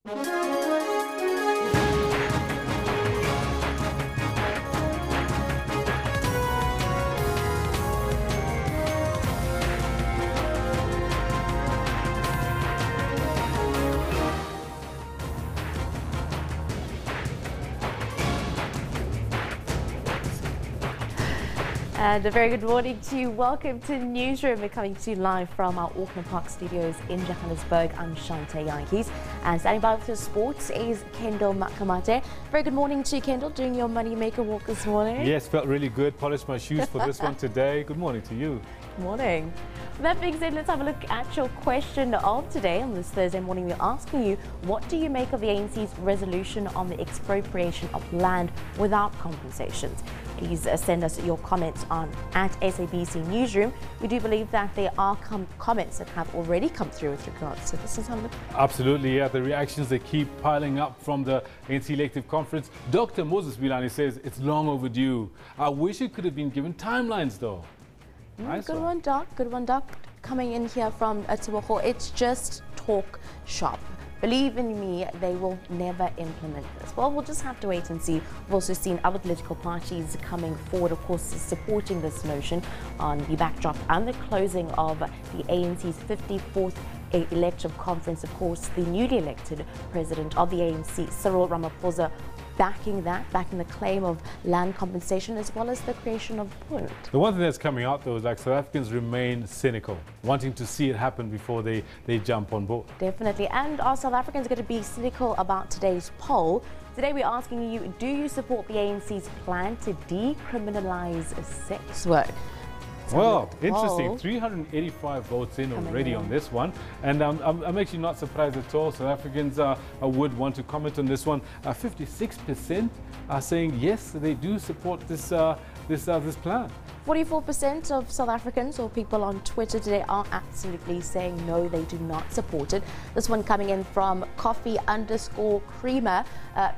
And a very good morning to you. Welcome to Newsroom. We're coming to you live from our Auckland Park studios in Johannesburg. I'm Shante Yankees. And standing by with your sports is Kendall Makamate. Very good morning to you, Kendall. Doing your moneymaker walk this morning. Yes, felt really good. Polished my shoes for this one today. Good morning to you. Good morning. With that being said, let's have a look at your question of today. On this Thursday morning, we're asking you, what do you make of the ANC's resolution on the expropriation of land without compensations? Please send us your comments on at SABC Newsroom. We do believe that there are comments that have already come through with regards to this. Absolutely, yeah. The reactions, they keep piling up from the ANC elective conference. Dr. Moses Milani says it's long overdue. I wish it could have been given timelines, though. Nice good one, Doc. Good one, Doc. Coming in here from Atiwako, it's just talk shop. Believe in me, they will never implement this. Well, we'll just have to wait and see. We've also seen other political parties coming forward, of course, supporting this notion on the backdrop and the closing of the ANC's 54th elective conference. Of course, the newly elected president of the ANC, Cyril Ramaphosa, backing the claim of land compensation as well as the creation of employment. The one thing that's coming out, though, is like South Africans remain cynical, wanting to see it happen before they jump on board. Definitely. And are South Africans going to be cynical about today's poll? Today we're asking you, do you support the ANC's plan to decriminalise sex work? Well, interesting. 385 votes in already on this one, and I'm actually not surprised at all. South Africans would want to comment on this one. 56% are saying yes, they do support this plan. 44% of South Africans or people on Twitter today are absolutely saying no, they do not support it. This one coming in from coffee_creamer.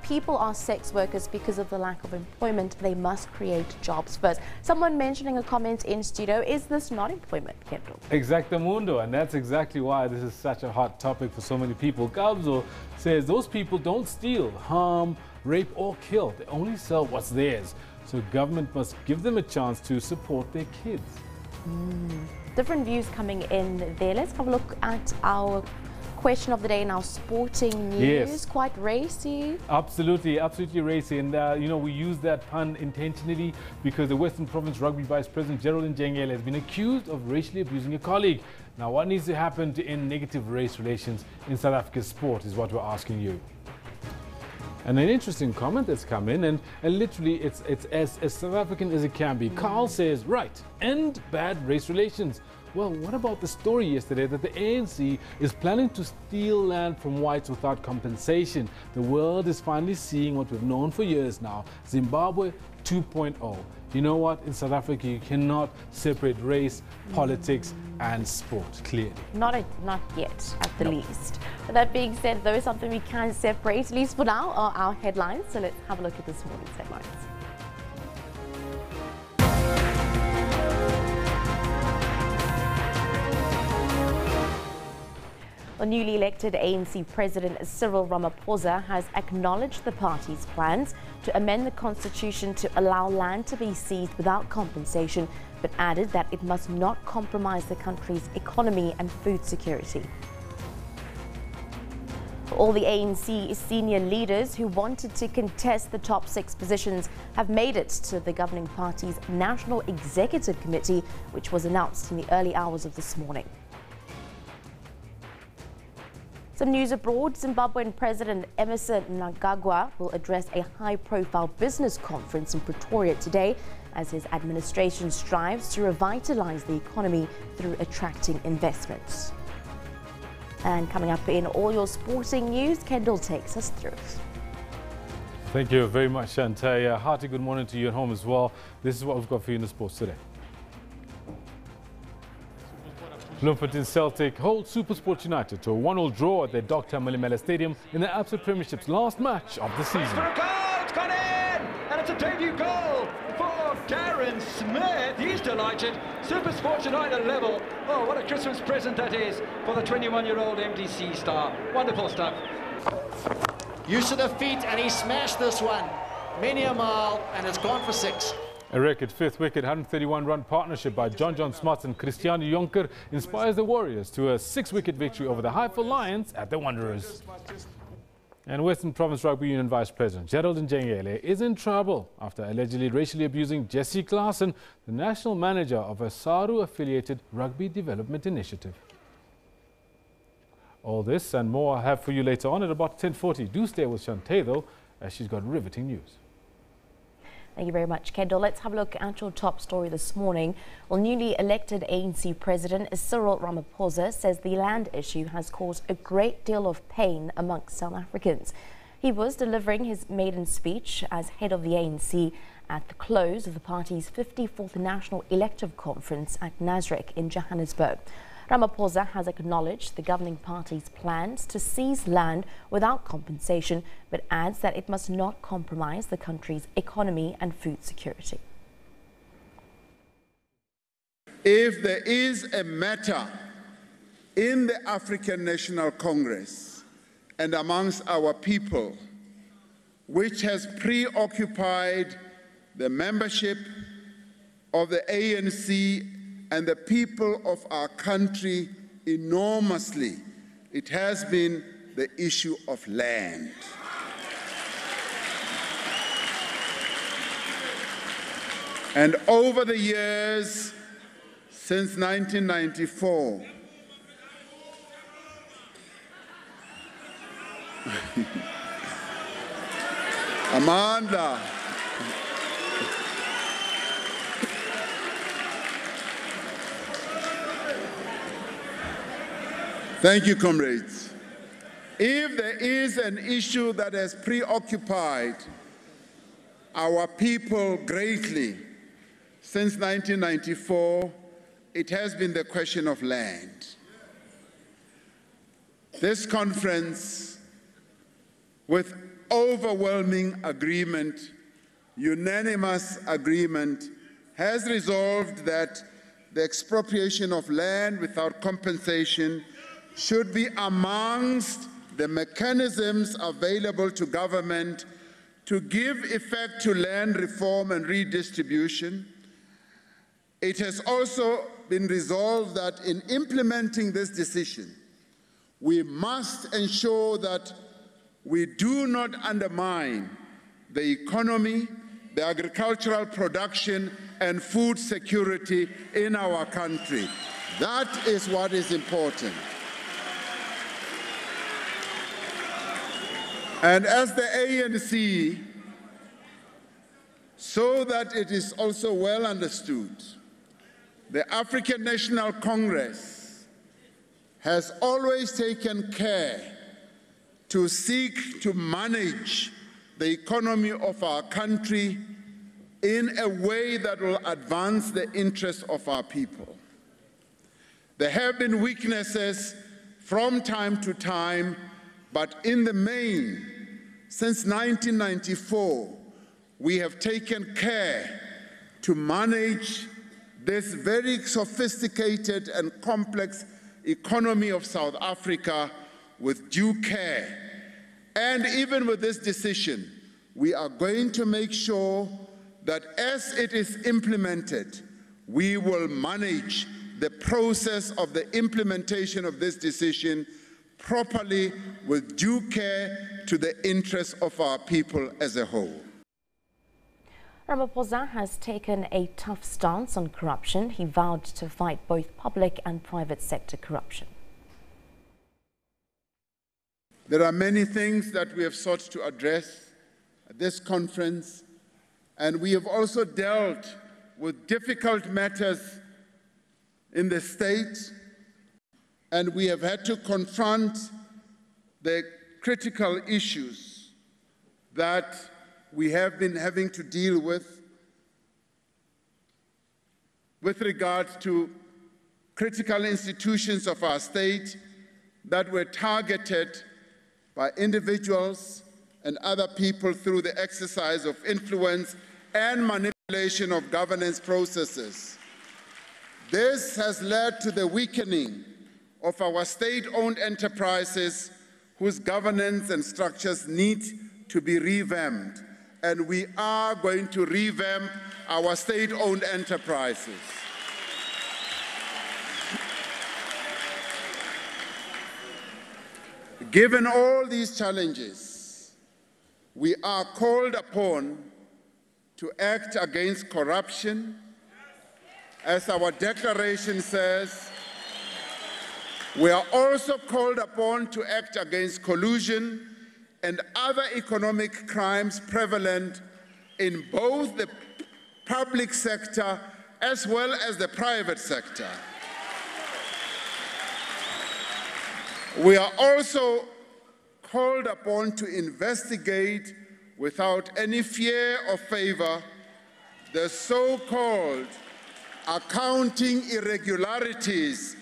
People are sex workers because of the lack of employment. They must create jobs first. Someone mentioning a comment in studio, is this not employment, Kendall? Exactamundo, and that's exactly why this is such a hot topic for so many people. Gabzo says those people don't steal, harm, rape or kill. They only sell what's theirs. So government must give them a chance to support their kids. Different views coming in there. Let's have a look at our question of the day in our sporting news. Yes. Quite racy. Absolutely, absolutely racy. And, you know, we use that pun intentionally because the Western Province Rugby Vice President Geraldine Jengele has been accused of racially abusing a colleague. Now, what needs to happen to end negative race relations in South Africa's sport is what we're asking you. And an interesting comment that's come in, and literally it's as South African as it can be. Carl says, right, end bad race relations. Well, what about the story yesterday that the ANC is planning to steal land from whites without compensation? The world is finally seeing what we've known for years now, Zimbabwe 2.0. You know what? In South Africa, you cannot separate race, politics, and sport, clearly. Not yet, at the least. But that being said, though, something we can separate, at least for now, are our headlines. So let's have a look at this morning's headlines. The newly elected ANC President Cyril Ramaphosa has acknowledged the party's plans to amend the constitution to allow land to be seized without compensation, but added that it must not compromise the country's economy and food security. All the ANC senior leaders who wanted to contest the top 6 positions have made it to the governing party's National Executive Committee, which was announced in the early hours of this morning. Some news abroad. Zimbabwean President Emmerson Mnangagwa will address a high-profile business conference in Pretoria today as his administration strives to revitalize the economy through attracting investments. And coming up in all your sporting news, Kendall takes us through it. Thank you very much, Shante. Hearty good morning to you at home as well. This is what we've got for you in the sports today. Bloemfontein Celtic hold SuperSport United to a 1-1 draw at their Dr. Malimela Stadium in the Absa Premiership's last match of the season. For a goal, it's gone in, and it's a debut goal for Darren Smith. He's delighted. SuperSport United level. Oh, what a Christmas present that is for the 21-year-old MDC star. Wonderful stuff. Use of the feet, and he smashed this one. Many a mile, and it's gone for 6. A record fifth wicket 131-run partnership by John Smuts and Christian Jonker inspires the Warriors to a 6-wicket victory over the Haifa Lions at the Wanderers. And Western Province Rugby Union Vice President Gerald Njengele is in trouble after allegedly racially abusing Jesse Klaassen, the national manager of a SARU-affiliated rugby development initiative. All this and more I have for you later on at about 10:40. Do stay with Shantae though, as she's got riveting news. Thank you very much, Kendall. Let's have a look at your top story this morning. Well, newly elected ANC President Cyril Ramaphosa says the land issue has caused a great deal of pain amongst South Africans. He was delivering his maiden speech as head of the ANC at the close of the party's 54th National Elective Conference at Nasrec in Johannesburg. Ramaphosa has acknowledged the governing party's plans to seize land without compensation, but adds that it must not compromise the country's economy and food security. If there is a matter in the African National Congress and amongst our people which has preoccupied the membership of the ANC and the people of our country enormously, it has been the issue of land. And over the years, since 1994, Amanda, thank you, comrades. If there is an issue that has preoccupied our people greatly since 1994, it has been the question of land. This conference, with overwhelming agreement, unanimous agreement, has resolved that the expropriation of land without compensation should be amongst the mechanisms available to government to give effect to land reform and redistribution. It has also been resolved that in implementing this decision, we must ensure that we do not undermine the economy, the agricultural production, and food security in our country. That is what is important. And as the ANC, so that it is also well understood, the African National Congress has always taken care to seek to manage the economy of our country in a way that will advance the interests of our people. There have been weaknesses from time to time, but in the main, since 1994, we have taken care to manage this very sophisticated and complex economy of South Africa with due care. And even with this decision, we are going to make sure that as it is implemented, we will manage the process of the implementation of this decision properly with due care to the interests of our people as a whole. Ramaphosa has taken a tough stance on corruption. He vowed to fight both public and private sector corruption. There are many things that we have sought to address at this conference, and we have also dealt with difficult matters in the state, and we have had to confront the critical issues that we have been having to deal with regard to critical institutions of our state that were targeted by individuals and other people through the exercise of influence and manipulation of governance processes. This has led to the weakening of our state-owned enterprises whose governance and structures need to be revamped, and we are going to revamp our state-owned enterprises. Given all these challenges, we are called upon to act against corruption. As our declaration says, we are also called upon to act against collusion and other economic crimes prevalent in both the public sector as well as the private sector. We are also called upon to investigate without any fear or favor the so-called accounting irregularities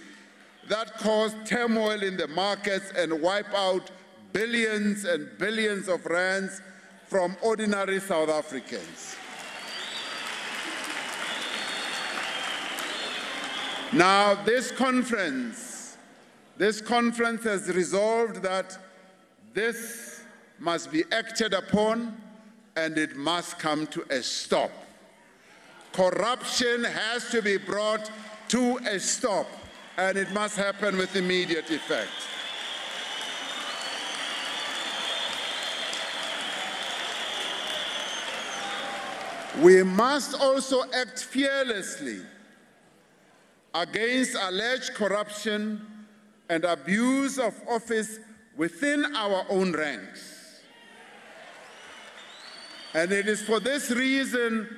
that cause turmoil in the markets and wipe out billions and billions of rands from ordinary South Africans. Now, this conference has resolved that this must be acted upon and it must come to a stop. Corruption has to be brought to a stop, and it must happen with immediate effect. We must also act fearlessly against alleged corruption and abuse of office within our own ranks. And it is for this reason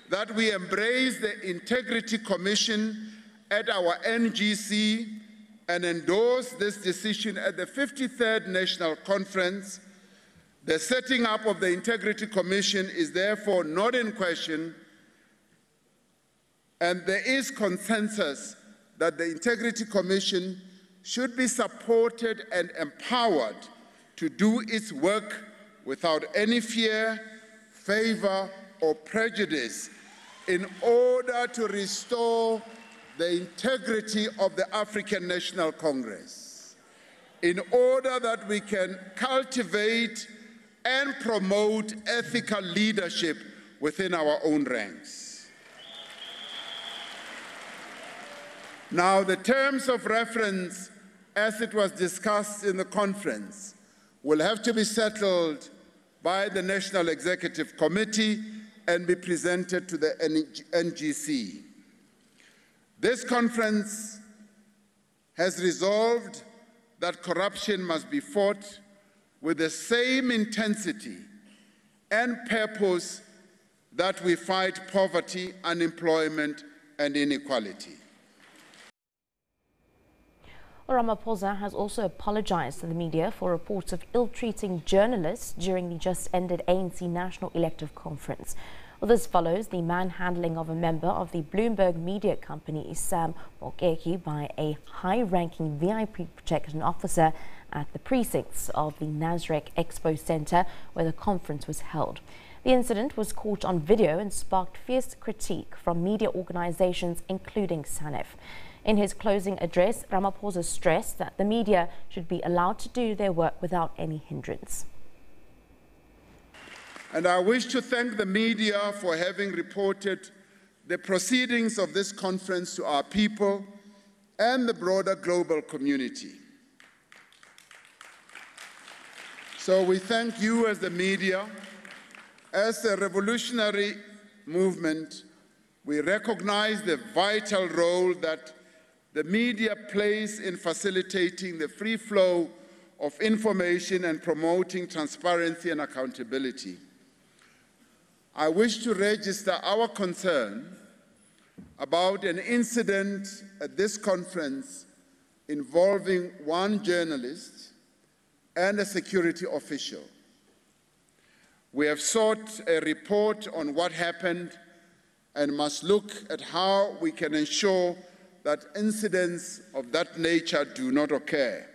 that we embrace the Integrity Commission at our NGC and endorse this decision at the 53rd National Conference. The setting up of the Integrity Commission is therefore not in question, and there is consensus that the Integrity Commission should be supported and empowered to do its work without any fear, favor, or prejudice in order to restore the integrity of the African National Congress, in order that we can cultivate and promote ethical leadership within our own ranks. Now, the terms of reference, as it was discussed in the conference, will have to be settled by the National Executive Committee and be presented to the NGC. This conference has resolved that corruption must be fought with the same intensity and purpose that we fight poverty, unemployment, and inequality. Ramaphosa has also apologized to the media for reports of ill-treating journalists during the just-ended ANC National Elective Conference. Well, this follows the manhandling of a member of the Bloomberg media company, Sam Mokeki, by a high-ranking VIP protection officer at the precincts of the Nasrec Expo Center where the conference was held. The incident was caught on video and sparked fierce critique from media organizations, including SANEF. In his closing address, Ramaphosa stressed that the media should be allowed to do their work without any hindrance. And I wish to thank the media for having reported the proceedings of this conference to our people and the broader global community. So we thank you as the media. As a revolutionary movement, we recognize the vital role that the media plays in facilitating the free flow of information and promoting transparency and accountability. I wish to register our concern about an incident at this conference involving one journalist and a security official. We have sought a report on what happened and must look at how we can ensure that incidents of that nature do not occur.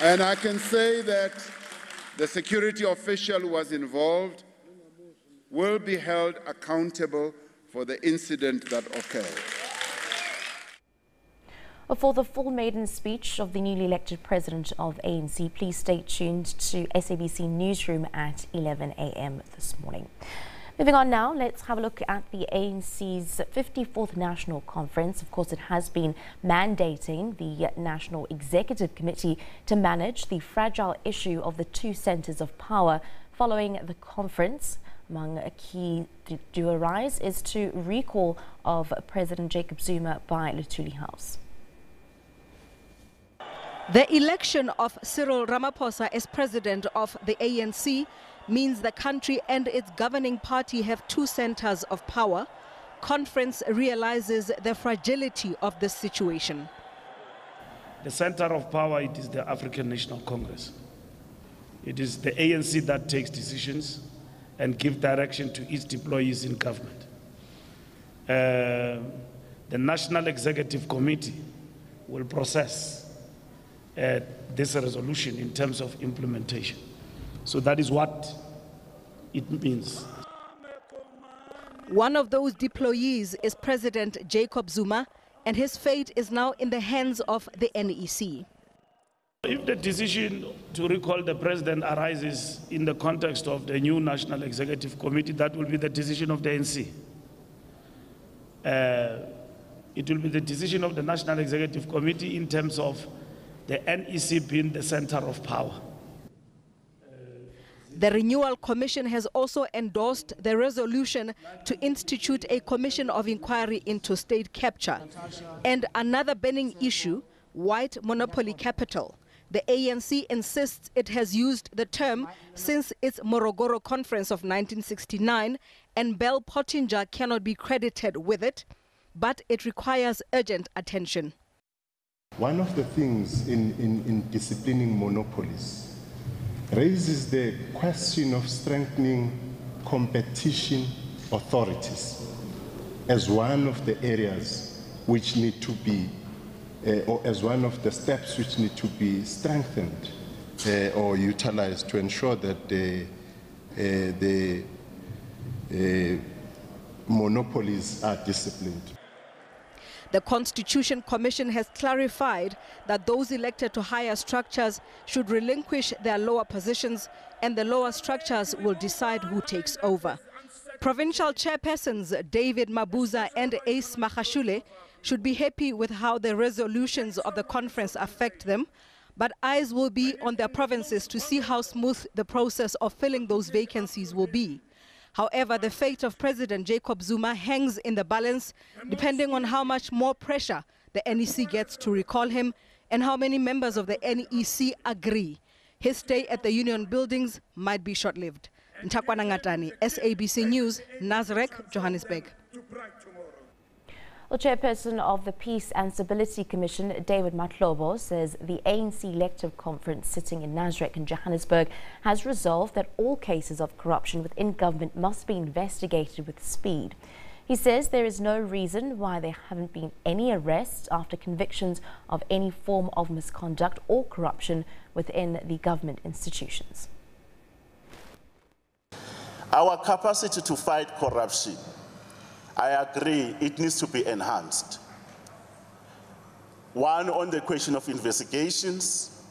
And I can say that the security official who was involved will be held accountable for the incident that occurred. For the full maiden speech of the newly elected president of ANC, please stay tuned to SABC Newsroom at 11 a.m. this morning. Moving on now, let's have a look at the ANC's 54th National Conference. Of course, it has been mandating the National Executive Committee to manage the fragile issue of the two centres of power. Following the conference, among a key to arise is to recall of President Jacob Zuma by Luthuli House. The election of Cyril Ramaphosa as president of the ANC means the country and its governing party have two centers of power. Conference realizes the fragility of this situation. The center of power, it is the African National Congress. It is the ANC that takes decisions and gives direction to its employees in government. The National Executive Committee will process this resolution in terms of implementation. So that is what it means. One of those deployees is President Jacob Zuma, and his fate is now in the hands of the NEC. If the decision to recall the president arises in the context of the new National Executive Committee, that will be the decision of the ANC. It will be the decision of the National Executive Committee in terms of the NEC being the center of power. The Renewal Commission has also endorsed the resolution to institute a commission of inquiry into state capture. And another burning issue, white monopoly capital. The ANC insists it has used the term since its Morogoro Conference of 1969, and Bell Pottinger cannot be credited with it, but it requires urgent attention. One of the things in disciplining monopolies raises the question of strengthening competition authorities as one of the areas which need to be, or as one of the steps which need to be strengthened or utilized to ensure that the monopolies are disciplined. The Constitution Commission has clarified that those elected to higher structures should relinquish their lower positions, and the lower structures will decide who takes over. Provincial chairpersons David Mabuza and Ace Mahashule should be happy with how the resolutions of the conference affect them, but eyes will be on their provinces to see how smooth the process of filling those vacancies will be. However, the fate of President Jacob Zuma hangs in the balance, depending on how much more pressure the NEC gets to recall him and how many members of the NEC agree. His stay at the union buildings might be short-lived. Ntakwana Ngatani, SABC News, Nazareth, Johannesburg. Well, Chairperson of the Peace and Stability Commission, David Matlobo, says the ANC elective conference sitting in Nasrec in Johannesburg has resolved that all cases of corruption within government must be investigated with speed. He says there is no reason why there haven't been any arrests after convictions of any form of misconduct or corruption within the government institutions. Our capacity to fight corruption, I agree, it needs to be enhanced. One, on the question of investigations,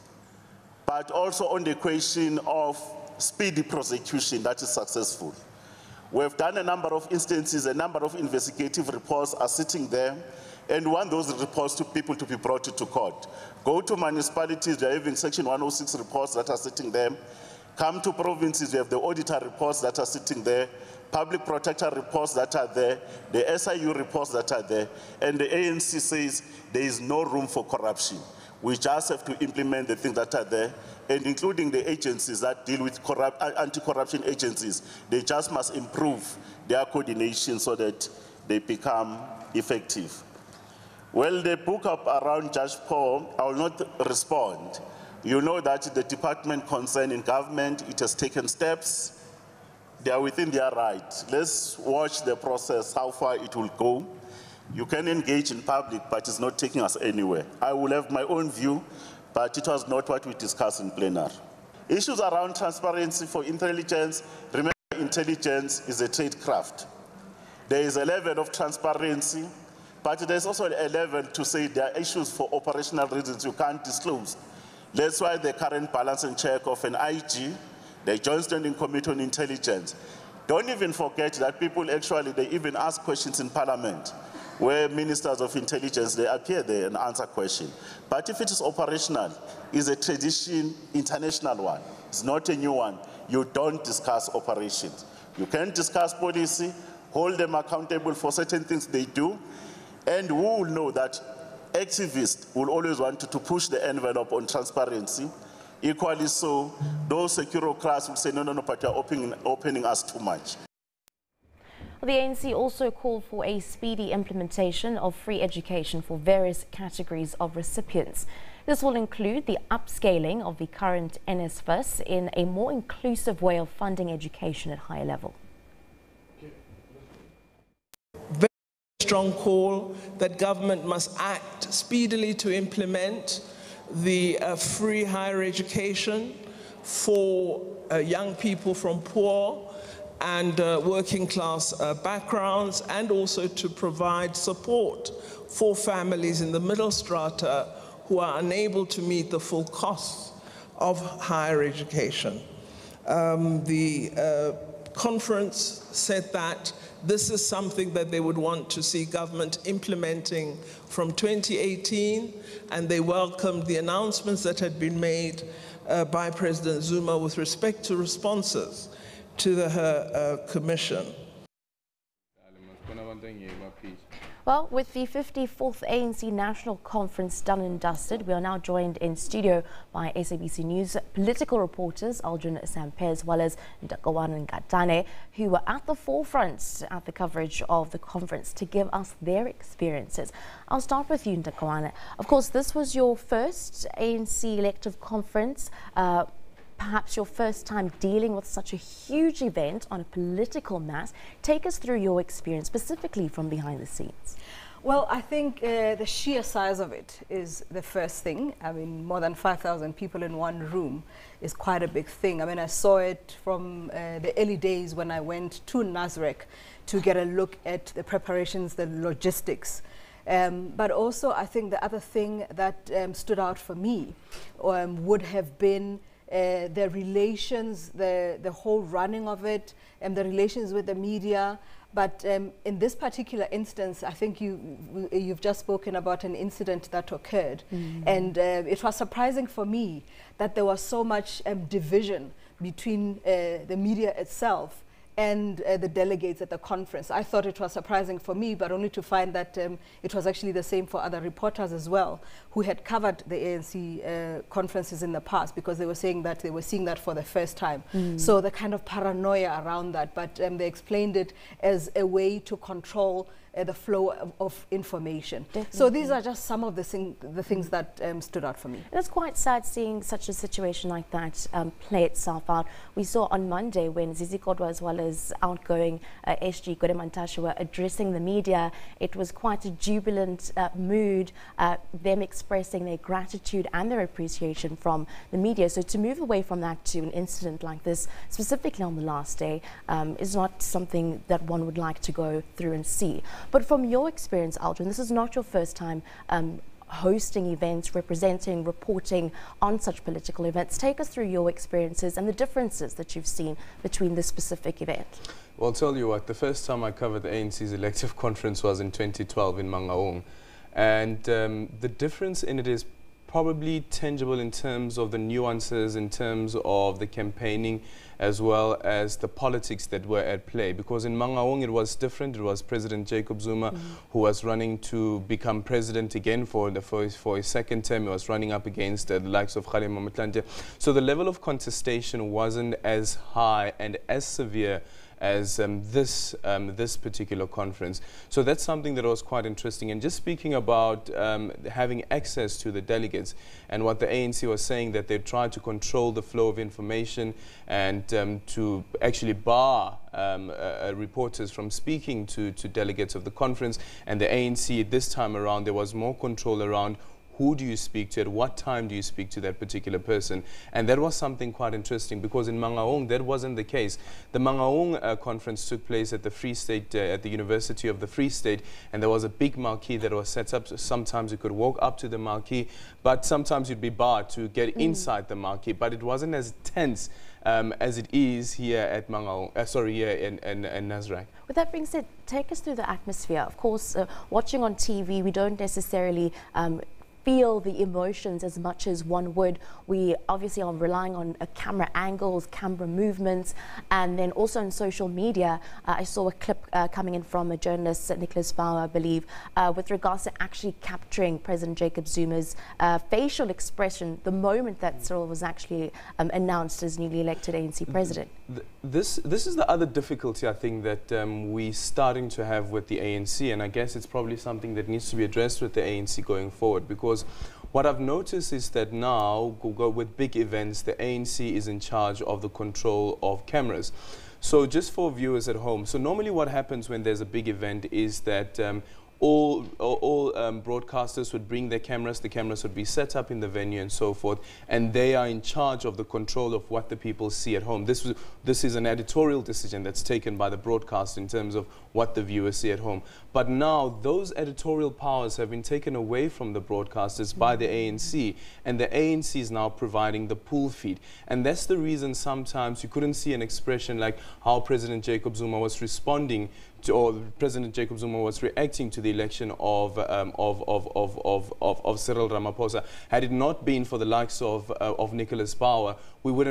but also on the question of speedy prosecution that is successful. We've done a number of instances, a number of investigative reports are sitting there, and we want those reports to people to be brought to court. Go to municipalities, they're having Section 106 reports that are sitting there. Come to provinces, we have the auditor reports that are sitting there, public protector reports that are there, the SIU reports that are there, and the ANC says there is no room for corruption. We just have to implement the things that are there, and including the agencies that deal with anti-corruption agencies. They just must improve their coordination so that they become effective. Well, the book up around Judge Paul, I will not respond. You know that the department concerned in government, it has taken steps. They are within their right. Let's watch the process, how far it will go. You can engage in public, but it's not taking us anywhere. I will have my own view, but it was not what we discussed in plenary. Issues around transparency for intelligence. Remember, intelligence is a trade craft. There is a level of transparency, But there's also a level to say there are issues for operational reasons you can't disclose. That's why the current balance and check of an IG, the Joint Standing Committee on Intelligence. Don't even forget that people actually, they even ask questions in Parliament, where ministers of intelligence, they appear there and answer questions. But if it is operational, it's a tradition, international one. It's not a new one. You don't discuss operations. You can discuss policy, hold them accountable for certain things they do, and we will know that activists will always want to push the envelope on transparency. Equally so, those bureaucrats will say, no, but you're opening us too much. The ANC also called for a speedy implementation of free education for various categories of recipients. This will include the upscaling of the current NSFAS in a more inclusive way of funding education at higher level. Very strong call that government must act speedily to implement the free higher education for young people from poor and working class backgrounds, and also to provide support for families in the middle strata who are unable to meet the full costs of higher education. The conference said that this is something that they would want to see government implementing from 2018, and they welcomed the announcements that had been made by President Zuma with respect to responses to the commission. Well, with the 54th ANC National Conference done and dusted, we are now joined in studio by SABC News political reporters Aldrin Sampe as well as Ndakawana Ngatane, who were at the forefront at the coverage of the conference to give us their experiences. I'll start with you, Ndakawana. Of course, this was your first ANC elective conference. Perhaps your first time dealing with such a huge event on a political mass. Take us through your experience, specifically from behind the scenes. Well, I think the sheer size of it is the first thing. I mean, more than 5,000 people in one room is quite a big thing. I mean, I saw it from the early days when I went to Nasrec to get a look at the preparations, the logistics. But also, I think the other thing that stood out for me would have been the relations, the whole running of it, and the relations with the media. But in this particular instance, I think you've just spoken about an incident that occurred. And it was surprising for me that there was so much division between the media itself and the delegates at the conference. I thought it was surprising for me, but only to find that it was actually the same for other reporters as well, who had covered the ANC conferences in the past, because they were saying that they were seeing that for the first time. So the kind of paranoia around that, but they explained it as a way to control the flow of information. Definitely. So these are just some of the things that stood out for me. It's quite sad seeing such a situation like that play itself out. We saw on Monday when Zizi Kodwa as well as outgoing SG Godemantashe were addressing the media. It was quite a jubilant mood, them expressing their gratitude and their appreciation from the media. So to move away from that to an incident like this, specifically on the last day, is not something that one would like to go through and see. But from your experience, Aldrin, this is not your first time hosting events, representing, reporting on such political events. Take us through your experiences and the differences that you've seen between this specific event. Well, I'll tell you what, the first time I covered the ANC's elective conference was in 2012 in Mangaung. And the difference in it is probably tangible in terms of the nuances, in terms of the campaigning, as well as the politics that were at play. Because in Mangaung it was different. It was President Jacob Zuma who was running to become president again for his second term. He was running up against the likes of Kgalema Motlanthe. So the level of contestation wasn't as high and as severe as this particular conference. So that's something that was quite interesting. And just speaking about having access to the delegates and what the ANC was saying, that they tried to control the flow of information and to actually bar reporters from speaking to delegates of the conference. And the ANC this time around, there was more control around who do you speak to, at what time do you speak to that particular person. And that was something quite interesting, because in Mangaung that wasn't the case. The Mangaung conference took place at the Free State, at the University of the Free State, and there was a big marquee that was set up. So sometimes you could walk up to the marquee, but sometimes you'd be barred to get inside the marquee. But it wasn't as tense as it is here at Mangaung, here in Nasrec. With that being said, take us through the atmosphere. Of course, watching on TV, we don't necessarily feel the emotions as much as one would. We obviously are relying on camera angles, camera movements, and then also on social media. I saw a clip coming in from a journalist, Nicholas Bauer, I believe, with regards to actually capturing President Jacob Zuma's facial expression the moment that Cyril was actually announced as newly elected ANC president. This is the other difficulty, I think, that we're starting to have with the ANC, and I guess it's probably something that needs to be addressed with the ANC going forward, because what I've noticed is that now, with big events, the ANC is in charge of the control of cameras. So just for viewers at home, so normally what happens when there's a big event is that all broadcasters would bring their cameras, the cameras would be set up in the venue and so forth, and they are in charge of the control of what the people see at home. This is an editorial decision that's taken by the broadcast in terms of what the viewers see at home. But now those editorial powers have been taken away from the broadcasters by the ANC, and the ANC is now providing the pool feed. And that's the reason sometimes you couldn't see an expression like how President Jacob Zuma was responding to, or President Jacob Zuma was reacting to the election of Cyril Ramaphosa. Had it not been for the likes of Nicholas Bauer, we would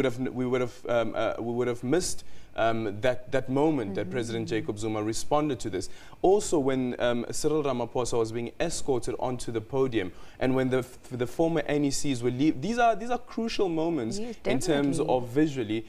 have missed that moment that President Jacob Zuma responded to this. Also, when Cyril Ramaphosa was being escorted onto the podium, and when the former NECs were leaving, these are crucial moments in terms of visually.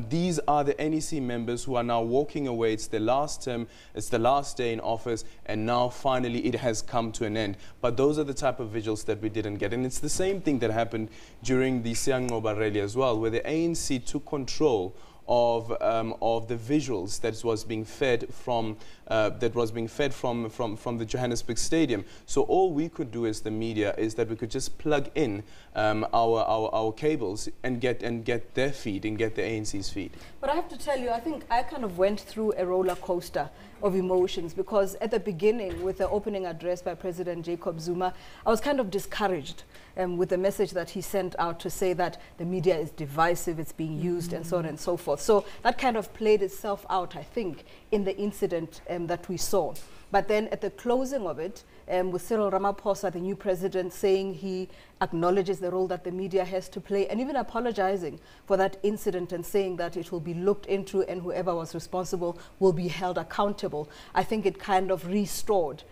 These are the NEC members who are now walking away. It's their last term, it's the last day in office, and now finally it has come to an end. But those are the type of visuals that we didn't get. And it's the same thing that happened during the Siyanqoba rally as well, where the ANC took control of the visuals that was being fed from the Johannesburg Stadium. So all we could do as the media is that we could just plug in our cables and get their feed and get the ANC's feed. But I have to tell you, I think I kind of went through a roller coaster of emotions, because at the beginning, with the opening address by President Jacob Zuma, I was kind of discouraged with the message that he sent out to say that the media is divisive, it's being used, and so on and so forth. So that kind of played itself out, I think, in the incident that we saw. But then at the closing of it, with Cyril Ramaphosa, the new president, saying he acknowledges the role that the media has to play, and even apologizing for that incident and saying that it will be looked into and whoever was responsible will be held accountable. I think it kind of restored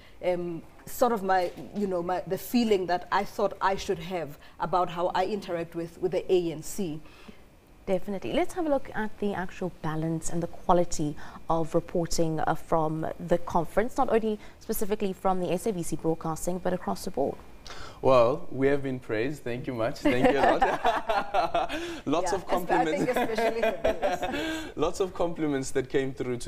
sort of the feeling that I thought I should have about how I interact with the ANC. Definitely. Let's have a look at the actual balance and the quality of reporting from the conference, not only specifically from the SABC broadcasting, but across the board. Well, we have been praised. Thank you much. Thank you a lot. Lots of compliments. Lots of compliments that came through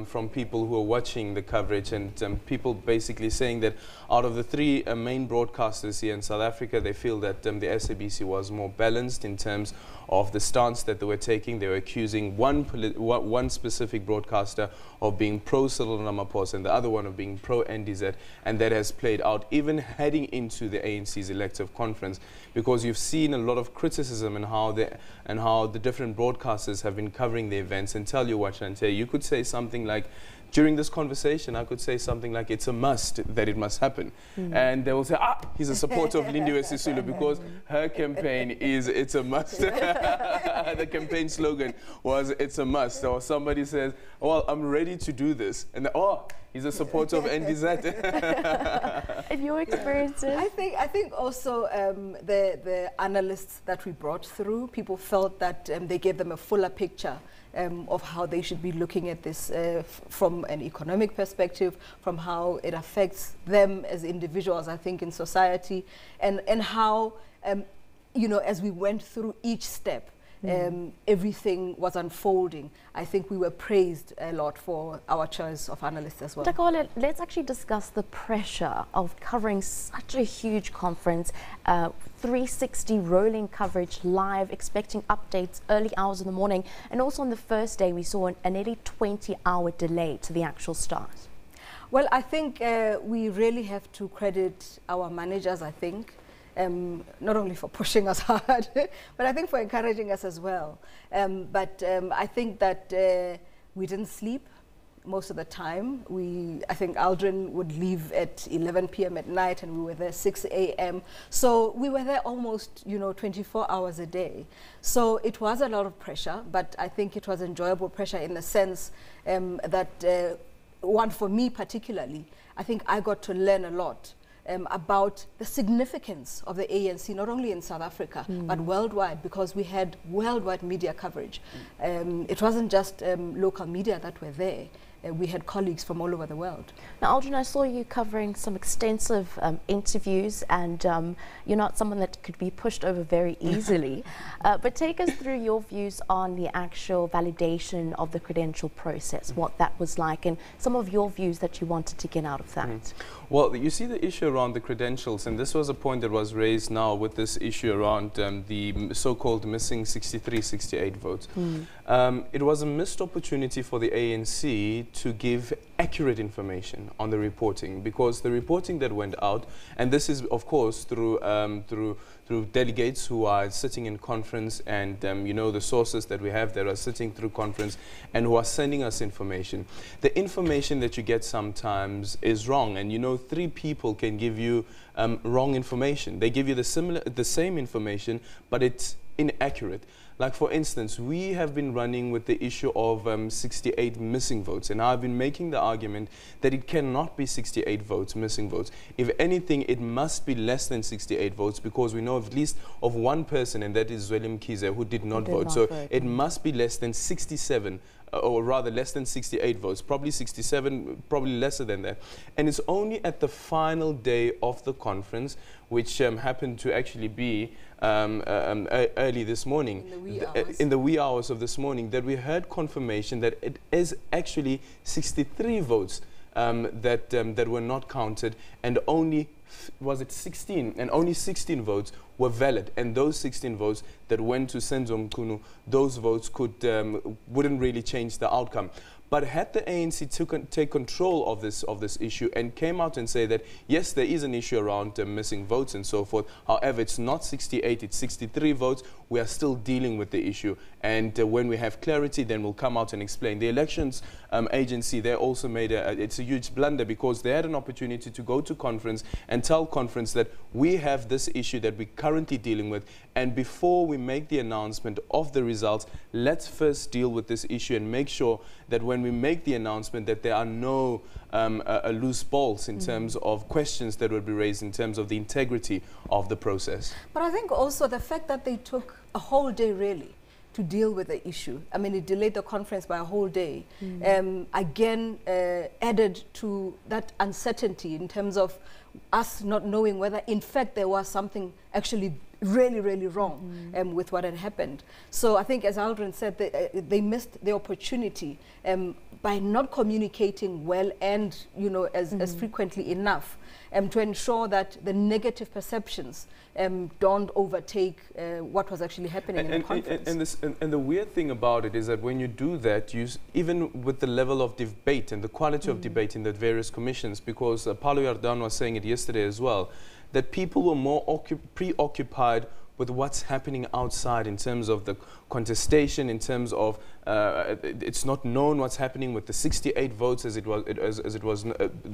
from people who are watching the coverage, and people basically saying that out of the three main broadcasters here in South Africa, they feel that the SABC was more balanced in terms of the stance that they were taking. They were accusing one specific broadcaster of being pro-Cyril Ramaphosa and the other one of being pro-NDZ, and that has played out even heading into the ANC's elective conference, because you've seen a lot of criticism in how the different broadcasters have been covering the events. And tell you what, Shante, you could say something like, during this conversation, I could say something like, it's a must that it must happen. And they will say, he's a supporter of Lindiwe Sisulu because her campaign is, it's a must. The campaign slogan was, it's a must. Or somebody says, well, I'm ready to do this. And he's a supporter of NDZ. In your experiences? I think also the analysts that we brought through, people felt that they gave them a fuller picture of how they should be looking at this from an economic perspective, from how it affects them as individuals, I think, in society, and how, as we went through each step, everything was unfolding, I think we were praised a lot for our choice of analysts as well. Takole, let's actually discuss the pressure of covering such a huge conference, 360 rolling coverage live, expecting updates early hours in the morning, and also on the first day we saw a nearly 20-hour delay to the actual start. Well, I think we really have to credit our managers, I think, not only for pushing us hard, but I think for encouraging us as well. I think that we didn't sleep most of the time. I think Aldrin would leave at 11 p.m. at night, and we were there 6 a.m. So we were there almost, 24 hours a day. So it was a lot of pressure, but I think it was enjoyable pressure in the sense that one for me particularly, I think I got to learn a lot about the significance of the ANC, not only in South Africa, but worldwide, because we had worldwide media coverage. It wasn't just local media that were there. We had colleagues from all over the world. Now, Aldrin, I saw you covering some extensive interviews, and you're not someone that could be pushed over very easily. But take us through your views on the actual validation of the credential process, what that was like, and some of your views that you wanted to get out of that. Well, you see the issue around the credentials, and this was a point that was raised now with this issue around the so-called missing 63, 68 votes. It was a missed opportunity for the ANC to give accurate information on the reporting, because the reporting that went out, and this is of course through delegates who are sitting in conference, and the sources that we have that are sitting through conference and who are sending us information. The information that you get sometimes is wrong, and 3 people can give you wrong information. They give you the same information, but it's inaccurate. Like, for instance, we have been running with the issue of 68 missing votes, and I've been making the argument that it cannot be 68 votes, missing votes. If anything, it must be less than 68 votes, because we know at least of one person, and that is Willem Kize, who did not vote. So it must be less than 67, or rather less than 68 votes, probably 67, probably lesser than that. And it's only at the final day of the conference, which happened to actually be early this morning, in the wee hours of this morning, that we heard confirmation that it is actually 63 votes that were not counted, and only was it 16, and only 16 votes were valid, and those 16 votes that went to Senzo Mkhunu, those votes wouldn't really change the outcome. But had the ANC take control of this issue and came out and say that, yes, there is an issue around missing votes and so forth, however, it's not 68, it's 63 votes, we are still dealing with the issue. And when we have clarity, then we'll come out and explain. The elections agency, they also made it's a huge blunder, because they had an opportunity to go to conference and tell conference that we have this issue that we're currently dealing with, and before we make the announcement of the results, let's first deal with this issue and make sure that when we make the announcement that there are no loose balls in terms of questions that would be raised in terms of the integrity of the process. But I think also the fact that they took a whole day really to deal with the issue. I mean, it delayed the conference by a whole day. Again, added to that uncertainty in terms of us not knowing whether, in fact, there was something actually really, really wrong with what had happened. So I think, as Aldrin said, they missed the opportunity by not communicating well and, as frequently enough to ensure that the negative perceptions don't overtake what was actually happening in the conference. And the weird thing about it is that when you do that, even with the level of debate and the quality of debate in the various commissions, because Paulo Jordan was saying it yesterday as well, that people were more preoccupied with what's happening outside in terms of the contestation, in terms of it's not known what's happening with the 68 votes as it was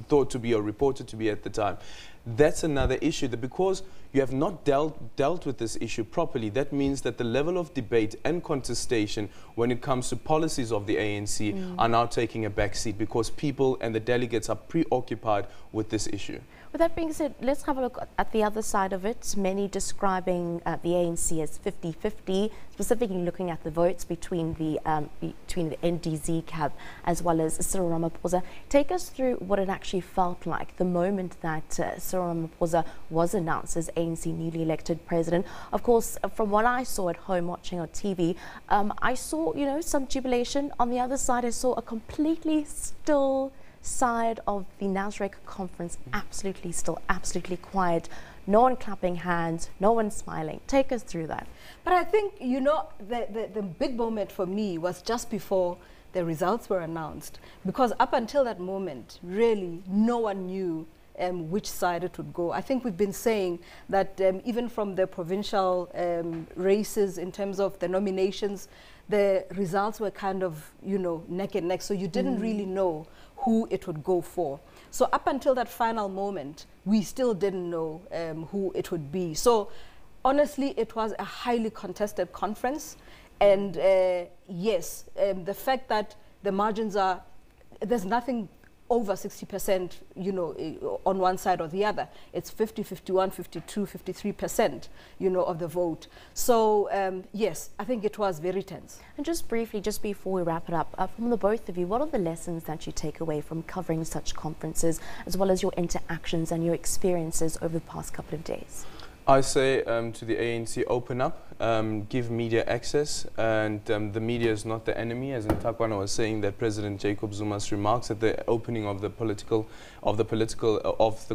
thought to be or reported to be at the time. That's another issue, that because you have not dealt with this issue properly, that means that the level of debate and contestation when it comes to policies of the ANC are now taking a back seat, because people and the delegates are preoccupied with this issue. With that being said, let's have a look at the other side of it. Many describing the ANC as 50-50, specifically looking at the votes between the NDZ cab as well as Cyril Ramaphosa. Take us through what it actually felt like the moment that Cyril Ramaphosa was announced as ANC newly elected president. Of course, from what I saw at home watching on TV, I saw, you know, some jubilation. On the other side, I saw a completely still side of the Nasrec conference, absolutely still, absolutely quiet. No one clapping hands, no one smiling. Take us through that. But I think, you know, the big moment for me was just before the results were announced, because up until that moment, really, no one knew which side it would go. I think we've been saying that even from the provincial races, in terms of the nominations, the results were kind of, you know, neck and neck. So you didn't really know who it would go for. So up until that final moment, we still didn't know who it would be. So honestly, it was a highly contested conference. And yes, the fact that the margins are, there's nothing over 60%, you know, on one side or the other. It's 50, 51, 52, 53%, you know, of the vote. So yes, I think it was very tense. And just briefly, just before we wrap it up, from the both of you, what are the lessons that you take away from covering such conferences, as well as your interactions and your experiences over the past couple of days? I say to the ANC, open up, give media access, and the media is not the enemy. As Ntakwana was saying, that President Jacob Zuma's remarks at the opening of the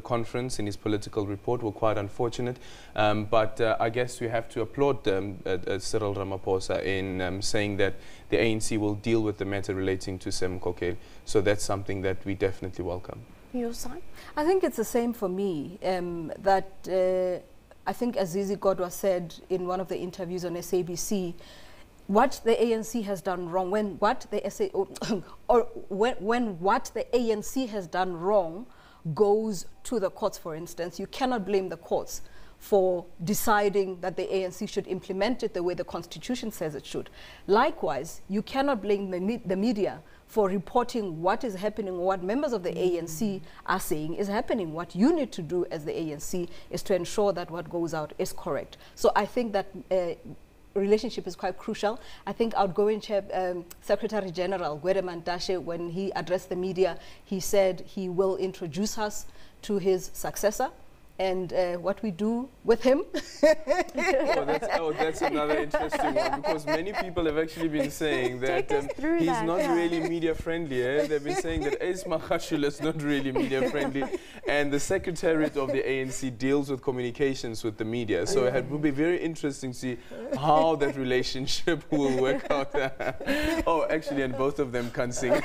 conference in his political report were quite unfortunate. But I guess we have to applaud Cyril Ramaphosa in saying that the ANC will deal with the matter relating to Sem Kokeli. So that's something that we definitely welcome. Your side? I think it's the same for me. I think Azizi Godwa said in one of the interviews on SABC, what the ANC has done wrong, when what the ANC has done wrong goes to the courts, for instance, you cannot blame the courts for deciding that the ANC should implement it the way the Constitution says it should. Likewise, you cannot blame the media for reporting what is happening, what members of the ANC are saying is happening. What you need to do as the ANC is to ensure that what goes out is correct. So I think that relationship is quite crucial. I think outgoing Secretary General Gwede Mantashe, when he addressed the media, he said he will introduce us to his successor. And what we do with him. That's another interesting one, because many people have actually been saying that he's not really media friendly. They've been saying that Ace Makhashula is not really media friendly, and the Secretariat of the ANC deals with communications with the media. So it will be very interesting to see how that relationship will work out. Oh, actually, and both of them can sing.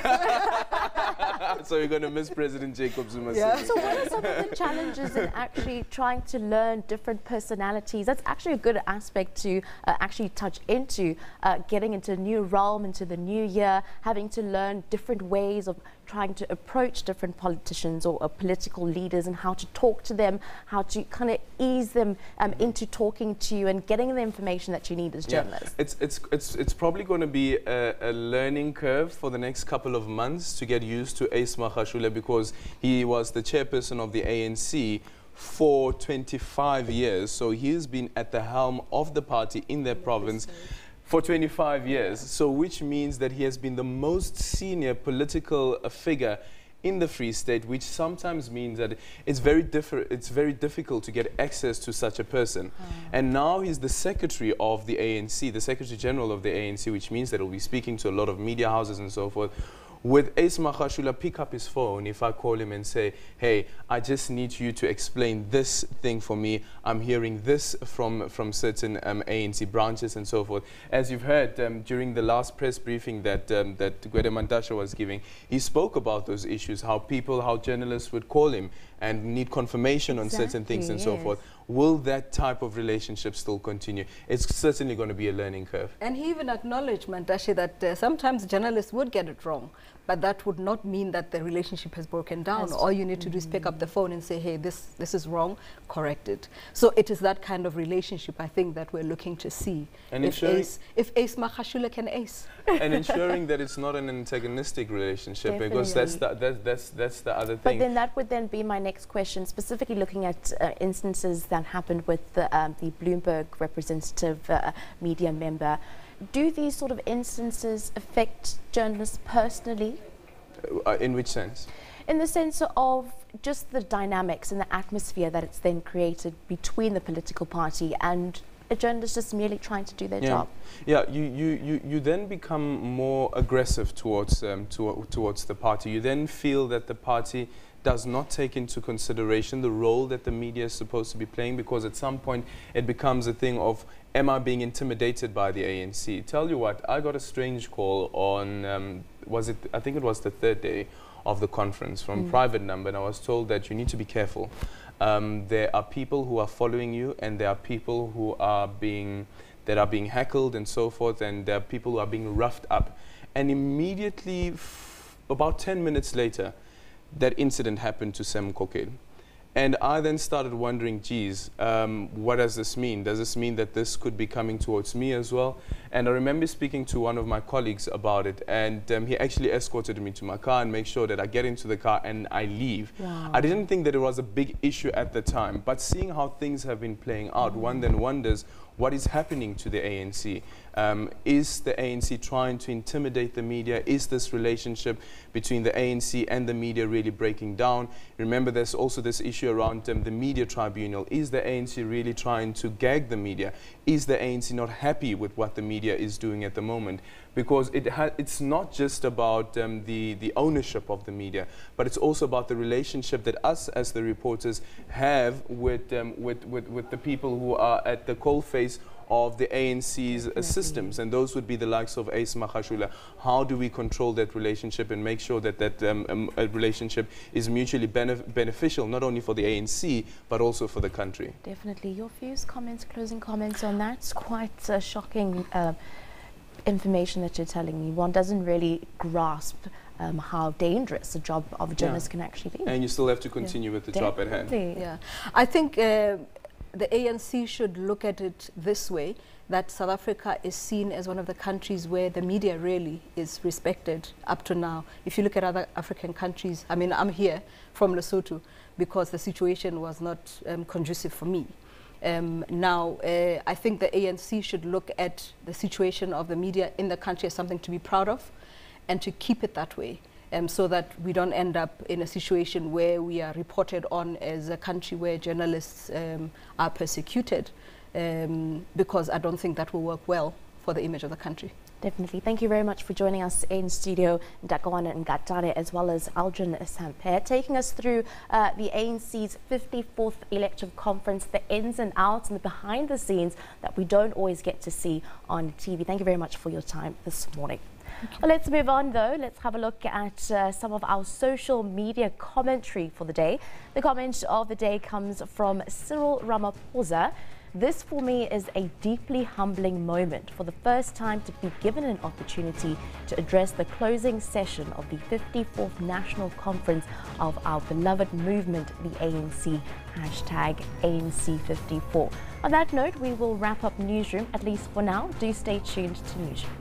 So you're going to miss President Jacob Zuma. Yeah. So what are some of the challenges in actually trying to learn different personalities? That's actually a good aspect to actually touch into, getting into a new realm, into the new year, having to learn different ways of trying to approach different politicians or political leaders, and how to talk to them, how to kind of ease them into talking to you and getting the information that you need as journalists. It's probably going to be a learning curve for the next couple of months to get used to Ace Makhashula, because he was the chairperson of the ANC for 25 years. So he's been at the helm of the party in their province for 25 years. So which means that he has been the most senior political figure in the Free State, which sometimes means that it's very difficult to get access to such a person. And now he's the secretary of the ANC, the Secretary General of the ANC, which means that he'll be speaking to a lot of media houses and so forth. With Ace Makhashula, pick up his phone if I call him and say, hey, I just need you to explain this thing for me. I'm hearing this from certain ANC branches and so forth. As you've heard during the last press briefing that Gwede Mantashe was giving, he spoke about those issues, how journalists would call him and need confirmation on certain things and so forth. Will that type of relationship still continue? It's certainly going to be a learning curve. And he even acknowledged, Mantashe, that sometimes journalists would get it wrong. but that would not mean that the relationship has broken down. All you need to do is pick up the phone and say, hey, this is wrong, correct it. So it is that kind of relationship, I think, that we're looking to see. And if Ace Magashule can ace. And ensuring that it's not an antagonistic relationship, because that's the other thing. But then that would then be my next question, specifically looking at instances that happened with the Bloomberg representative media member. Do these sort of instances affect journalists personally? In which sense? In the sense of just the dynamics and the atmosphere that it's then created between the political party and a journalist just merely trying to do their job. Yeah, you then become more aggressive towards the party. You then feel that the party does not take into consideration the role that the media is supposed to be playing, because at some point it becomes a thing of, am I being intimidated by the ANC? Tell you what, I got a strange call on, I think it was the third day of the conference from a private number, and I was told that you need to be careful. There are people who are following you, and there are people who are being heckled and so forth, and there are people who are being roughed up. And immediately, about 10 minutes later, that incident happened to Sam Kokedi. And I then started wondering, geez, what does this mean? Does this mean that this could be coming towards me as well? And I remember speaking to one of my colleagues about it, and he actually escorted me to my car and made sure that I get into the car and I leave. Wow. I didn't think that it was a big issue at the time, but seeing how things have been playing out, one then wonders, what is happening to the ANC? Is the ANC trying to intimidate the media? Is this relationship between the ANC and the media really breaking down? Remember, there's also this issue around the media tribunal. Is the ANC really trying to gag the media? Is the ANC not happy with what the media is doing at the moment? Because it's not just about the ownership of the media, but it's also about the relationship that us as the reporters have with the people who are at the coalface of the ANC's systems, and those would be the likes of Ace Magashule. How do we control that relationship and make sure that that relationship is mutually beneficial, not only for the ANC, but also for the country? Definitely. Your views, comments, closing comments on that? It's quite shocking information that you're telling me. One doesn't really grasp how dangerous a job of a journalist can actually be. And you still have to continue with the job at hand. Yeah, I think the ANC should look at it this way, that South Africa is seen as one of the countries where the media really is respected up to now. If you look at other African countries, I mean, I'm here from Lesotho because the situation was not conducive for me. Now, I think the ANC should look at the situation of the media in the country as something to be proud of and to keep it that way. So that we don't end up in a situation where we are reported on as a country where journalists are persecuted, because I don't think that will work well for the image of the country. Definitely. Thank you very much for joining us in studio, Ndakawana and Gatane, as well as Aldrin Samper, taking us through the ANC's 54th elective conference, the ins and outs and the behind the scenes that we don't always get to see on TV. Thank you very much for your time this morning. Well, let's move on though. Let's have a look at some of our social media commentary for the day. The comment of the day comes from Cyril Ramaphosa. This for me is a deeply humbling moment. For the first time to be given an opportunity to address the closing session of the 54th National Conference of our beloved movement, the ANC, hashtag ANC54. On that note, we will wrap up Newsroom, at least for now. Do stay tuned to Newsroom.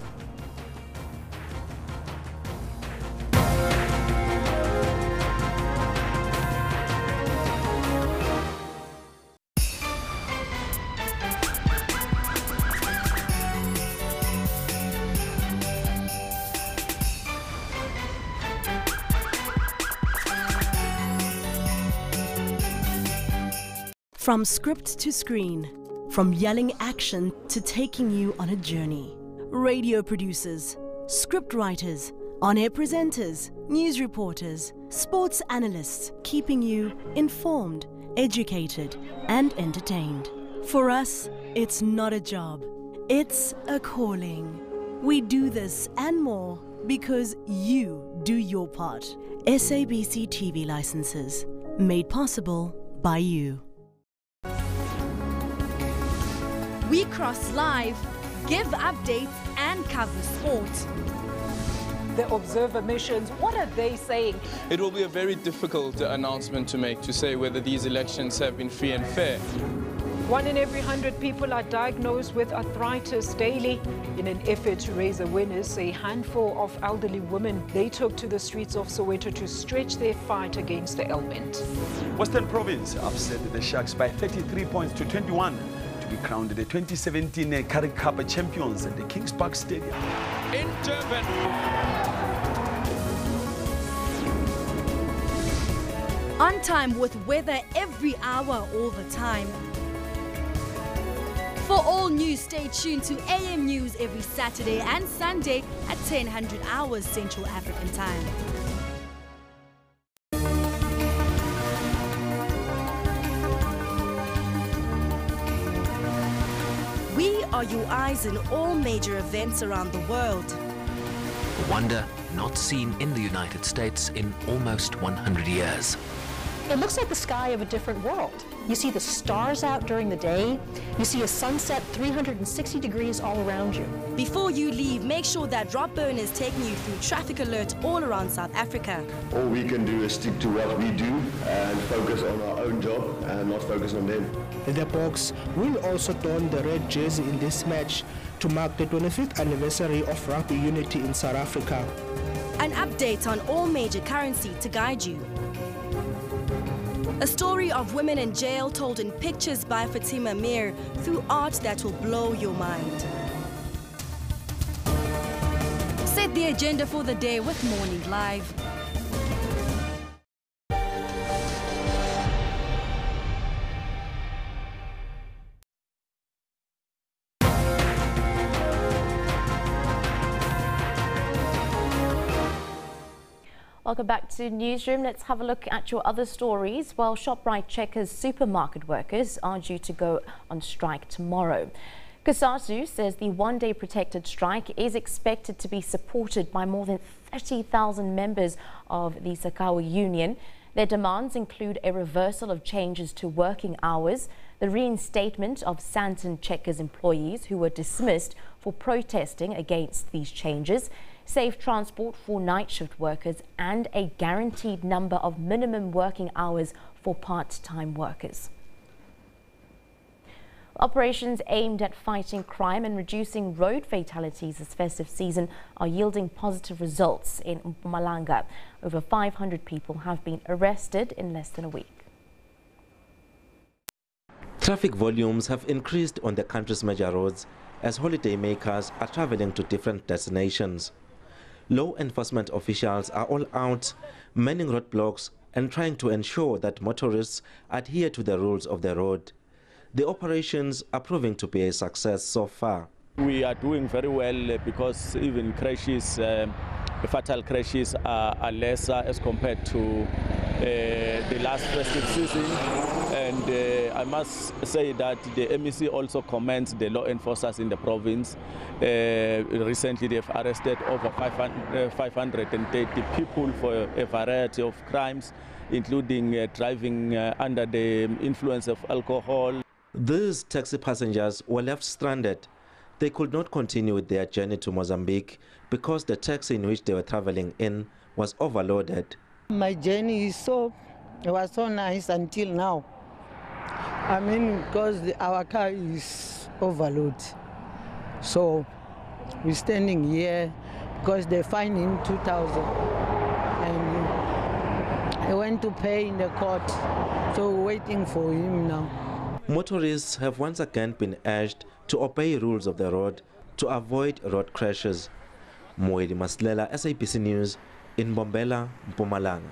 From script to screen, from yelling action to taking you on a journey. Radio producers, script writers, on-air presenters, news reporters, sports analysts, keeping you informed, educated, and entertained. For us, it's not a job, it's a calling. We do this and more because you do your part. SABC TV licenses, made possible by you. We cross live, give updates and cover sport. the observer missions. What are they saying? It will be a very difficult announcement to make, to say whether these elections have been free and fair. 1 in every 100 people are diagnosed with arthritis daily. In an effort to raise awareness, a handful of elderly women, they took to the streets of Soweto to stretch their fight against the ailment. Western Province upset the Sharks by 33 points to 21 to be crowned the 2017 Currie Cup champions at the Kings Park Stadium. In Durban. On time with weather every hour, all the time. For all news, stay tuned to AM News every Saturday and Sunday at 10:00 hours Central African Time. We are your eyes in all major events around the world. A wonder not seen in the United States in almost 100 years. It looks like the sky of a different world. You see the stars out during the day. You see a sunset 360 degrees all around you. Before you leave, make sure that Dropburn is taking you through traffic alert all around South Africa. All we can do is stick to what we do and focus on our own job and not focus on them. The Boks will also don the red jersey in this match to mark the 25th anniversary of rugby unity in South Africa. An update on all major currency to guide you. A story of women in jail told in pictures by Fatima Mir through art that will blow your mind. Set the agenda for the day with Morning Live. Welcome back to Newsroom. Let's have a look at your other stories. Well, ShopRite Checkers supermarket workers are due to go on strike tomorrow. COSATU says the one-day protected strike is expected to be supported by more than 30,000 members of the Sakawa Union. Their demands include a reversal of changes to working hours, the reinstatement of Santon Checkers employees who were dismissed for protesting against these changes, safe transport for night shift workers, and a guaranteed number of minimum working hours for part-time workers. Operations aimed at fighting crime and reducing road fatalities this festive season are yielding positive results in Mpumalanga. Over 500 people have been arrested in less than a week. Traffic volumes have increased on the country's major roads as holidaymakers are traveling to different destinations. Law enforcement officials are all out, manning roadblocks and trying to ensure that motorists adhere to the rules of the road. The operations are proving to be a success so far. We are doing very well because even crashes, fatal crashes are lesser as compared to the last festive season. And I must say that the MEC also commends the law enforcers in the province. Recently they've arrested over 530 people for a variety of crimes, including driving under the influence of alcohol. These taxi passengers were left stranded. They could not continue with their journey to Mozambique because the taxi in which they were traveling in was overloaded. My journey was so nice until now. I mean, because our car is overloaded. So we're standing here because they fined him 2,000. And I went to pay in the court, so we're waiting for him now. Motorists have once again been urged to obey rules of the road to avoid road crashes. Moedi Maslela, SABC News, in Bombela, Mpumalanga.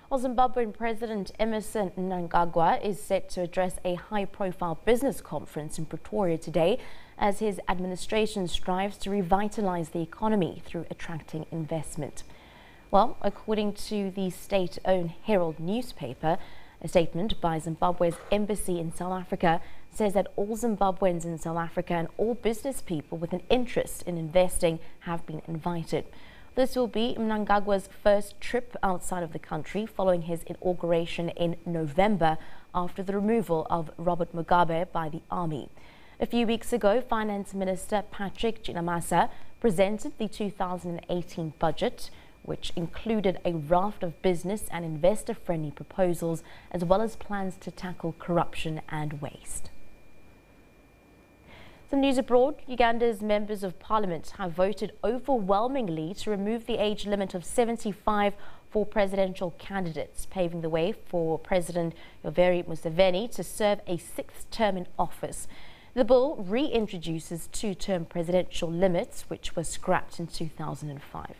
Well, Zimbabwean President Emmerson Mnangagwa is set to address a high-profile business conference in Pretoria today as his administration strives to revitalize the economy through attracting investment. Well, according to the state-owned Herald newspaper, a statement by Zimbabwe's embassy in South Africa says that all Zimbabweans in South Africa and all business people with an interest in investing have been invited. This will be Mnangagwa's first trip outside of the country following his inauguration in November after the removal of Robert Mugabe by the army. A few weeks ago, Finance Minister Patrick Chinamasa presented the 2018 budget, which included a raft of business and investor-friendly proposals, as well as plans to tackle corruption and waste. Some news abroad. Uganda's members of parliament have voted overwhelmingly to remove the age limit of 75 for presidential candidates, paving the way for President Yoweri Museveni to serve a 6th term in office. The bill reintroduces 2-term presidential limits, which were scrapped in 2005.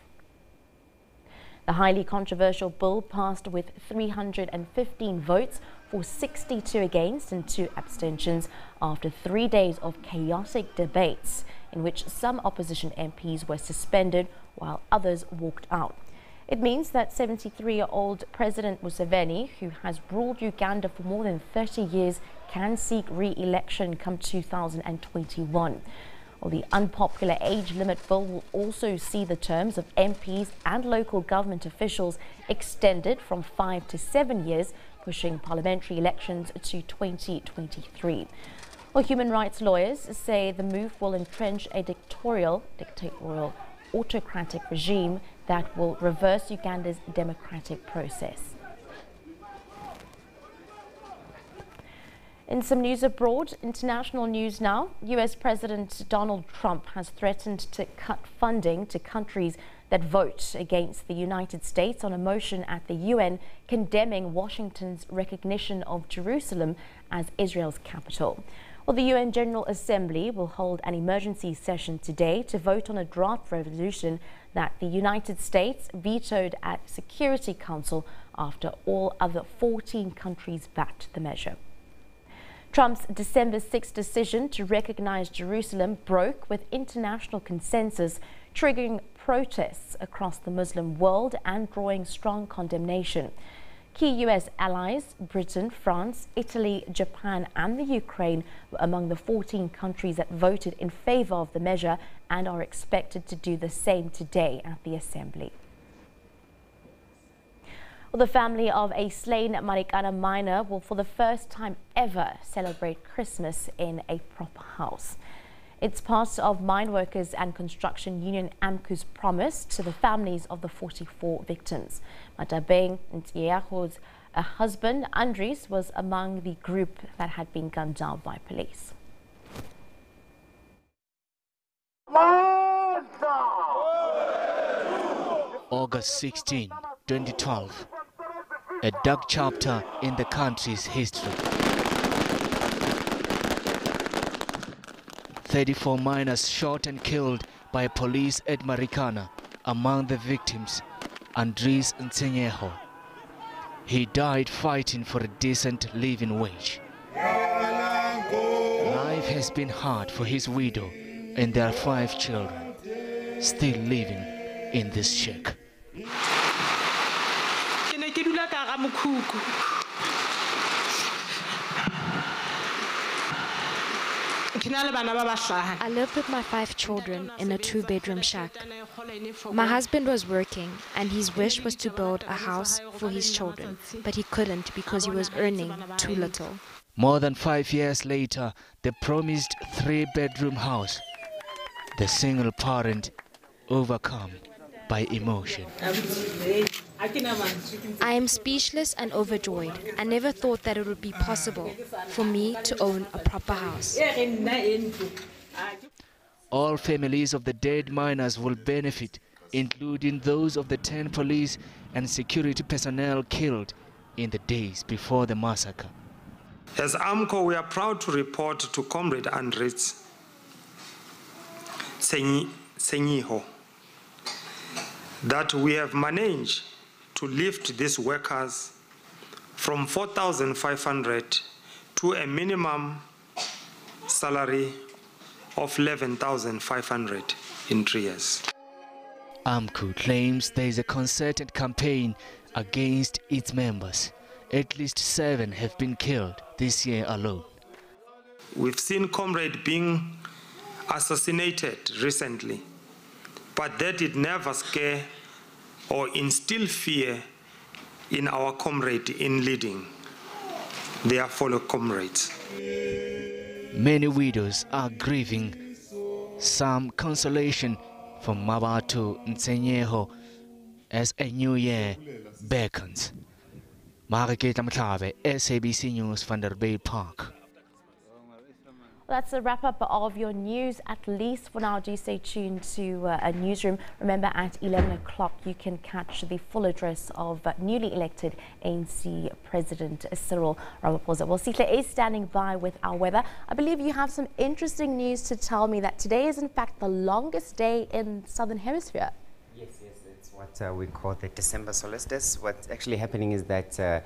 The highly controversial bill passed with 315 votes for 62 against and 2 abstentions after 3 days of chaotic debates in which some opposition MPs were suspended while others walked out. It means that 73-year-old President Museveni, who has ruled Uganda for more than 30 years, can seek re-election come 2021. Well, the unpopular age limit bill will also see the terms of MPs and local government officials extended from 5 to 7 years, pushing parliamentary elections to 2023. Well, human rights lawyers say the move will entrench a dictatorial, autocratic regime that will reverse Uganda's democratic process. In some news abroad, international news now, US President Donald Trump has threatened to cut funding to countries that vote against the United States on a motion at the UN condemning Washington's recognition of Jerusalem as Israel's capital. Well, the UN General Assembly will hold an emergency session today to vote on a draft resolution that the United States vetoed at Security Council after all other 14 countries backed the measure. Trump's December 6 decision to recognize Jerusalem broke with international consensus, triggering protests across the Muslim world and drawing strong condemnation. Key U.S. allies, Britain, France, Italy, Japan and the Ukraine were among the 14 countries that voted in favor of the measure and are expected to do the same today at the Assembly. Well, the family of a slain Marikana miner will for the first time ever celebrate Christmas in a proper house. It's part of Mine Workers and Construction Union AMCU's promise to the families of the 44 victims. Matabeng Ntiyaho's husband, Andres, was among the group that had been gunned down by police. August 16, 2012. A dark chapter in the country's history. 34 miners shot and killed by police at Marikana. Among the victims, Andres Nsenyeho. He died fighting for a decent living wage. Life has been hard for his widow and their 5 children, still living in this shack. I lived with my 5 children in a 2-bedroom shack. My husband was working and his wish was to build a house for his children, but he couldn't because he was earning too little. More than 5 years later, the promised 3-bedroom house, the single parent overcome by emotion. I am speechless and overjoyed. I never thought that it would be possible for me to own a proper house. All families of the dead miners will benefit, including those of the 10 police and security personnel killed in the days before the massacre. As AMCO, we are proud to report to Comrade Andres Senyiho that we have managed to lift these workers from 4,500 to a minimum salary of 11,500 in 3 years. AMCO claims there is a concerted campaign against its members. At least 7 have been killed this year alone. We've seen Comrade being assassinated recently, but that did never scare or instill fear in our comrade in leading their fellow comrades. Many widows are grieving. Some consolation from Maba to Nsenyeho as a new year beckons. Marikana Mtlave, SABC News, Vanderbilt Park. That's a wrap up of your news, at least for now. Do stay tuned to a newsroom. Remember, at 11 o'clock, you can catch the full address of newly elected ANC President Cyril Ramaphosa. Well, Sihle is standing by with our weather. I believe you have some interesting news to tell me that today is, in fact, the longest day in Southern Hemisphere. Yes, it's what we call the December solstice. What's actually happening is that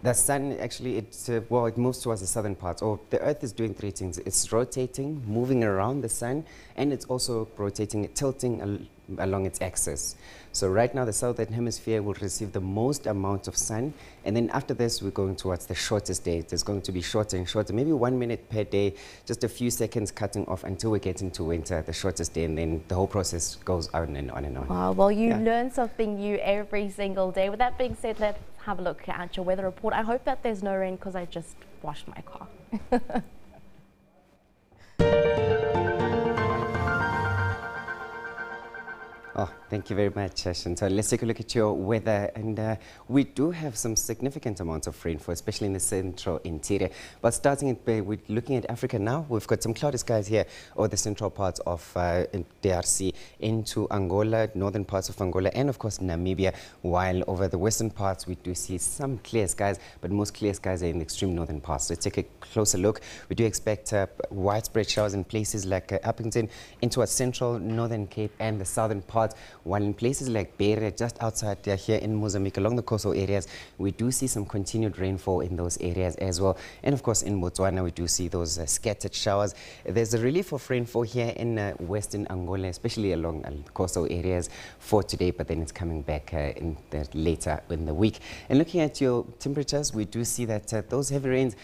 the sun actually, it moves towards the southern parts, or the earth is doing three things. It's rotating, moving around the sun, and it's also rotating, tilting along its axis. So right now the southern hemisphere will receive the most amount of sun, and then after this we're going towards the shortest day. It's going to be shorter and shorter, maybe 1 minute per day, just a few seconds cutting off until we get into winter, the shortest day, and then the whole process goes on and on and on. Wow, well, you learn something new every single day. With that being said, let's have a look at your weather report. I hope that there's no rain because I just washed my car. Oh, thank you very much, Chantal. Let's take a look at your weather, and we do have some significant amounts of rainfall, especially in the central interior. But starting with looking at Africa now, we've got some cloudy skies here over the central parts of DRC into Angola, northern parts of Angola, and of course Namibia, while over the western parts we do see some clear skies, but most clear skies are in the extreme northern parts. Let's take a closer look. We do expect widespread showers in places like Appington, into our central, northern Cape, and the southern parts, while in places like Beira, just outside here in Mozambique, along the coastal areas, we do see some continued rainfall in those areas as well. And of course in Botswana, we do see those scattered showers. There's a relief of rainfall here in western Angola, especially along coastal areas for today, but then it's coming back later in the week. And looking at your temperatures, we do see that those heavy rains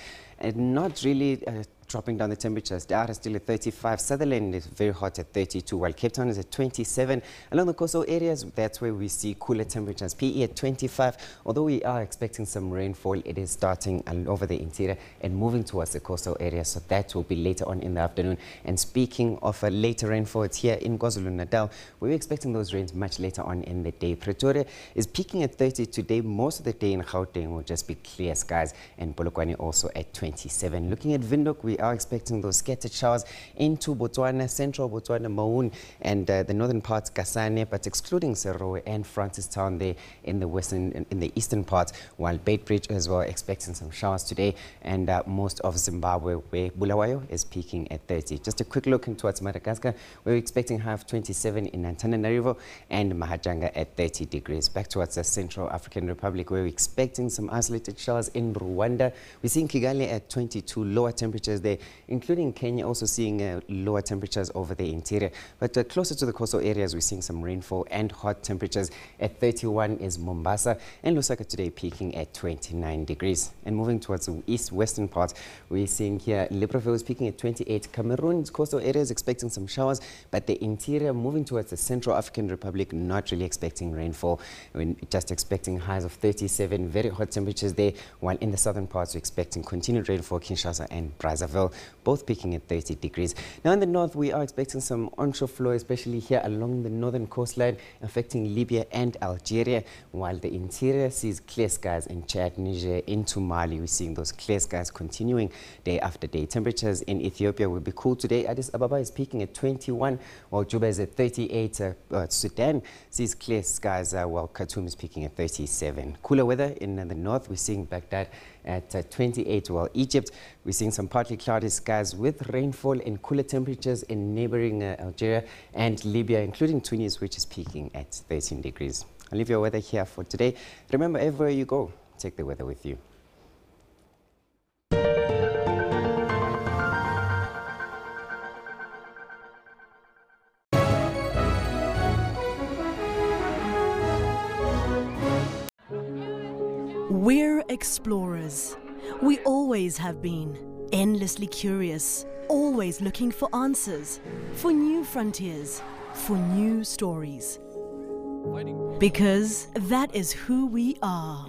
are not really dropping down the temperatures. Dar is still at 35. Sutherland is very hot at 32, while Cape Town is at 27. Along the coastal areas, that's where we see cooler temperatures. PE at 25. Although we are expecting some rainfall, it is starting over the interior and moving towards the coastal areas. So that will be later on in the afternoon. And speaking of a later rainfall, it's here in KwaZulu-Natal. We're expecting those rains much later on in the day. Pretoria is peaking at 30 today. Most of the day in Gauteng will just be clear skies, and Polokwane also at 27. Looking at Windhoek, we are expecting those scattered showers into Botswana, central Botswana, Maun, and the northern parts, Kasane, but excluding Serowe and Francistown there in the eastern parts, while Beitbridge as well expecting some showers today, and most of Zimbabwe, where Bulawayo is peaking at 30. Just a quick look towards Madagascar, we're expecting high of 27 in Antananarivo and Mahajanga at 30 degrees. Back towards the Central African Republic, where we're expecting some isolated showers in Rwanda. We're seeing Kigali at 22, lower temperatures there, including Kenya also seeing lower temperatures over the interior. But closer to the coastal areas, we're seeing some rainfall and hot temperatures. At 31 is Mombasa, and Lusaka today peaking at 29 degrees. And moving towards the east-western parts, we're seeing here Libreville is peaking at 28. Cameroon's coastal areas expecting some showers, but the interior moving towards the Central African Republic, not really expecting rainfall. We're just expecting highs of 37, very hot temperatures there, while in the southern parts, we're expecting continued rainfall, Kinshasa and Brazzaville, both peaking at 30 degrees. Now in the north, we are expecting some onshore flow, especially here along the northern coastline, affecting Libya and Algeria, while the interior sees clear skies in Chad, Niger, into Mali. We're seeing those clear skies continuing day after day. Temperatures in Ethiopia will be cool today. Addis Ababa is peaking at 21, while Juba is at 38. Sudan sees clear skies, while Khartoum is peaking at 37. Cooler weather in the north, we're seeing Baghdad at 28, while Egypt, we're seeing some partly cloudy skies with rainfall and cooler temperatures in neighboring Algeria and Libya, including Tunis, which is peaking at 13 degrees. I'll leave your weather here for today. Remember, everywhere you go, take the weather with you. We're explorers. We always have been. Endlessly curious, always looking for answers, for new frontiers, for new stories. Because that is who we are.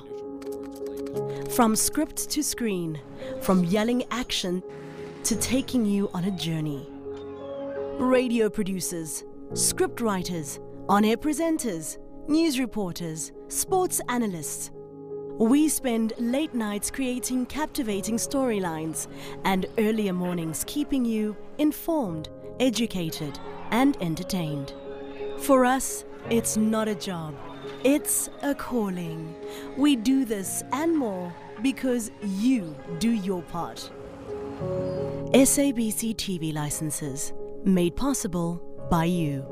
From script to screen, from yelling action to taking you on a journey. Radio producers, script writers, on-air presenters, news reporters, sports analysts. We spend late nights creating captivating storylines and earlier mornings keeping you informed, educated, and entertained. For us, it's not a job, it's a calling. We do this and more because you do your part. SABC TV licenses, made possible by you.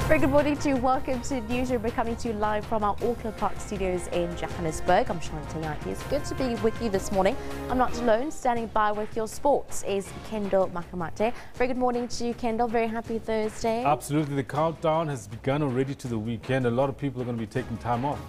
Very good morning to you. Welcome to Newsroom. We're coming to you live from our Auckland Park studios in Johannesburg. I'm Shante Yaki. It's good to be with you this morning. I'm not alone. Standing by with your sports is Kendall Makamate. Very good morning to you, Kendall. Very happy Thursday. Absolutely. The countdown has begun already to the weekend. A lot of people are going to be taking time off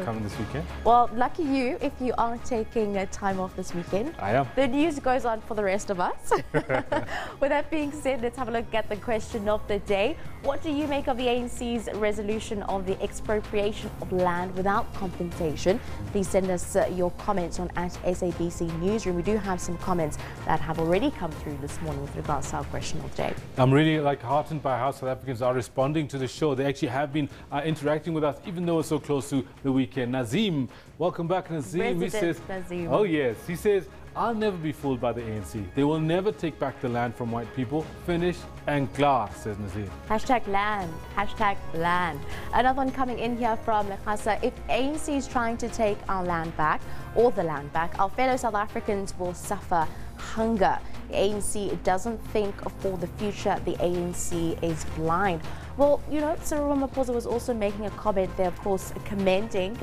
coming this weekend. Well, lucky you if you are taking time off this weekend. I am. The news goes on for the rest of us. With that being said, let's have a look at the question of the day. What do you make of the ANC's resolution of the expropriation of land without compensation? Please send us your comments on @SABC Newsroom. We do have some comments that have already come through this morning with regards to our question of the day. I'm really heartened by how South Africans are responding to the show. They actually have been interacting with us, even though it's so close to the weekend. Nazim, welcome back, Nazim. He says, Nazim. Oh yes, he says, I'll never be fooled by the ANC. They will never take back the land from white people. Finish and glass, says Nazim. Hashtag land. Hashtag land. Another one coming in here from Lekasa. If ANC is trying to take our land back, or the land back, our fellow South Africans will suffer hunger. The ANC doesn't think for the future. The ANC is blind. Well, you know, Cyril Ramaphosa was also making a comment there, of course, commending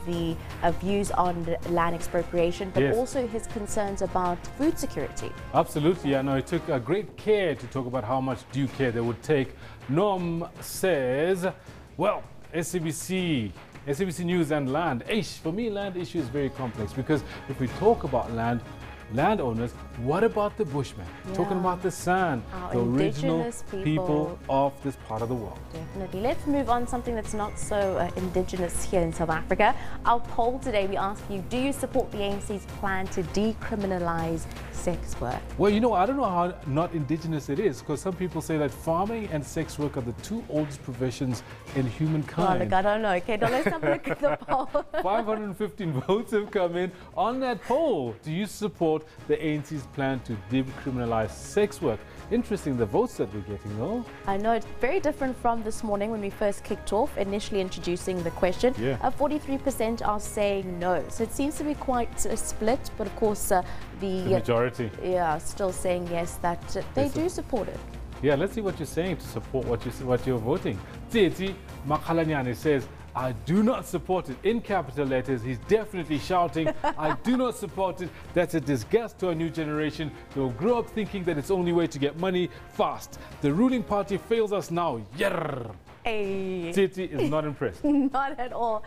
the views on land expropriation, but also his concerns about food security. Absolutely, yeah, no, he took great care to talk about how much due care they would take. Norm says, well, SABC News and land. For me, land issue is very complex because if we talk about landowners, what about the bushmen? Yeah. Talking about the sand, the original people of this part of the world. Definitely. Let's move on to something that's not so indigenous here in South Africa. Our poll today, we ask you, do you support the ANC's plan to decriminalize sex work? Well, you know, I don't know how not indigenous it is, because some people say that farming and sex work are the two oldest professions in humankind. Oh, look, I don't know. Okay, let's have a look at the poll. 515 votes have come in on that poll. Do you support the ANC's plan to decriminalize sex work? Interesting, the votes that we're getting, though. I know, it's very different from this morning when we first kicked off, initially introducing the question. 43% are saying no. So it seems to be quite split, but of course the majority. Yeah, still saying yes, that they do support it. Yeah, let's see what you're saying to support what you're voting. Tsetse Makhalanyane says, I do not support it. In capital letters, he's definitely shouting, I do not support it. That's a disgust to our new generation. They'll grow up thinking that it's the only way to get money fast. The ruling party fails us now. Yerr. Hey. Titi is not impressed. Not at all.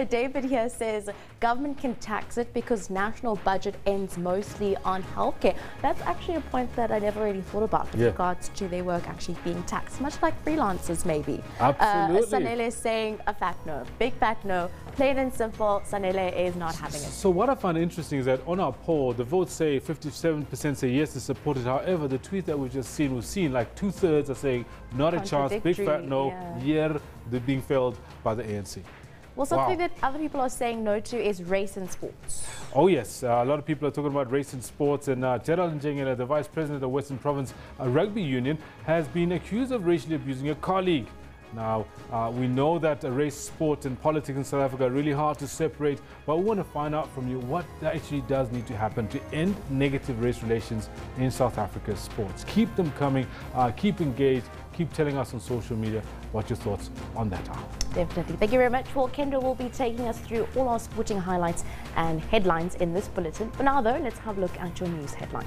David here says government can tax it because national budget ends mostly on healthcare. That's actually a point that I never really thought about with regards to their work actually being taxed, much like freelancers maybe. Absolutely. Sanele is saying a fat no, big fat no. Plain and simple, Sanele is not having it. So what I find interesting is that on our poll, the votes say 57% say yes to support it. However, the tweet that we've seen like 2/3 are saying not a chance, big fat no, they're being failed by the ANC. Well, something that other people are saying no to is race in sports. Oh yes, a lot of people are talking about race in sports, and Gerald Njengele, the Vice President of Western Province Rugby Union, has been accused of racially abusing a colleague. Now, we know that race, sport and politics in South Africa are really hard to separate, but we want to find out from you what actually does need to happen to end negative race relations in South Africa's sports. Keep them coming, keep engaged, keep telling us on social media what your thoughts on that are. Definitely. Thank you very much. Well, Kendall will be taking us through all our sporting highlights and headlines in this bulletin. For now, though, let's have a look at your news headlines.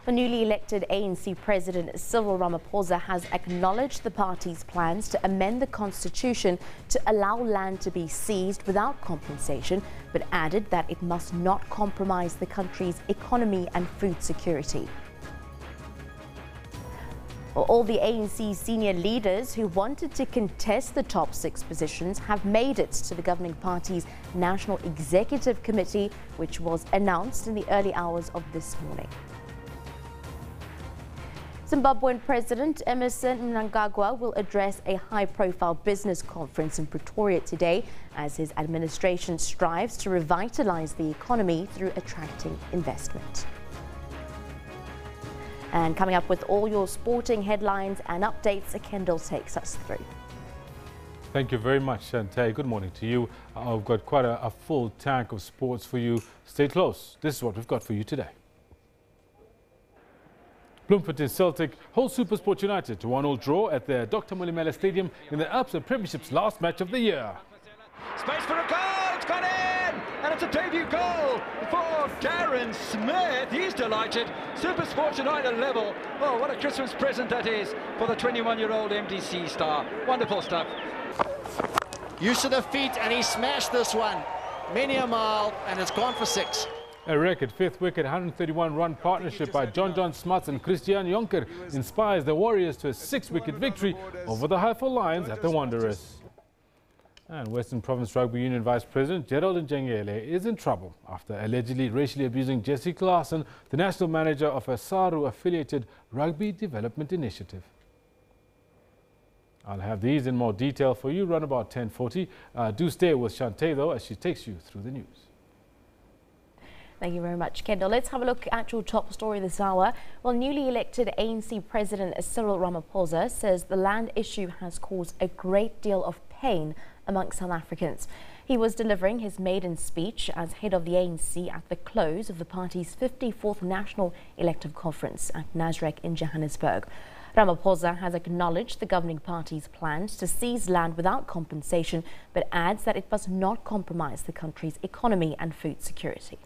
The newly elected ANC President Cyril Ramaphosa has acknowledged the party's plans to amend the constitution to allow land to be seized without compensation, but added that it must not compromise the country's economy and food security. All the ANC senior leaders who wanted to contest the top 6 positions have made it to the governing party's National Executive Committee, which was announced in the early hours of this morning. Zimbabwean President Emmerson Mnangagwa will address a high-profile business conference in Pretoria today as his administration strives to revitalize the economy through attracting investment. And coming up with all your sporting headlines and updates, Kendall takes us through. Thank you very much, Shantae. Good morning to you. I've got quite a full tank of sports for you. Stay close. This is what we've got for you today. Bloemfontein Celtic hold SuperSport United to 1-1 draw at the Dr. Mulimela Stadium in the Absa Premiership's last match of the year. Space for a goal, it's gone in, and it's a debut goal for Darren Smith. He's delighted. SuperSport United level. Oh, what a Christmas present that is for the 21-year-old MDC star. Wonderful stuff. Use to the feet, and he smashed this one. Many a mile, and it's gone for 6. A record 5th wicket 131-run partnership by John Smuts and Christian Jonker inspires the Warriors to a 6-wicket victory over the Highfield Lions at the Wanderers. And Western Province Rugby Union Vice President Gerald Njengele is in trouble after allegedly racially abusing Jesse Klaassen, the national manager of a SARU-affiliated rugby development initiative. I'll have these in more detail for you around about 10:40. Do stay with Shantae though as she takes you through the news. Thank you very much, Kendall. Let's have a look at your top story this hour. Well, newly elected ANC President Cyril Ramaphosa says the land issue has caused a great deal of pain among South Africans. He was delivering his maiden speech as head of the ANC at the close of the party's 54th National Elective Conference at Nasrec in Johannesburg. Ramaphosa has acknowledged the governing party's plans to seize land without compensation, but adds that it must not compromise the country's economy and food security.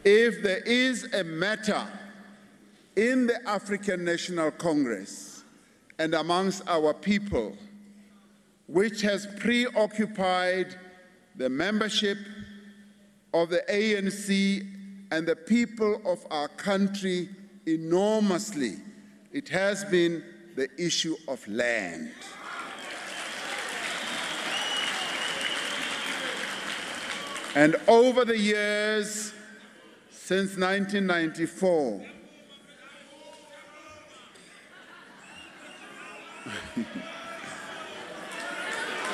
If there is a matter in the African National Congress and amongst our people which has preoccupied the membership of the ANC and the people of our country enormously, it has been the issue of land. And over the years, since 1994,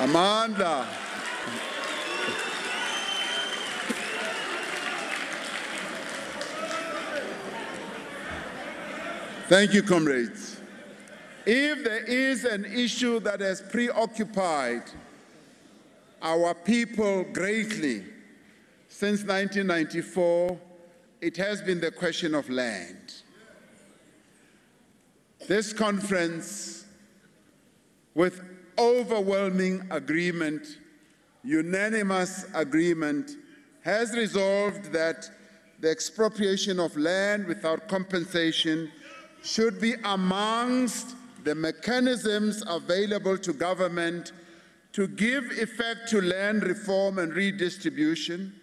Amanda, thank you, comrades. If there is an issue that has preoccupied our people greatly since 1994, it has been the question of land. This conference, with overwhelming agreement, unanimous agreement, has resolved that the expropriation of land without compensation should be amongst the mechanisms available to government to give effect to land reform and redistribution.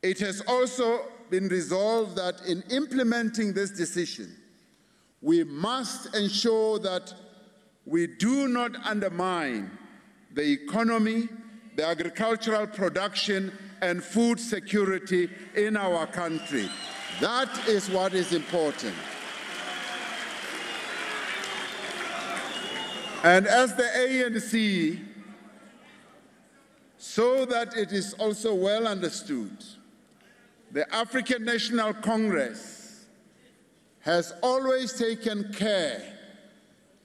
It has also been resolved that in implementing this decision, we must ensure that we do not undermine the economy, the agricultural production and food security in our country. That is what is important. And as the ANC, so that it is also well understood, the African National Congress has always taken care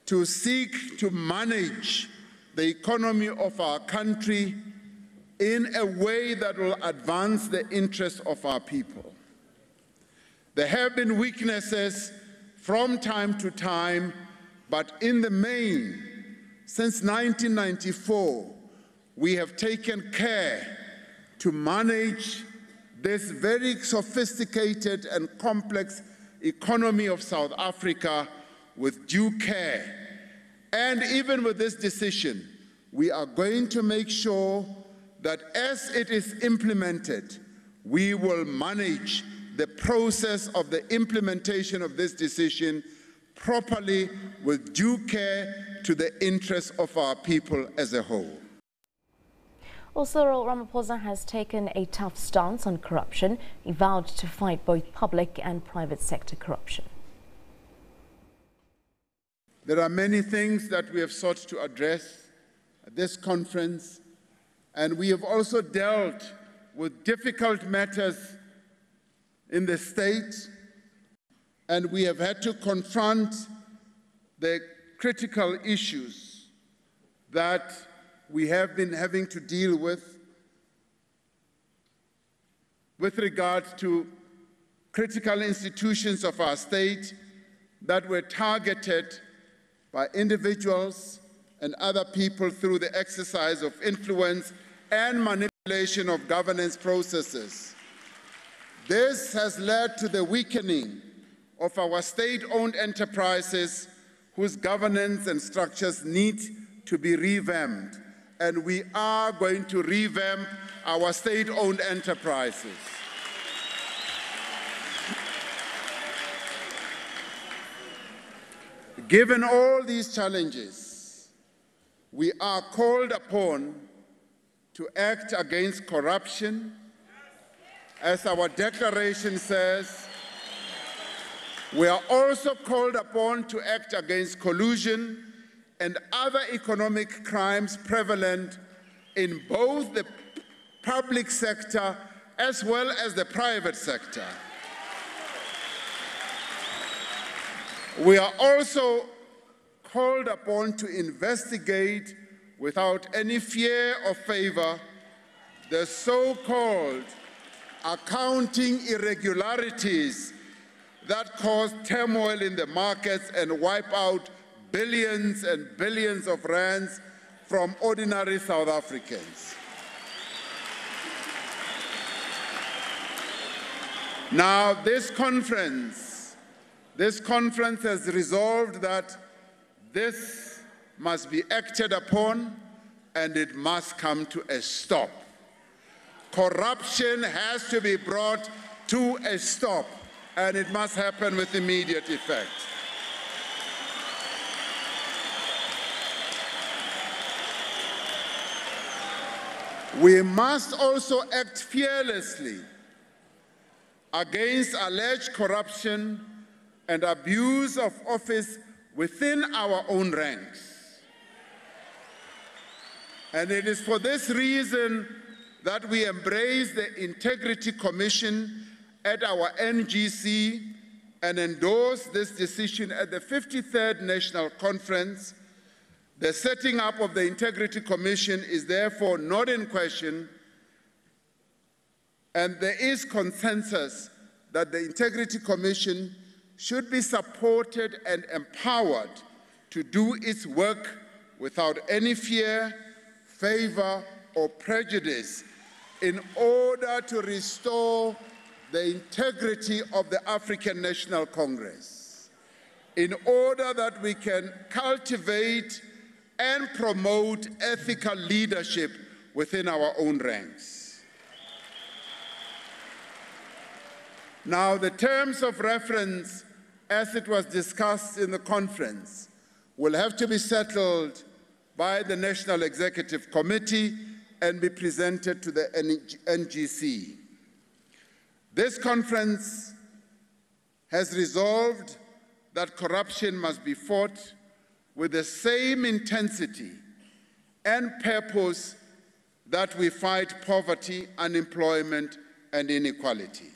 to seek to manage the economy of our country in a way that will advance the interests of our people. There have been weaknesses from time to time, but in the main, since 1994, we have taken care to manage this very sophisticated and complex economy of South Africa with due care. And even with this decision, we are going to make sure that as it is implemented, we will manage the process of the implementation of this decision properly with due care to the interests of our people as a whole. Well, Cyril Ramaphosa has taken a tough stance on corruption. He vowed to fight both public and private sector corruption. There are many things that we have sought to address at this conference, and we have also dealt with difficult matters in the state, and we have had to confront the critical issues that we have been having to deal with regard to critical institutions of our state that were targeted by individuals and other people through the exercise of influence and manipulation of governance processes. This has led to the weakening of our state-owned enterprises whose governance and structures need to be revamped. And we are going to revamp our state-owned enterprises. Given all these challenges, we are called upon to act against corruption. As our declaration says, we are also called upon to act against collusion and other economic crimes prevalent in both the public sector as well as the private sector. We are also called upon to investigate without any fear or favor the so-called accounting irregularities that cause turmoil in the markets and wipe out billions and billions of rands from ordinary South Africans. Now, this conference has resolved that this must be acted upon and it must come to a stop. Corruption has to be brought to a stop, and it must happen with immediate effect. We must also act fearlessly against alleged corruption and abuse of office within our own ranks. And it is for this reason that we embrace the Integrity Commission at our NGC and endorse this decision at the 53rd National Conference. The setting up of the Integrity Commission is therefore not in question, and there is consensus that the Integrity Commission should be supported and empowered to do its work without any fear, favor, or prejudice in order to restore the integrity of the African National Congress, in order that we can cultivate and promote ethical leadership within our own ranks. Now, the terms of reference, as it was discussed in the conference, will have to be settled by the National Executive Committee and be presented to the NGC. This conference has resolved that corruption must be fought with the same intensity and purpose that we fight poverty, unemployment, and inequality.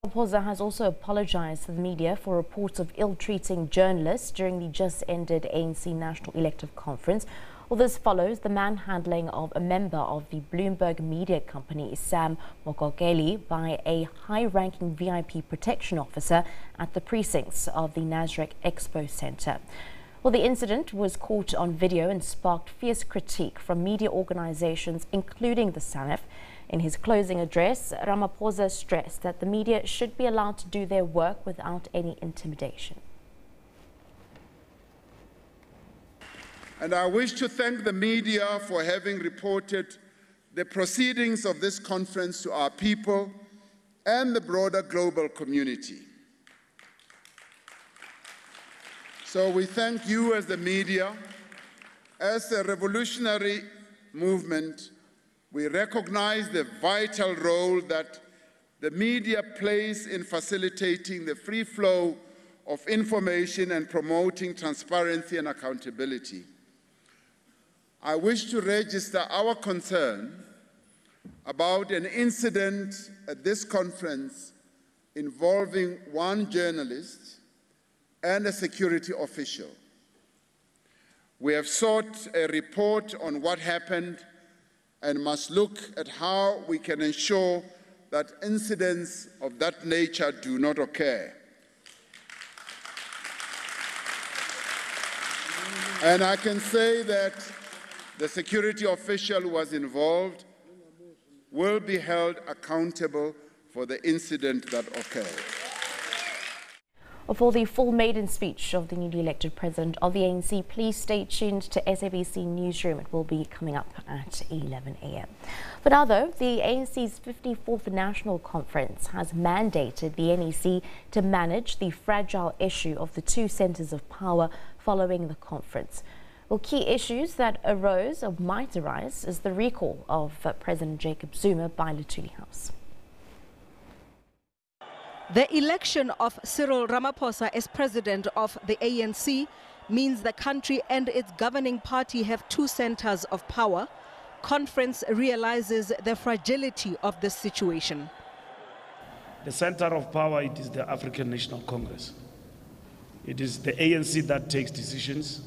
Ramaphosa has also apologized to the media for reports of ill-treating journalists during the just-ended ANC National Elective Conference. Well, this follows the manhandling of a member of the Bloomberg media company, Sam Mokokeli, by a high-ranking VIP protection officer at the precincts of the Nasrec Expo Center. Well, the incident was caught on video and sparked fierce critique from media organizations, including the SANEF. In his closing address, Ramaphosa stressed that the media should be allowed to do their work without any intimidation. And I wish to thank the media for having reported the proceedings of this conference to our people and the broader global community. So we thank you as the media. As a revolutionary movement, we recognize the vital role that the media plays in facilitating the free flow of information and promoting transparency and accountability. I wish to register our concern about an incident at this conference involving one journalist and a security official. We have sought a report on what happened and must look at how we can ensure that incidents of that nature do not occur. And I can say that the security official who was involved will be held accountable for the incident that occurred. For the full maiden speech of the newly elected president of the ANC, please stay tuned to SABC Newsroom. It will be coming up at 11 a.m. For now, though, the ANC's 54th National Conference has mandated the NEC to manage the fragile issue of the two centres of power following the conference. Well, key issues that arose or might arise is the recall of President Jacob Zuma by Luthuli House. The election of Cyril Ramaphosa as president of the ANC means the country and its governing party have two centers of power. Conference realizes the fragility of this situation. The center of power, it is the African National Congress. It is the ANC that takes decisions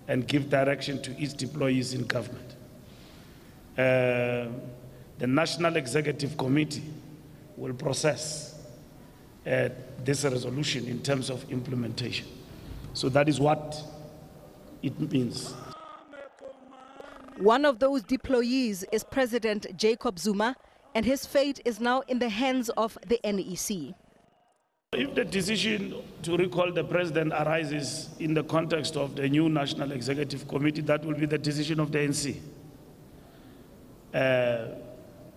and give direction to its employees in government. The National Executive Committee will process this resolution in terms of implementation. So that is what it means. One of those deployees is President Jacob Zuma, and his fate is now in the hands of the NEC. If the decision to recall the president arises in the context of the new National Executive Committee, that will be the decision of the ANC.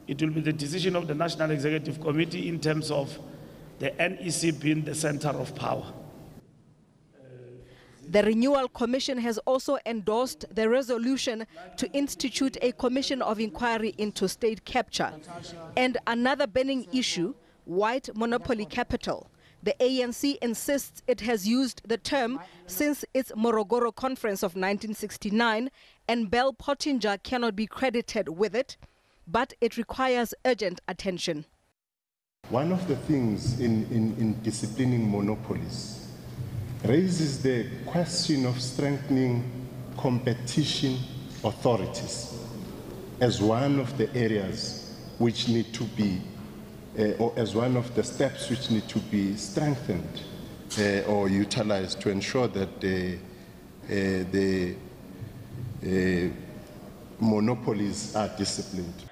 It will be the decision of the National Executive Committee in terms of the NEC being the center of power. The Renewal Commission has also endorsed the resolution to institute a commission of inquiry into state capture. And another burning issue, white monopoly capital. The ANC insists it has used the term since its Morogoro Conference of 1969, and Bell Pottinger cannot be credited with it, but it requires urgent attention. One of the things in disciplining monopolies raises the question of strengthening competition authorities as one of the areas which need to be, or as one of the steps which need to be strengthened or utilized to ensure that the monopolies are disciplined.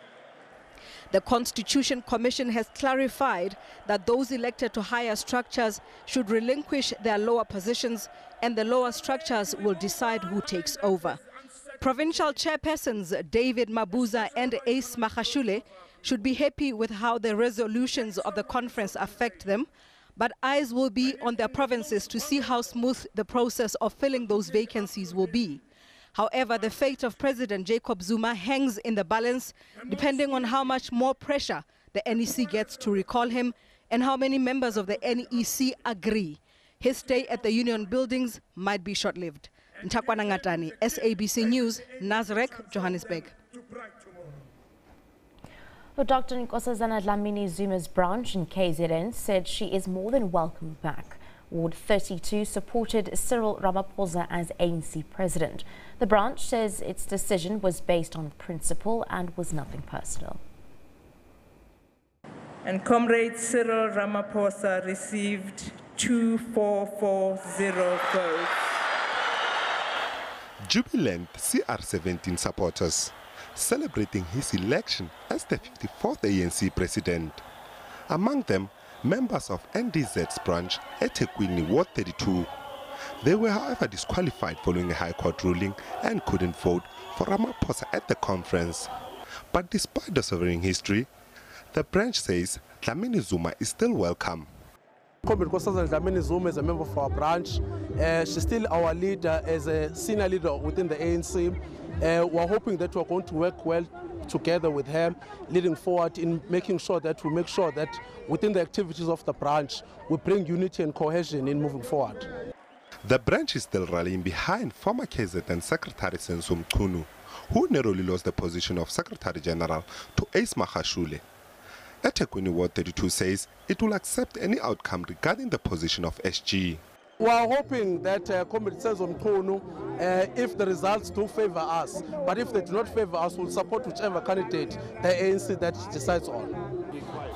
The Constitution Commission has clarified that those elected to higher structures should relinquish their lower positions, and the lower structures will decide who takes over. Provincial chairpersons David Mabuza and Ace Mahashule should be happy with how the resolutions of the conference affect them, but eyes will be on their provinces to see how smooth the process of filling those vacancies will be. However, the fate of President Jacob Zuma hangs in the balance, depending on how much more pressure the NEC gets to recall him and how many members of the NEC agree his stay at the union buildings might be short-lived. Ntakwana Ngatani, SABC News, Nazareth, Johannesburg. Well, Dr. Nkosazana Dlamini Zuma's branch in KZN said she is more than welcome back. Ward 32 supported Cyril Ramaphosa as ANC president. The branch says its decision was based on principle and was nothing personal. And Comrade Cyril Ramaphosa received 2440 votes. Jubilant CR17 supporters celebrating his election as the 54th ANC president. Among them, members of NDZ's branch at eThekwini Ward 32. They were, however, disqualified following a High Court ruling and couldn't vote for Ramaphosa at the conference. But despite the sovereign history, the branch says Dlamini Zuma is still welcome. Comrade Nkosazana Dlamini Zuma is a member of our branch. She's still our leader as a senior leader within the ANC. We're hoping that we're going to work well together with her, leading forward in making sure that we make sure that within the activities of the branch, we bring unity and cohesion in moving forward. The branch is still rallying behind former KZN Secretary Senzo Mchunu, who narrowly lost the position of Secretary General to Ace Magashule. eThekwini Ward 32 says it will accept any outcome regarding the position of SG. We are hoping that Comrade Senzo Mchunu, if the results do favor us, but if they do not favor us, we'll support whichever candidate the ANC that decides on.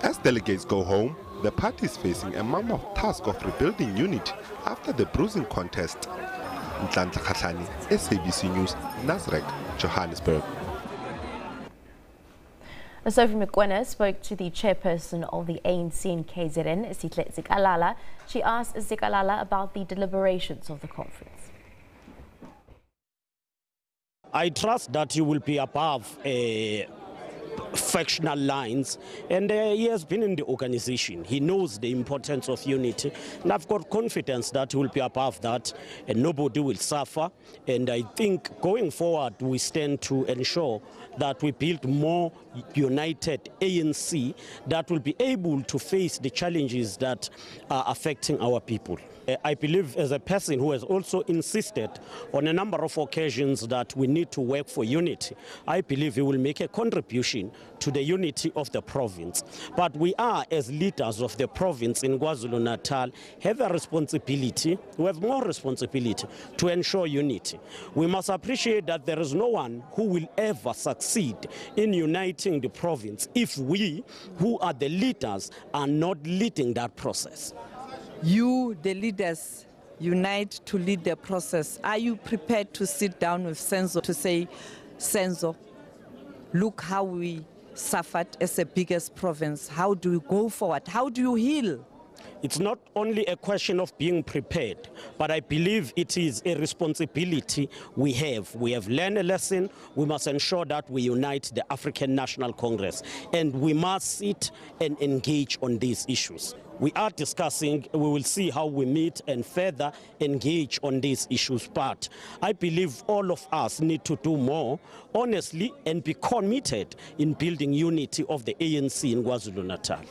As delegates go home, the party is facing a mammoth task of rebuilding unity after the bruising contest. Ntlantla Khatlani, SABC News, Nazareth, Johannesburg. Sophie Mokoena spoke to the chairperson of the ANC in KZN, Sihle Zikalala. She asked Zikalala about the deliberations of the conference. I trust that you will be above factional lines, and he has been in the organization. He knows the importance of unity, and I've got confidence that he will be above that and nobody will suffer. And I think going forward we stand to ensure that we build more united ANC that will be able to face the challenges that are affecting our people. I believe, as a person who has also insisted on a number of occasions that we need to work for unity, I believe he will make a contribution to the unity of the province. But we are, as leaders of the province in KwaZulu-Natal, have a responsibility, we have more responsibility to ensure unity. We must appreciate that there is no one who will ever succeed in uniting the province if we, who are the leaders, are not leading that process. You, the leaders, unite to lead the process. Are you prepared to sit down with Senzo to say, Senzo, look how we suffered as the biggest province. How do you go forward? How do you heal? It's not only a question of being prepared, but I believe it is a responsibility we have. We have learned a lesson. We must ensure that we unite the African National Congress, and we must sit and engage on these issues. We are discussing, we will see how we meet and further engage on these issues. But I believe all of us need to do more, honestly, and be committed in building unity of the ANC in KwaZulu-Natal.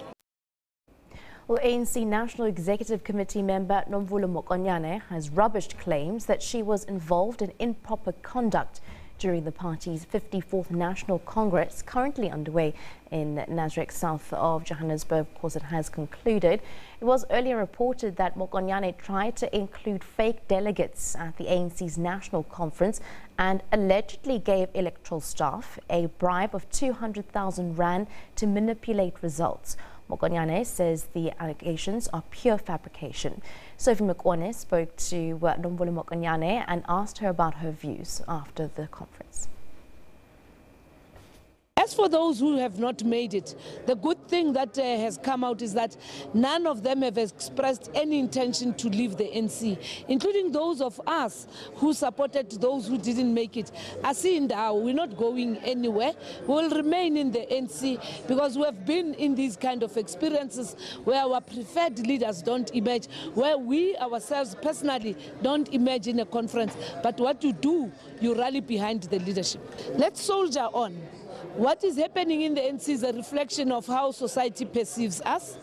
Well, ANC National Executive Committee member Nomvula Mokonyane has rubbished claims that she was involved in improper conduct during the party's 54th National Congress, currently underway in Nazareth, south of Johannesburg. Of course, it has concluded. It was earlier reported that Mokonyane tried to include fake delegates at the ANC's national conference and allegedly gave electoral staff a bribe of 200,000 rand to manipulate results. Mokonyane says the allegations are pure fabrication. Sophie Mokoena spoke to Nomvula Mokonyane and asked her about her views after the conference. As for those who have not made it, the good thing that has come out is that none of them have expressed any intention to leave the NC, including those of us who supported those who didn't make it. As in now, we're not going anywhere. We will remain in the NC because we have been in these kind of experiences where our preferred leaders don't emerge, where we ourselves personally don't emerge in a conference. But what you do, you rally behind the leadership. Let's soldier on. What is happening in the NC is a reflection of how society perceives us.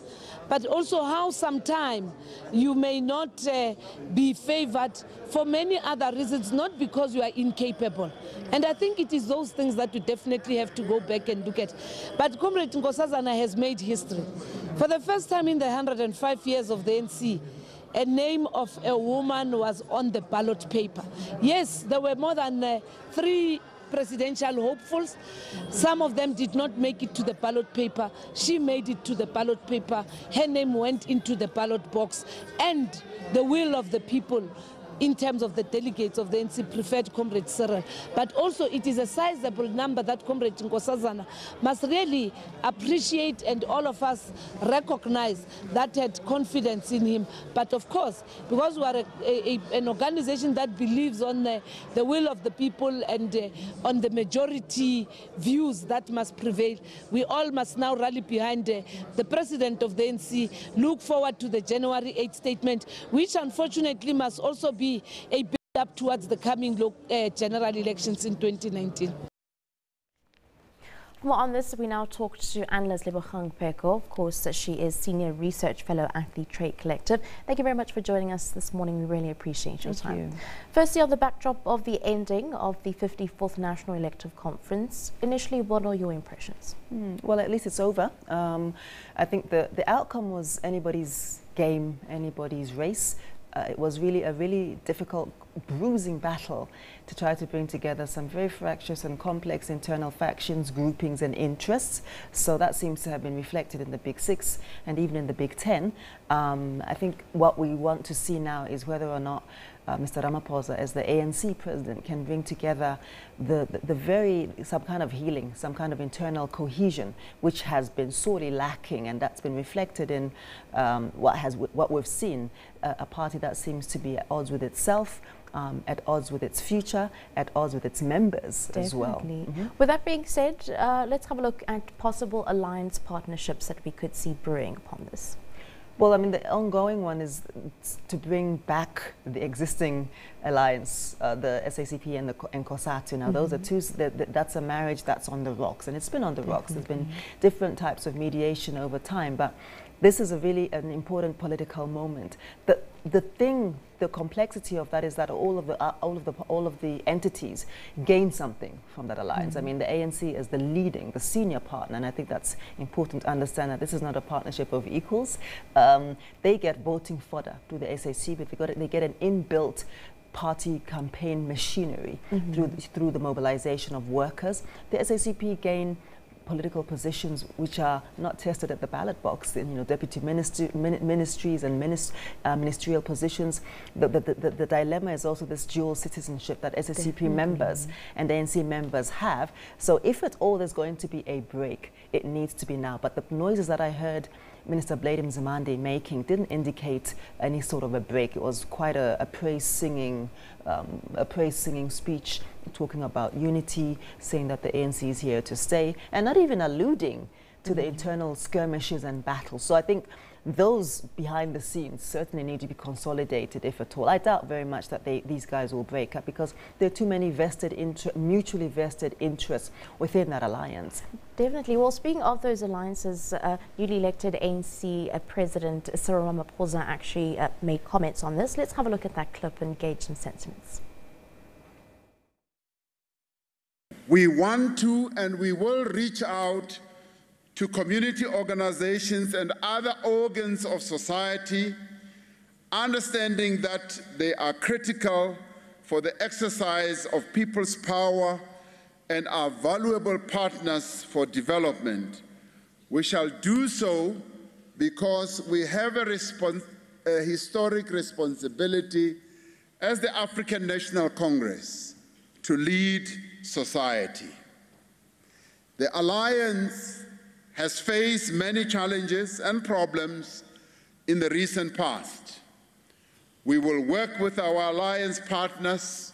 but also how sometime you may not be favored for many other reasons, not because you are incapable. And I think it is those things that we definitely have to go back and look at. But Comrade Nkosazana has made history. For the first time in the 105 years of the ANC, a name of a woman was on the ballot paper. Yes, there were more than 3 presidential hopefuls. Some of them did not make it to the ballot paper. She made it to the ballot paper. Her name went into the ballot box, and the will of the people in terms of the delegates of the ANC preferred Comrade Cyril. But also it is a sizable number that Comrade Nkosazana must really appreciate, and all of us recognize that had confidence in him. But of course, because we are an organization that believes on the will of the people and on the majority views that must prevail, we all must now rally behind the president of the ANC, look forward to the January 8th statement, which unfortunately must also be a build-up towards the coming general elections in 2019. Well, on this, we now talk to Anne-Liz Lebogang Peko. Of course, she is Senior Research Fellow at the Trade Collective. Thank you very much for joining us this morning. We really appreciate your time. Firstly, on the backdrop of the ending of the 54th National Elective Conference, initially, what are your impressions? Well, at least it's over. I think the outcome was anybody's game, anybody's race. It was really a really difficult, bruising battle to try to bring together some very fractious and complex internal factions, groupings and interests. So that seems to have been reflected in the Big Six and even in the Big Ten. I think what we want to see now is whether or not Mr. Ramaphosa, as the ANC president, can bring together some kind of healing, some kind of internal cohesion, which has been sorely lacking, and that's been reflected in what we've seen, a party that seems to be at odds with itself, at odds with its future, at odds with its members as well. With that being said, let's have a look at possible alliance partnerships that we could see brewing upon this. Well, I mean, the ongoing one is to bring back the existing alliance, the SACP and COSATU. Now, those are two, that's a marriage that's on the rocks, and it's been on the rocks. There's been different types of mediation over time, but this is really an important political moment. The complexity of that is that all of the entities gain something from that alliance. I mean, the ANC is the senior partner, and I think that's important to understand that this is not a partnership of equals. They get voting fodder through the SACP, but they get an inbuilt party campaign machinery through the mobilization of workers. The SACP gain political positions which are not tested at the ballot box, deputy ministries and ministerial positions. The dilemma is also this dual citizenship that SACP members and ANC members have. So if at all there's going to be a break, it needs to be now. But the noises that I heard Minister Blade Mzimande making didn't indicate any sort of a break. It was quite a praise-singing speech, talking about unity, saying that the ANC is here to stay, and not even alluding to the internal skirmishes and battles. So I think those behind the scenes certainly need to be consolidated, if at all. I doubt very much that these guys will break up, because there are too many mutually vested interests within that alliance. Definitely. Well, speaking of those alliances, newly elected ANC President Cyril Ramaphosa actually made comments on this. Let's have a look at that clip and gauge some sentiments. We want to and we will reach out to community organizations and other organs of society, understanding that they are critical for the exercise of people's power and are valuable partners for development. We shall do so because we have a historic responsibility as the African National Congress to lead society. The Alliance has faced many challenges and problems in the recent past. We will work with our alliance partners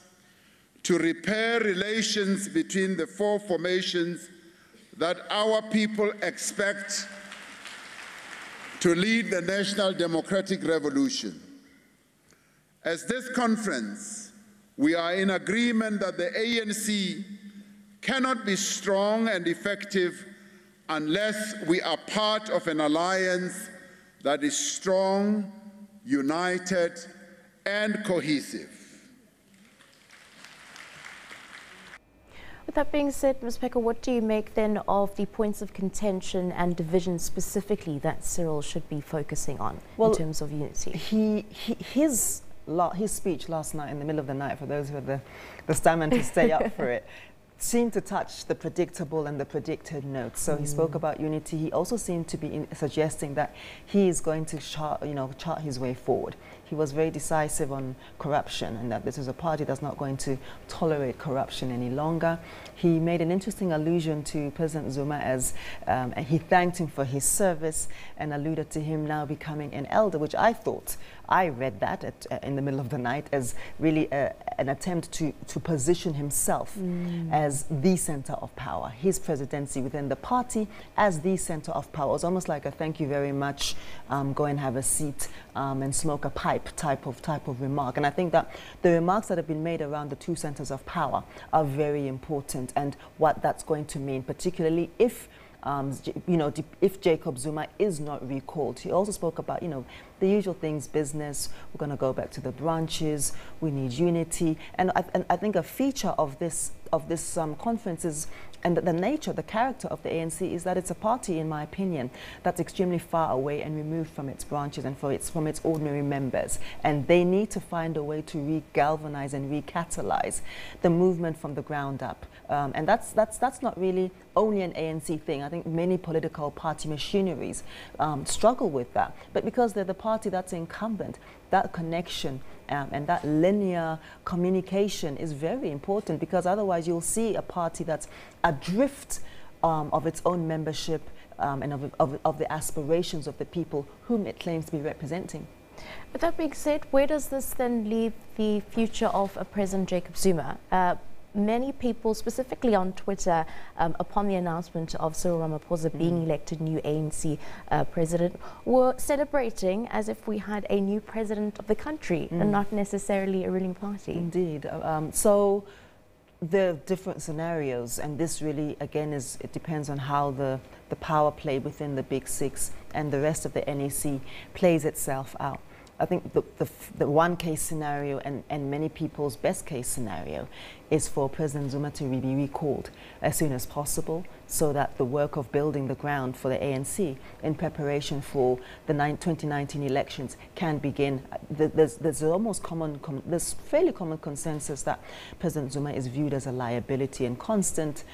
to repair relations between the four formations that our people expect to lead the national democratic revolution. As this conference, we are in agreement that the ANC cannot be strong and effective unless we are part of an alliance that is strong, united, and cohesive. With that being said, Ms. Peka, what do you make then of the points of contention and division specifically that Cyril should be focusing on in terms of unity? His speech last night in the middle of the night, for those who had the stamina to stay up for it, seemed to touch the predictable and the predicted notes. So he spoke about unity. He also seemed to be suggesting that he is going to chart his way forward. He was very decisive on corruption and that this is a party that's not going to tolerate corruption any longer. He made an interesting allusion to President Zuma as he thanked him for his service and alluded to him now becoming an elder, which I read that in the middle of the night as really an attempt to position himself as the center of power. His presidency within the party as the center of power. It was almost like a thank you very much, go and have a seat and smoke a pipe type of remark. And I think that the remarks that have been made around the two centers of power are very important, and what that's going to mean, particularly if if Jacob Zuma is not recalled. He also spoke about, the usual things, business, we're going to go back to the branches, we need unity. And I think a feature of this conference is, and the nature, the character of the ANC is that it's a party, in my opinion, that's extremely far away and removed from its branches and from its ordinary members. And they need to find a way to re-galvanize and recatalyze the movement from the ground up. And that's not really only an ANC thing. I think many political party machineries struggle with that. But because they're the party that's incumbent, that connection and that linear communication is very important, because otherwise you'll see a party that's adrift of its own membership and of the aspirations of the people whom it claims to be representing. With that being said, where does this then leave the future of President Jacob Zuma? Many people, specifically on Twitter, upon the announcement of Cyril Ramaphosa being elected new ANC president, were celebrating as if we had a new president of the country and not necessarily a ruling party. Indeed. So there are different scenarios, and this really, again, it depends on how the power play within the Big Six and the rest of the NEC plays itself out. I think the one case scenario and many people's best case scenario is for President Zuma to be recalled as soon as possible, so that the work of building the ground for the ANC in preparation for the 2019 elections can begin. There's fairly common consensus that President Zuma is viewed as a liability and constant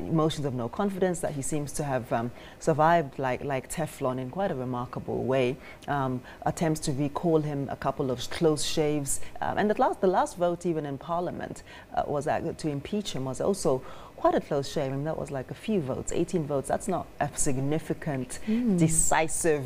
emotions of no confidence, that he seems to have survived like Teflon in quite a remarkable way. Attempts to recall him, a couple of close shaves, and the last vote even in Parliament was to impeach him was also quite a close shave. I mean, that was like a few votes, 18 votes. That's not a significant, decisive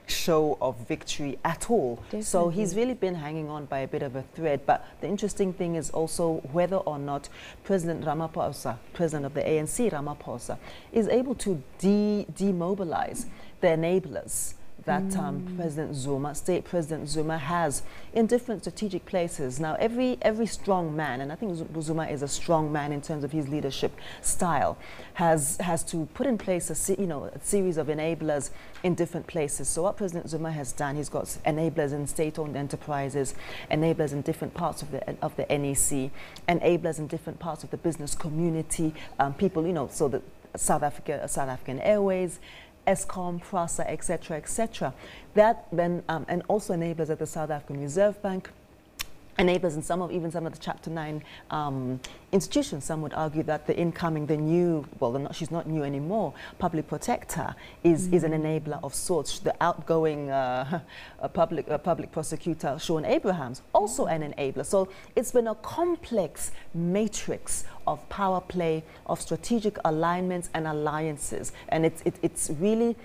show of victory at all. Definitely. So he's really been hanging on by a bit of a thread. But the interesting thing is also whether or not President Ramaphosa, president of the ANC, Ramaphosa, is able to demobilize the enablers that State President Zuma has in different strategic places. Now, every strong man, and I think Zuma is a strong man in terms of his leadership style, has to put in place a series of enablers in different places. So what President Zuma has done, he's got enablers in state-owned enterprises, enablers in different parts of the NEC, enablers in different parts of the business community, people, so the South African Airways, Eskom, PRASA, etc., etc. That then, and also enablers at the South African Reserve Bank, enablers in even some of the Chapter 9 institutions. Some would argue that she's not new anymore, public protector is an enabler of sorts. The outgoing public prosecutor, Sean Abrahams, also an enabler. So it's been a complex matrix of power play, of strategic alignments and alliances. And it's really,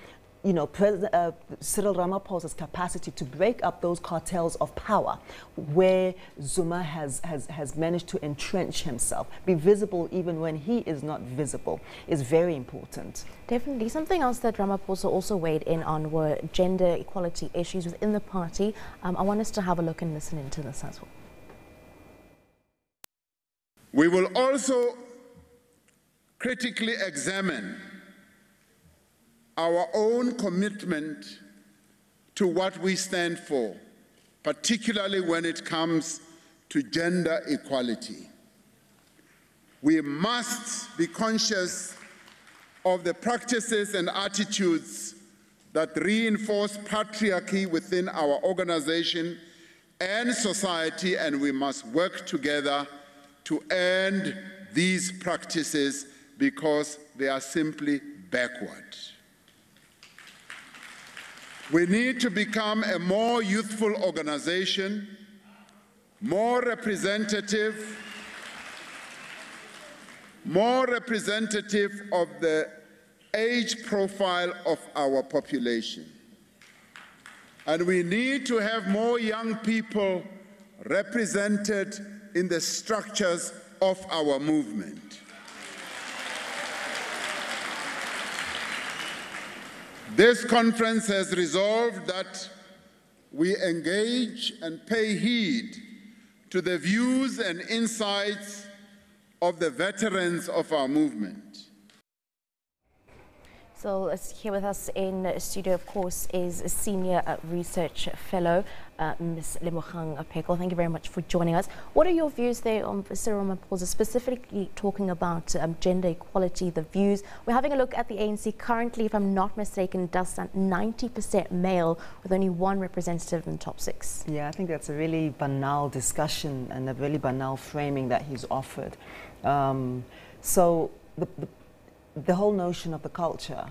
Cyril Ramaphosa's capacity to break up those cartels of power where Zuma has managed to entrench himself, be visible even when he is not visible, is very important. Definitely. Something else that Ramaphosa also weighed in on were gender equality issues within the party. I want us to have a look and listen into this as well. We will also critically examine our own commitment to what we stand for, particularly when it comes to gender equality. We must be conscious of the practices and attitudes that reinforce patriarchy within our organization and society, and we must work together to end these practices because they are simply backward. We need to become a more youthful organization, more representative of the age profile of our population. And we need to have more young people represented in the structures of our movement. This conference has resolved that we engage and pay heed to the views and insights of the veterans of our movement. So here with us in the studio, of course, is a senior research fellow, Ms. Lebogang Pheko. Thank you very much for joining us. What are your views there on Cyril Ramaphosa, specifically talking about gender equality, the views? We're having a look at the ANC currently, if I'm not mistaken, does stand 90% male with only one representative in the top 6. Yeah, I think that's a really banal discussion and a really banal framing that he's offered. So the whole notion of the culture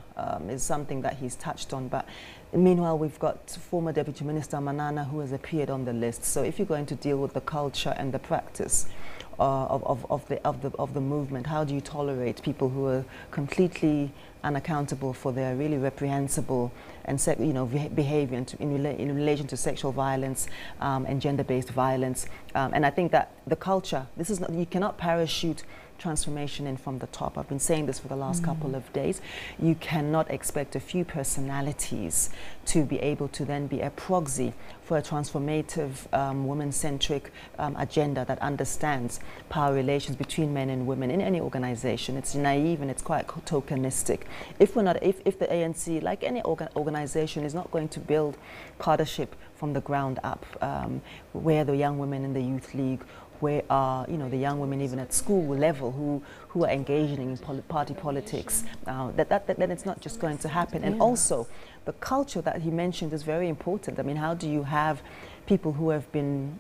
is something that he's touched on, but meanwhile we've got former Deputy Minister Manana who has appeared on the list. So if you're going to deal with the culture and the practice of the movement, how do you tolerate people who are completely unaccountable for their really reprehensible and behavior in relation to sexual violence and gender-based violence? And I think that the culture, this is not, you cannot parachute transformation in from the top. I've been saying this for the last couple of days. You cannot expect a few personalities to be able to then be a proxy for a transformative, woman-centric agenda that understands power relations between men and women in any organization. It's naive and it's quite tokenistic. If the ANC, like any organization, is not going to build cadreship from the ground up, where the young women in the youth league, where are the young women even at school level who are engaging in party politics, then it's not just going to happen. And also the culture that he mentioned is very important. I mean, how do you have people who have been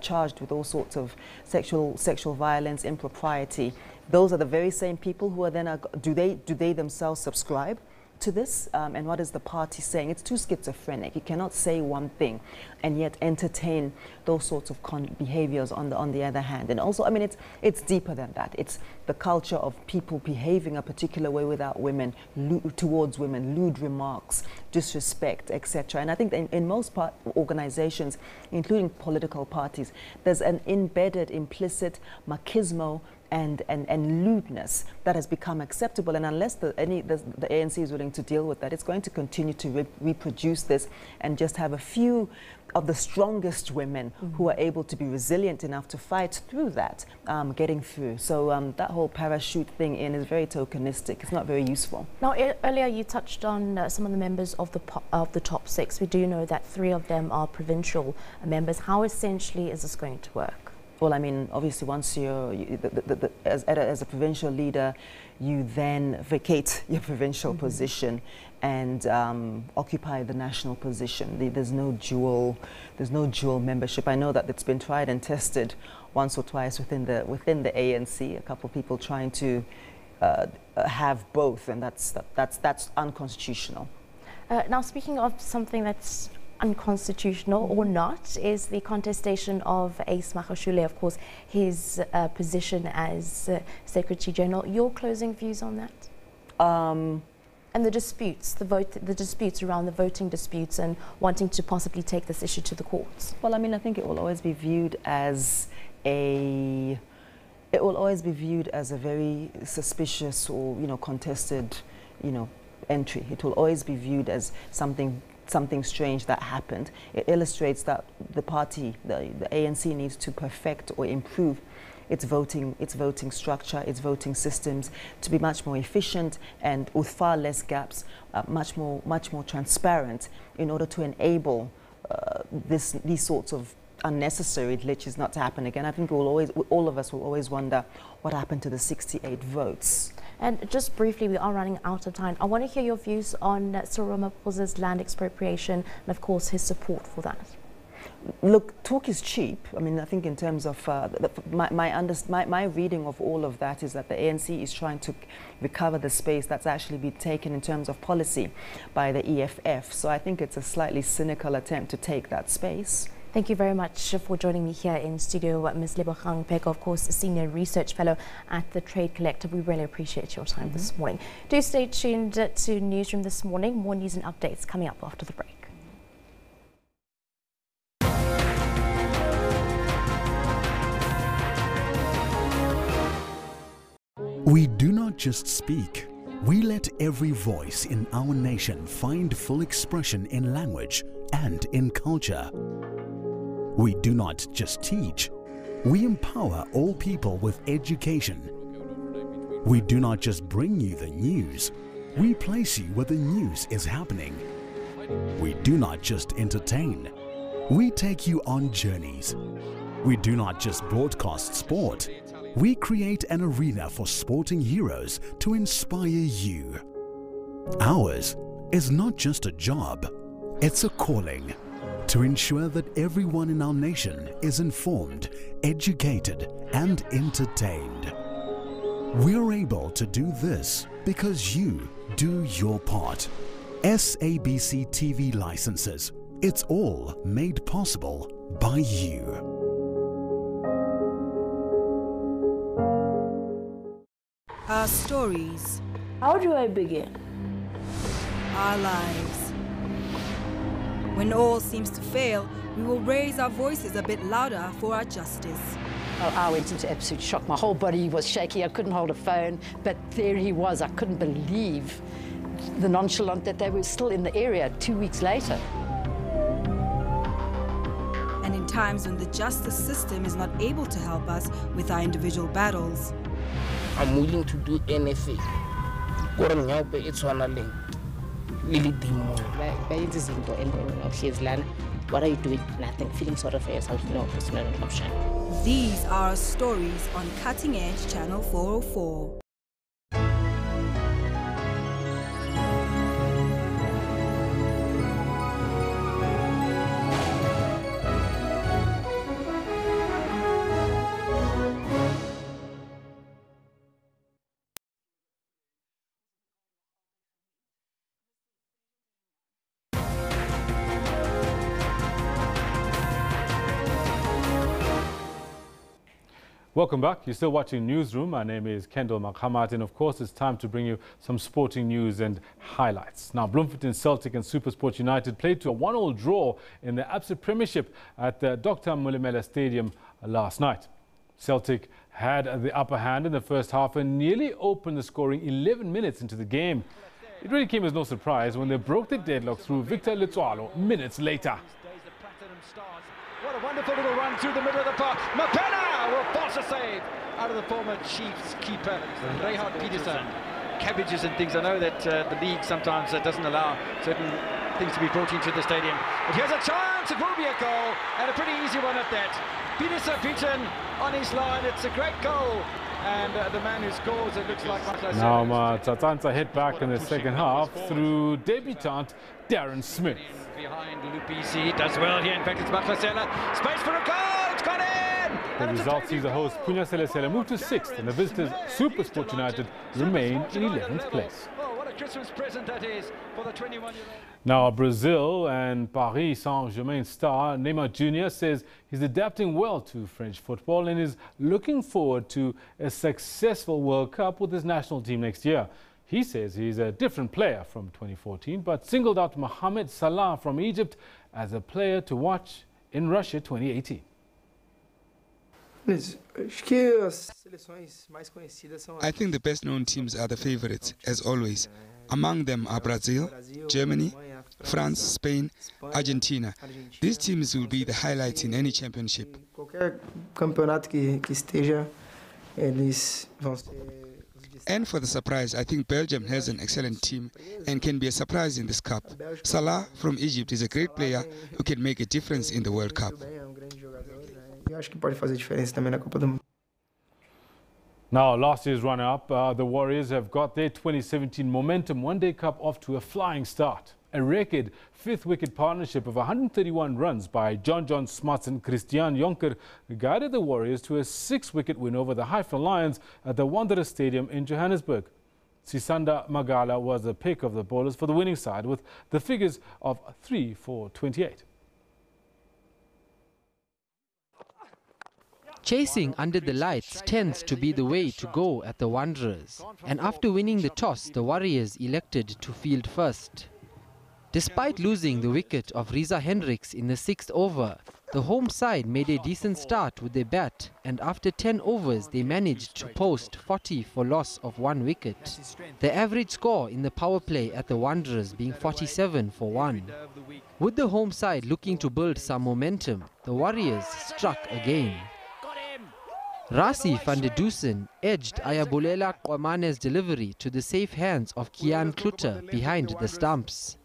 charged with all sorts of sexual violence, impropriety? Those are the very same people who are then do they themselves subscribe to this, and what is the party saying? It's too schizophrenic. You cannot say one thing and yet entertain those sorts of behaviors on the other hand. And also, I mean, it's deeper than that. It's the culture of people behaving a particular way without women, towards women, lewd remarks, disrespect, etc. And I think that in most organizations, including political parties, there's an embedded, implicit machismo and lewdness that has become acceptable, and unless the ANC is willing to deal with that, it's going to continue to reproduce this and just have a few of the strongest women who are able to be resilient enough to fight through that, getting through. So that whole parachute thing is very tokenistic. It's not very useful. Now, earlier you touched on some of the members of the top 6. We do know that 3 of them are provincial members. How essentially is this going to work? Well, I mean, obviously, once as a provincial leader, you then vacate your provincial position and occupy the national position. There's no dual membership. I know that it's been tried and tested once or twice within the ANC. A couple of people trying to have both, and that's unconstitutional. Now, speaking of something that's unconstitutional or not, is the contestation of Ace Magashule, of course, his position as Secretary General. Your closing views on that? And the disputes, the disputes around the voting disputes and wanting to possibly take this issue to the courts. Well, I mean, I think it will always be viewed as a very suspicious or contested entry. It will always be viewed as something strange that happened. It illustrates that the party, the ANC, needs to perfect or improve its voting structure, its voting systems to be much more efficient and with far less gaps, much more transparent, in order to enable these sorts of unnecessary glitches not to happen again. I think all of us will always wonder what happened to the 68 votes. And just briefly, we are running out of time. I want to hear your views on Cyril Ramaphosa's land expropriation and, of course, his support for that. Look, talk is cheap. I mean, I think in terms of my reading of all of that is that the ANC is trying to recover the space that's actually been taken in terms of policy by the EFF. So I think it's a slightly cynical attempt to take that space. Thank you very much for joining me here in studio, Ms. Lebogang Peko, of course, Senior Research Fellow at the Trade Collective. We really appreciate your time this morning. Do stay tuned to Newsroom this morning. More news and updates coming up after the break. We do not just speak. We let every voice in our nation find full expression in language and in culture. We do not just teach, we empower all people with education. We do not just bring you the news, we place you where the news is happening. We do not just entertain, we take you on journeys. We do not just broadcast sport, we create an arena for sporting heroes to inspire you. Ours is not just a job, it's a calling. To ensure that everyone in our nation is informed, educated, and entertained. We're able to do this because you do your part. SABC TV licenses. It's all made possible by you. Our stories. How do I begin? Our lives. When all seems to fail, we will raise our voices a bit louder for our justice. I went into absolute shock. My whole body was shaky. I couldn't hold a phone, but there he was. I couldn't believe the nonchalant that they were still in the area 2 weeks later. And in times when the justice system is not able to help us with our individual battles, I'm willing to do anything. What are you doing? Nothing. Feeling sorry for yourself? No, it's not an option. These are our stories on Cutting Edge Channel 404. Welcome back. You're still watching Newsroom. My name is Kendall Makhamat, and of course it's time to bring you some sporting news and highlights. Now, Bloemfontein Celtic and SuperSport United played to a 1-1 draw in the Absa Premiership at the Dr. Mulimela Stadium last night. Celtic had the upper hand in the first half and nearly opened the scoring 11 minutes into the game. It really came as no surprise when they broke the deadlock through Victor Letswalo minutes later. What a wonderful little run through the middle of the park. Mapena will force a save out of the former Chiefs keeper, Reinhard Peterson. Cabbages and things. I know that the league sometimes doesn't allow certain things to be brought into the stadium. But here's a chance. It will be a goal, and a pretty easy one at that. Peterson beaten on his line. It's a great goal. And the man who scores, it looks like... Now Tsatsantsa hit back in the second half through debutant Darren Smith. Behind Lupisi, does well here. In fact, it's Maklasela. Space for a goal. It's gone in. The result sees the host Punya Selesela move to 6th, and the visitors SuperSport United remain in 11th place. Oh, what a Christmas present that is for the 21-year-old. Now, Brazil and Paris Saint-Germain star Neymar Jr. says he's adapting well to French football and is looking forward to a successful World Cup with his national team next year. He says he's a different player from 2014, but singled out Mohamed Salah from Egypt as a player to watch in Russia 2018. I think the best-known teams are the favorites, as always. Among them are Brazil, Germany, France, Spain, Argentina. These teams will be the highlights in any championship. Qualquer campeonato que esteja, eles vão ser. And for the surprise, I think Belgium has an excellent team and can be a surprise in this cup. Salah from Egypt is a great player who can make a difference in the World Cup. Eu acho que pode fazer diferença também na Copa do Mundo. Now, last year's runner-up, the Warriors have got their 2017 Momentum One Day Cup off to a flying start. A record fifth-wicket partnership of 131 runs by John Smuts and Christian Jonker guided the Warriors to a 6-wicket win over the Haifa Lions at the Wanderers Stadium in Johannesburg. Sisanda Magala was the pick of the bowlers for the winning side with the figures of 3 for 28. Chasing under the lights tends to be the way to go at the Wanderers. And after winning the toss, the Warriors elected to field first. Despite losing the wicket of Riza Hendricks in the 6th over, the home side made a decent start with their bat, and after 10 overs they managed to post 40 for loss of 1 wicket. The average score in the power play at the Wanderers being 47 for 1. With the home side looking to build some momentum, the Warriors struck again. Rasi van der Dusen edged Ayabulela Kwamane's delivery to the safe hands of Kian Klutter behind the stumps.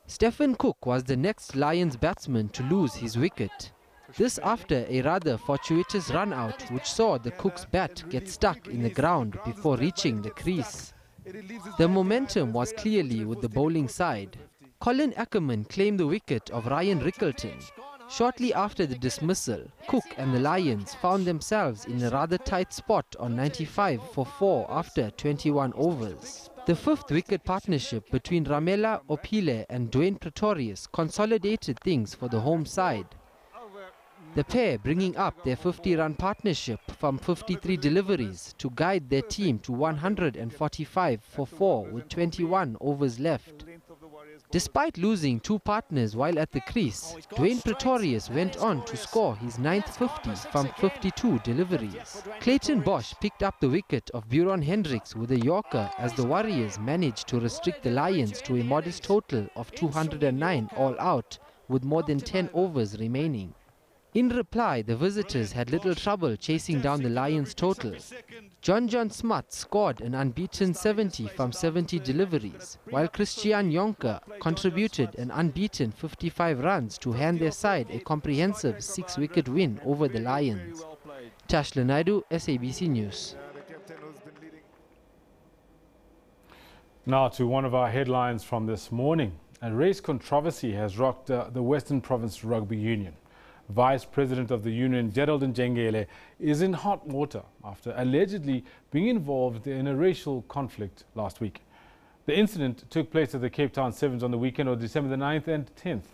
Stephen Cook was the next Lions batsman to lose his wicket. This after a rather fortuitous run-out which saw the Cook's bat get stuck in the ground before reaching the crease. The momentum was clearly with the bowling side. Colin Ackerman claimed the wicket of Ryan Rickleton. Shortly after the dismissal, Cook and the Lions found themselves in a rather tight spot on 95 for 4 after 21 overs. The 5th wicket partnership between Ramela Opile and Dwayne Pretorius consolidated things for the home side. The pair bringing up their 50-run partnership from 53 deliveries to guide their team to 145 for 4 with 21 overs left. Despite losing 2 partners while at the crease, Dwayne Pretorius went on to score his 9th 50 from 52 deliveries. Clayton Bosch picked up the wicket of Buron Hendricks with a Yorker as the Warriors managed to restrict the Lions to a modest total of 209 all out with more than 10 overs remaining. In reply, the visitors had little trouble chasing down the Lions' total. John Smuts scored an unbeaten 70 from 70 deliveries, while Christian Jonker contributed an unbeaten 55 runs to hand their side a comprehensive 6-wicket win over the Lions. Tashla Naidu, SABC News. Now to one of our headlines from this morning. A race controversy has rocked the Western Province Rugby Union. Vice President of the union, Geraldine Jengele, is in hot water after allegedly being involved in a racial conflict last week. The incident took place at the Cape Town Sevens on the weekend of December the 9th and 10th.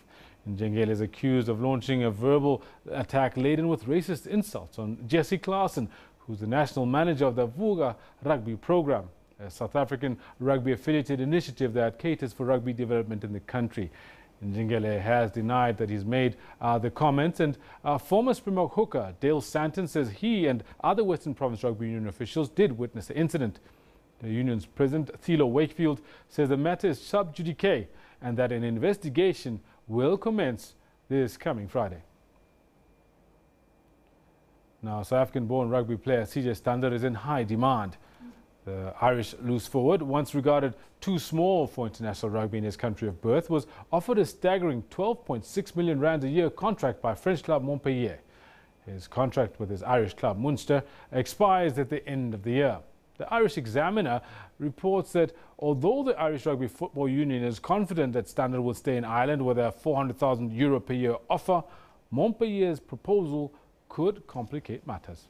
And Jengele is accused of launching a verbal attack laden with racist insults on Jesse Clarkson, who's the national manager of the Vuga Rugby program, a South African rugby-affiliated initiative that caters for rugby development in the country. Njingele has denied that he's made the comments, and former Springbok hooker Dale Santon says he and other Western Province Rugby Union officials did witness the incident. The union's president, Thilo Wakefield, says the matter is sub judice and that an investigation will commence this coming Friday. Now, South African-born rugby player CJ Stander is in high demand. The Irish loose forward, once regarded too small for international rugby in his country of birth, was offered a staggering 12.6 million rand a year contract by French club Montpellier. His contract with his Irish club Munster expires at the end of the year. The Irish Examiner reports that although the Irish Rugby Football Union is confident that Stander will stay in Ireland with a €400,000 per year offer, Montpellier's proposal could complicate matters.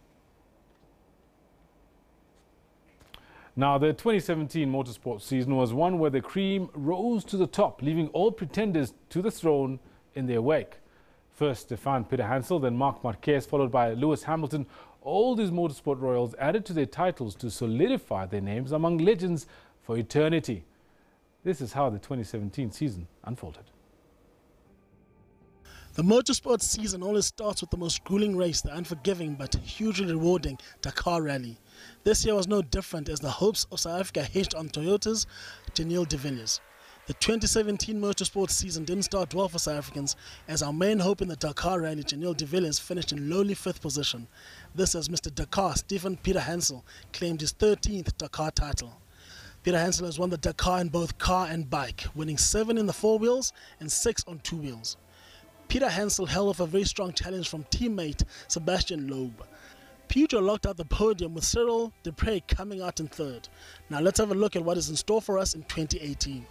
Now, the 2017 Motorsport season was one where the cream rose to the top, leaving all pretenders to the throne in their wake. First, Stefan Peter Hansel, then Marc Marquez, followed by Lewis Hamilton. All these Motorsport royals added to their titles to solidify their names among legends for eternity. This is how the 2017 season unfolded. The Motorsport season always starts with the most grueling race, the unforgiving but hugely rewarding Dakar Rally. This year was no different as the hopes of South Africa hinged on Toyota's Janelle de Villiers. The 2017 motorsport season didn't start well for South Africans, as our main hope in the Dakar rally, Janelle de Villiers, finished in lowly 5th position. This as Mr. Dakar, Stephen Peter Hansel, claimed his 13th Dakar title. Peter Hansel has won the Dakar in both car and bike, winning 7 in the 4 wheels and 6 on 2 wheels. Peter Hansel held off a very strong challenge from teammate Sebastian Loeb. Peugeot locked out the podium with Cyril Ramaphosa coming out in 3rd. Now let's have a look at what is in store for us in 2018.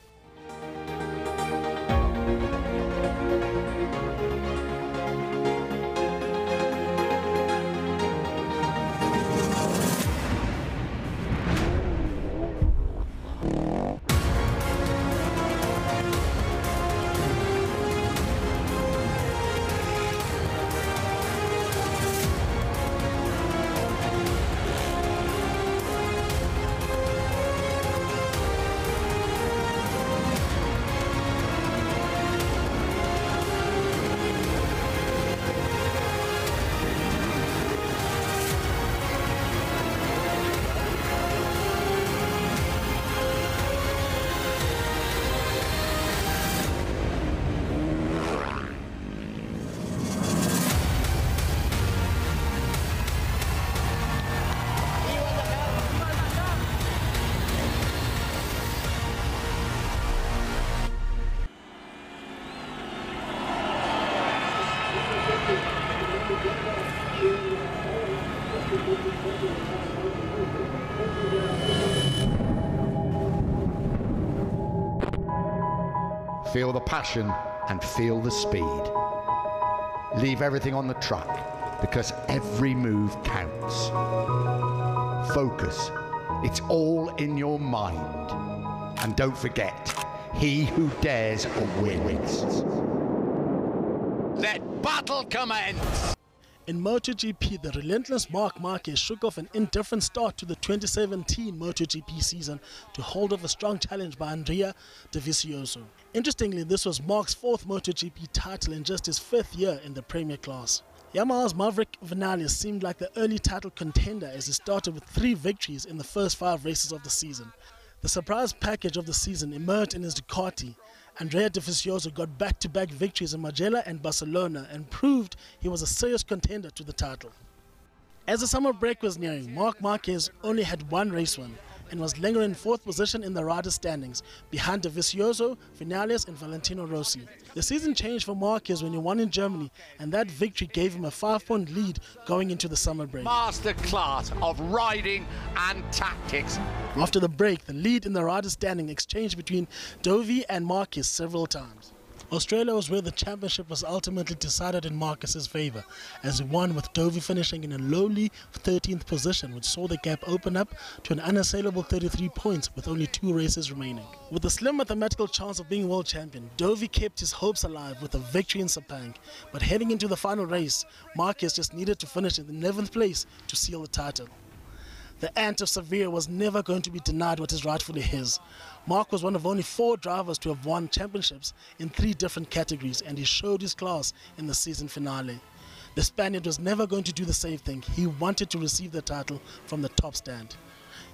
Feel the passion and feel the speed. Leave everything on the track because every move counts. Focus. It's all in your mind. And don't forget, he who dares wins. Let battle commence! In MotoGP, the relentless Marc Marquez shook off an indifferent start to the 2017 MotoGP season to hold off a strong challenge by Andrea Dovizioso. Interestingly, this was Marc's 4th MotoGP title in just his 5th year in the Premier class. Yamaha's Maverick Vinales seemed like the early title contender as he started with 3 victories in the first 5 races of the season. The surprise package of the season emerged in his Ducati. Andrea Dovizioso got back-to-back victories in Mugello and Barcelona and proved he was a serious contender to the title. As the summer break was nearing, Marc Marquez only had 1 race win and was lingering in 4th position in the riders' standings, behind Dovizioso, Vinales and Valentino Rossi. The season changed for Marquez when he won in Germany, and that victory gave him a 5-point lead going into the summer break. Masterclass of riding and tactics. After the break, the lead in the riders' standing exchanged between Dovi and Marquez several times. Australia was where the championship was ultimately decided in Marquez's favour, as he won with Dovi finishing in a lowly 13th position, which saw the gap open up to an unassailable 33 points with only 2 races remaining. With a slim mathematical chance of being world champion, Dovi kept his hopes alive with a victory in Sepang, but heading into the final race, Marquez just needed to finish in the 11th place to seal the title. The Ant of Sevilla was never going to be denied what is rightfully his. Marc was one of only 4 drivers to have won championships in 3 different categories, and he showed his class in the season finale. The Spaniard was never going to do the safe thing. He wanted to receive the title from the top stand.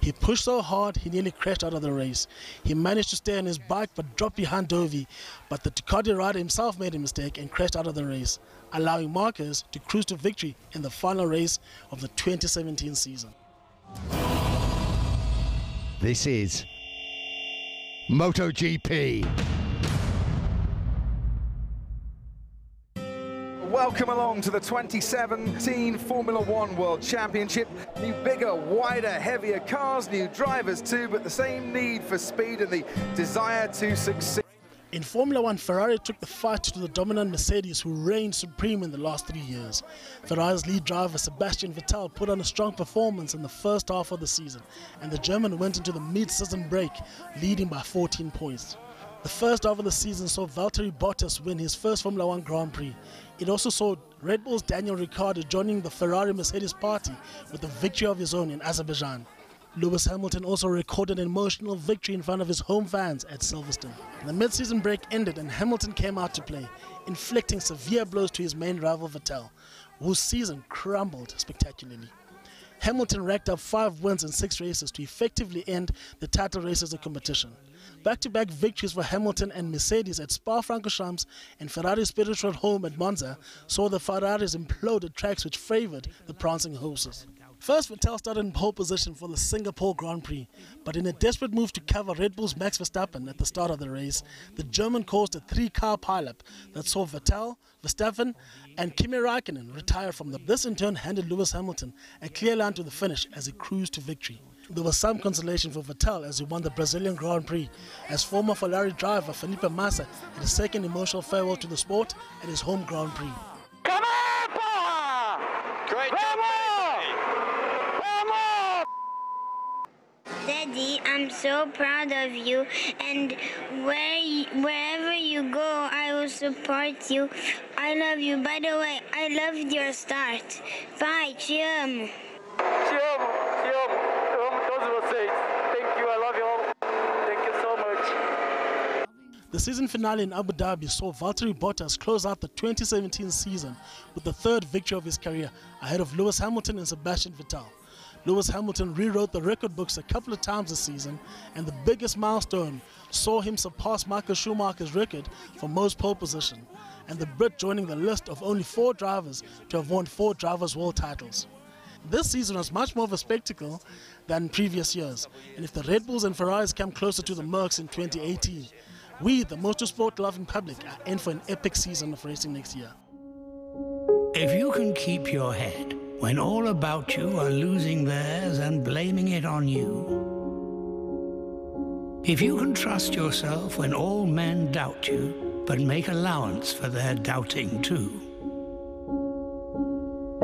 He pushed so hard he nearly crashed out of the race. He managed to stay on his bike but dropped behind Dovi, but the Ducati rider himself made a mistake and crashed out of the race, allowing Marquez to cruise to victory in the final race of the 2017 season. This is MotoGP. Welcome along to the 2017 Formula One World Championship. New bigger, wider, heavier cars, new drivers too, but the same need for speed and the desire to succeed. In Formula One, Ferrari took the fight to the dominant Mercedes, who reigned supreme in the last 3 years. Ferrari's lead driver Sebastian Vettel put on a strong performance in the first half of the season, and the German went into the mid-season break leading by 14 points. The first half of the season saw Valtteri Bottas win his first Formula One Grand Prix. It also saw Red Bull's Daniel Ricciardo joining the Ferrari-Mercedes party with a victory of his own in Azerbaijan. Lewis Hamilton also recorded an emotional victory in front of his home fans at Silverstone. The mid-season break ended and Hamilton came out to play, inflicting severe blows to his main rival Vettel, whose season crumbled spectacularly. Hamilton racked up 5 wins in 6 races to effectively end the title races of competition. Back-to-back victories for Hamilton and Mercedes at Spa-Francorchamps and Ferrari's Spiritual home at Monza saw the Ferraris implode at tracks which favoured the prancing horses. First, Vettel started in pole position for the Singapore Grand Prix, but in a desperate move to cover Red Bull's Max Verstappen at the start of the race, the German caused a 3-car pileup that saw Vettel, Verstappen and Kimi Raikkonen retire from them. This in turn handed Lewis Hamilton a clear line to the finish as he cruised to victory. There was some consolation for Vettel as he won the Brazilian Grand Prix, as former Ferrari driver Felipe Massa had a second emotional farewell to the sport at his home Grand Prix. Come on, Paul! Great job, Daddy, I'm so proud of you, and wherever you go, I will support you. I love you. By the way, I loved your start. Bye, te amo. Te amo, te amo. Eu amo todos vocês. Thank you, I love you all. Thank you so much. The season finale in Abu Dhabi saw Valtteri Bottas close out the 2017 season with the 3rd victory of his career, ahead of Lewis Hamilton and Sebastian Vettel. Lewis Hamilton rewrote the record books a couple of times this season, and the biggest milestone saw him surpass Michael Schumacher's record for most pole position, and the Brit joining the list of only 4 drivers to have won 4 Drivers' World titles. This season was much more of a spectacle than previous years, and if the Red Bulls and Ferraris come closer to the Mercs in 2018, we, the motorsport-loving public, are in for an epic season of racing next year. If you can keep your head when all about you are losing theirs and blaming it on you, if you can trust yourself when all men doubt you, but make allowance for their doubting too,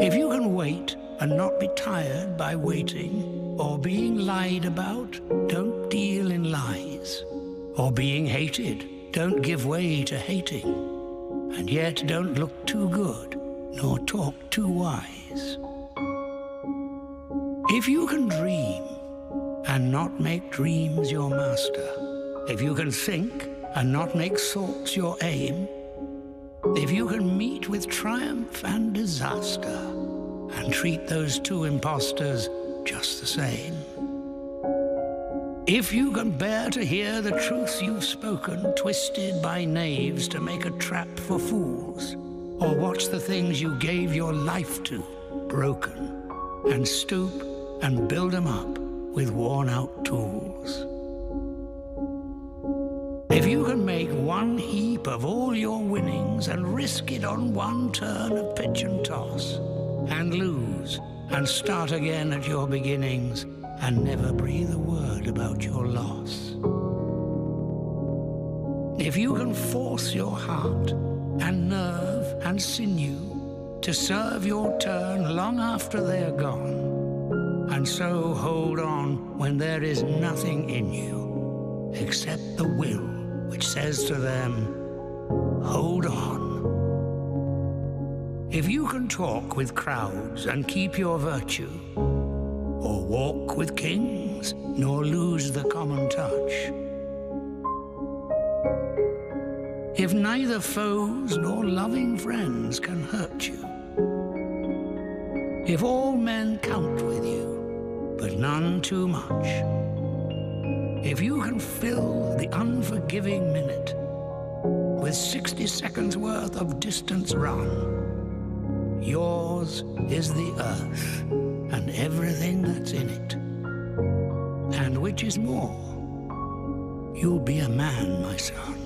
if you can wait and not be tired by waiting, or being lied about, don't deal in lies, or being hated, don't give way to hating, and yet don't look too good, nor talk too wise. If you can dream and not make dreams your master, if you can think and not make thoughts your aim, if you can meet with triumph and disaster and treat those 2 impostors just the same, if you can bear to hear the truth you've spoken twisted by knaves to make a trap for fools, or watch the things you gave your life to broken, and stoop and build them up with worn-out tools. If you can make one heap of all your winnings and risk it on one turn of pitch and toss, and lose and start again at your beginnings and never breathe a word about your loss. If you can force your heart and nerve and sinew to serve your turn long after they're gone, and so hold on when there is nothing in you except the will which says to them, hold on. If you can talk with crowds and keep your virtue, or walk with kings nor lose the common touch, if neither foes nor loving friends can hurt you, if all men count with you, but none too much, if you can fill the unforgiving minute with 60 seconds worth of distance run, yours is the earth and everything that's in it. And which is more, you'll be a man, my son.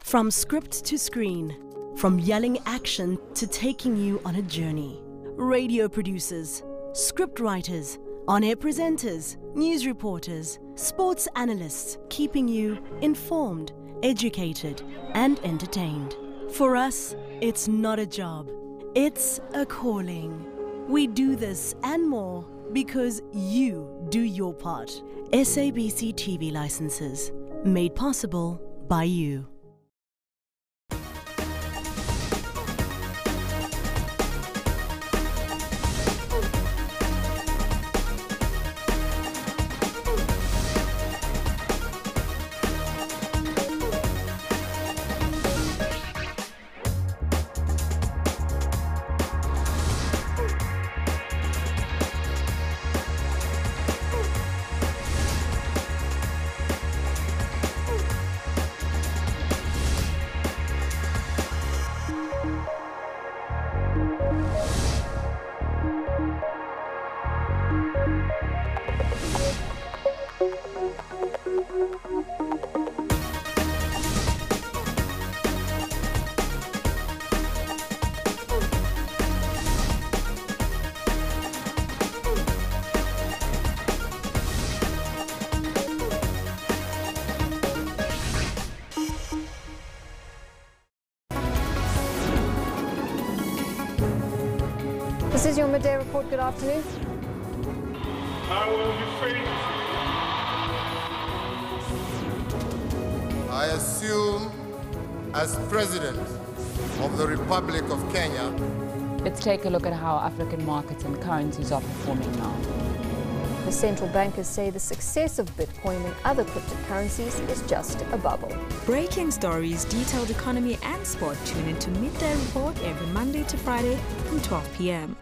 From script to screen, from yelling action to taking you on a journey. Radio producers, script writers, on-air presenters, news reporters, sports analysts, keeping you informed, educated, and entertained. For us, it's not a job, it's a calling. We do this and more because you do your part. SABC TV licenses. Made possible by you. This is your midday report. Good afternoon. I will be faithful. I assume as President of the Republic of Kenya. Let's take a look at how African markets and currencies are performing now. The central bankers say the success of Bitcoin and other cryptocurrencies is just a bubble. Breaking stories, detailed economy and sport. Tune into Midday Report every Monday to Friday from 12 p.m.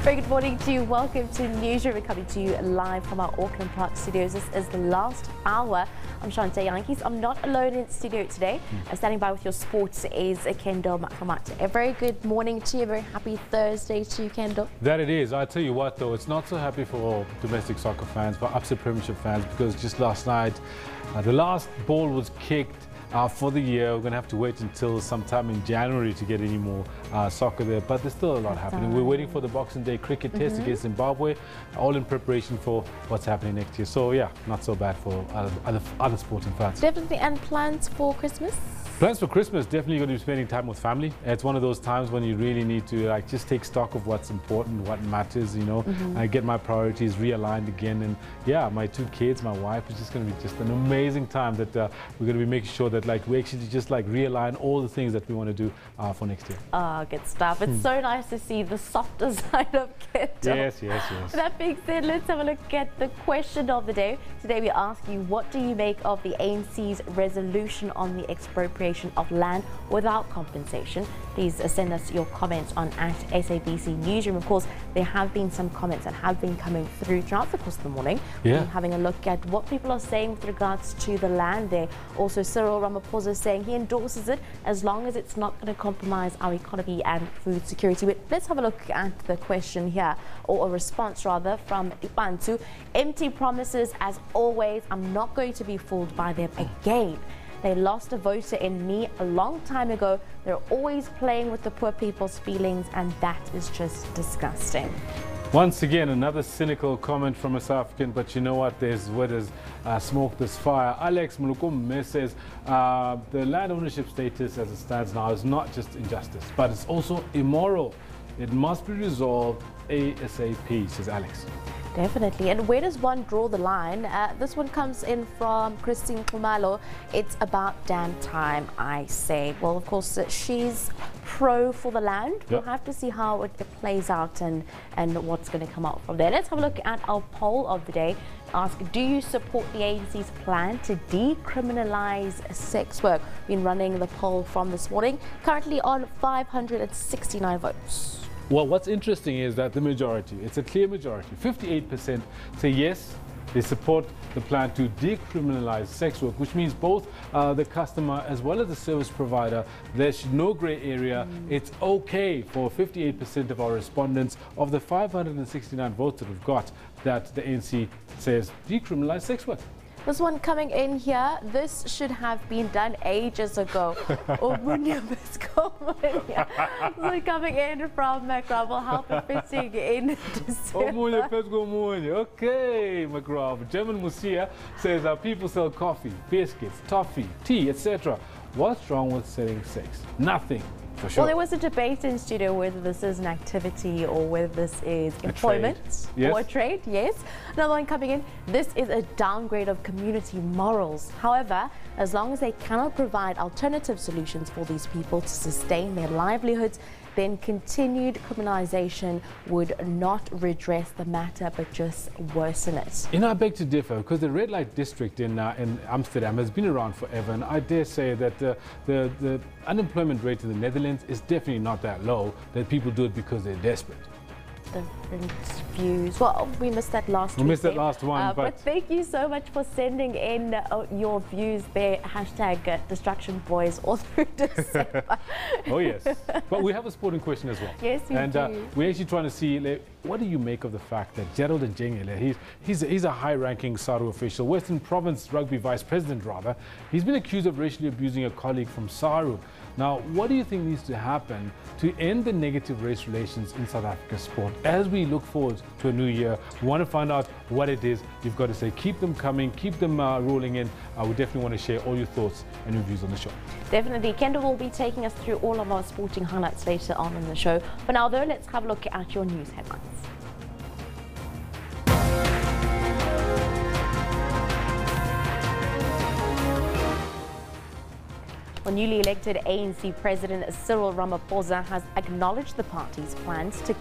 Very good morning to you. Welcome to Newsroom. We're coming to you live from our Auckland Park studios. This is the last hour. I'm Shante Yankees. I'm not alone in studio today. Standing by with your sports is Kendall Makamate. A very good morning to you. A very happy Thursday to you, Kendall. That it is. I tell you what, though, it's not so happy for domestic soccer fans, but upset Premiership fans, because just last night, the last ball was kicked for the year. We're going to have to wait until sometime in January to get any more soccer there, but there's still a lot happening. We're waiting for the Boxing Day cricket test against Zimbabwe, all in preparation for what's happening next year. So yeah, not so bad for other sporting fans. Definitely. And plans for Christmas? Plans for Christmas, definitely going to be spending time with family. It's one of those times when you really need to just take stock of what's important, what matters, you know. I get my priorities realigned again, and yeah, my two kids, my wife, it's just going to be just an amazing time that we're going to be making sure that we actually just realign all the things that we want to do for next year. Ah, good stuff. It's so nice to see the softer side of Kendall. Yes. That being said, let's have a look at the question of the day. Today we ask you, what do you make of the ANC's resolution on the expropriation of land without compensation? Please send us your comments on @SABC Newsroom. Of course, there have been some comments that have been coming through throughout the course of the morning. Yeah. We're having a look at what people are saying with regards to the land there. Also, Cyril Ramaphosa saying he endorses it as long as it's not going to compromise our economy and food security. But let's have a look at the question here, or a response rather, from Ipantu. Empty promises as always. I'm not going to be fooled by them again. They lost a voter in me a long time ago. They're always playing with the poor people's feelings, and that is just disgusting. Once again, another cynical comment from a South African, but you know what? There's what is smoke this fire. Alex Mulukume says the land ownership status as it stands now is not just injustice, but it's also immoral. It must be resolved ASAP, says Alex. Definitely. And where does one draw the line? This one comes in from Christine Kumalo. It's about damn time, I say. Well, of course, she's pro for the land. Yep. We'll have to see how it plays out and what's going to come out from there. Let's have a look at our poll of the day. Ask, do you support the ANC's plan to decriminalize sex work? We've been running the poll from this morning, currently on 569 votes. Well, what's interesting is that the majority, it's a clear majority, 58% say yes, they support the plan to decriminalize sex work, which means both the customer as well as the service provider, there's no gray area. It's okay for 58% of our respondents of the 569 votes that we've got that the ANC says decriminalize sex work. This one coming in here, this should have been done ages ago. So coming in from McGraw, help fitting in December. Okay, McGraw. German Musia says people sell coffee, biscuits, toffee, tea, etc. What's wrong with selling sex? Nothing. For sure. Well, there was a debate in studio whether this is an activity or whether this is employment or a trade. Yes. Another one coming in. This is a downgrade of community morals. However, as long as they cannot provide alternative solutions for these people to sustain their livelihoods, then continued criminalization would not redress the matter but just worsen it. You know, I beg to differ, because the red light district in Amsterdam has been around forever, and I dare say that the unemployment rate in the Netherlands is definitely not that low, that people do it because they're desperate. Different views. Well, we missed that last We missed that last one. But thank you so much for sending in your views there. Hashtag Distraction Boys all through December. Oh, yes. But we have a sporting question as well. Yes, we do. And we're actually trying to see, what do you make of the fact that Gerald Njengele, he's a high-ranking SARU official, Western Province Rugby Vice President rather, he's been accused of racially abusing a colleague from SARU. Now, what do you think needs to happen to end the negative race relations in South Africa sport? As we look forward to a new year, we want to find out what it is. You've got to say, keep them coming, keep them rolling in. We definitely want to share all your thoughts and your views on the show. Definitely. Kendall will be taking us through all of our sporting highlights later on in the show. For now, though, let's have a look at your news headlines. Well, newly elected ANC President Cyril Ramaphosa has acknowledged the party's plans to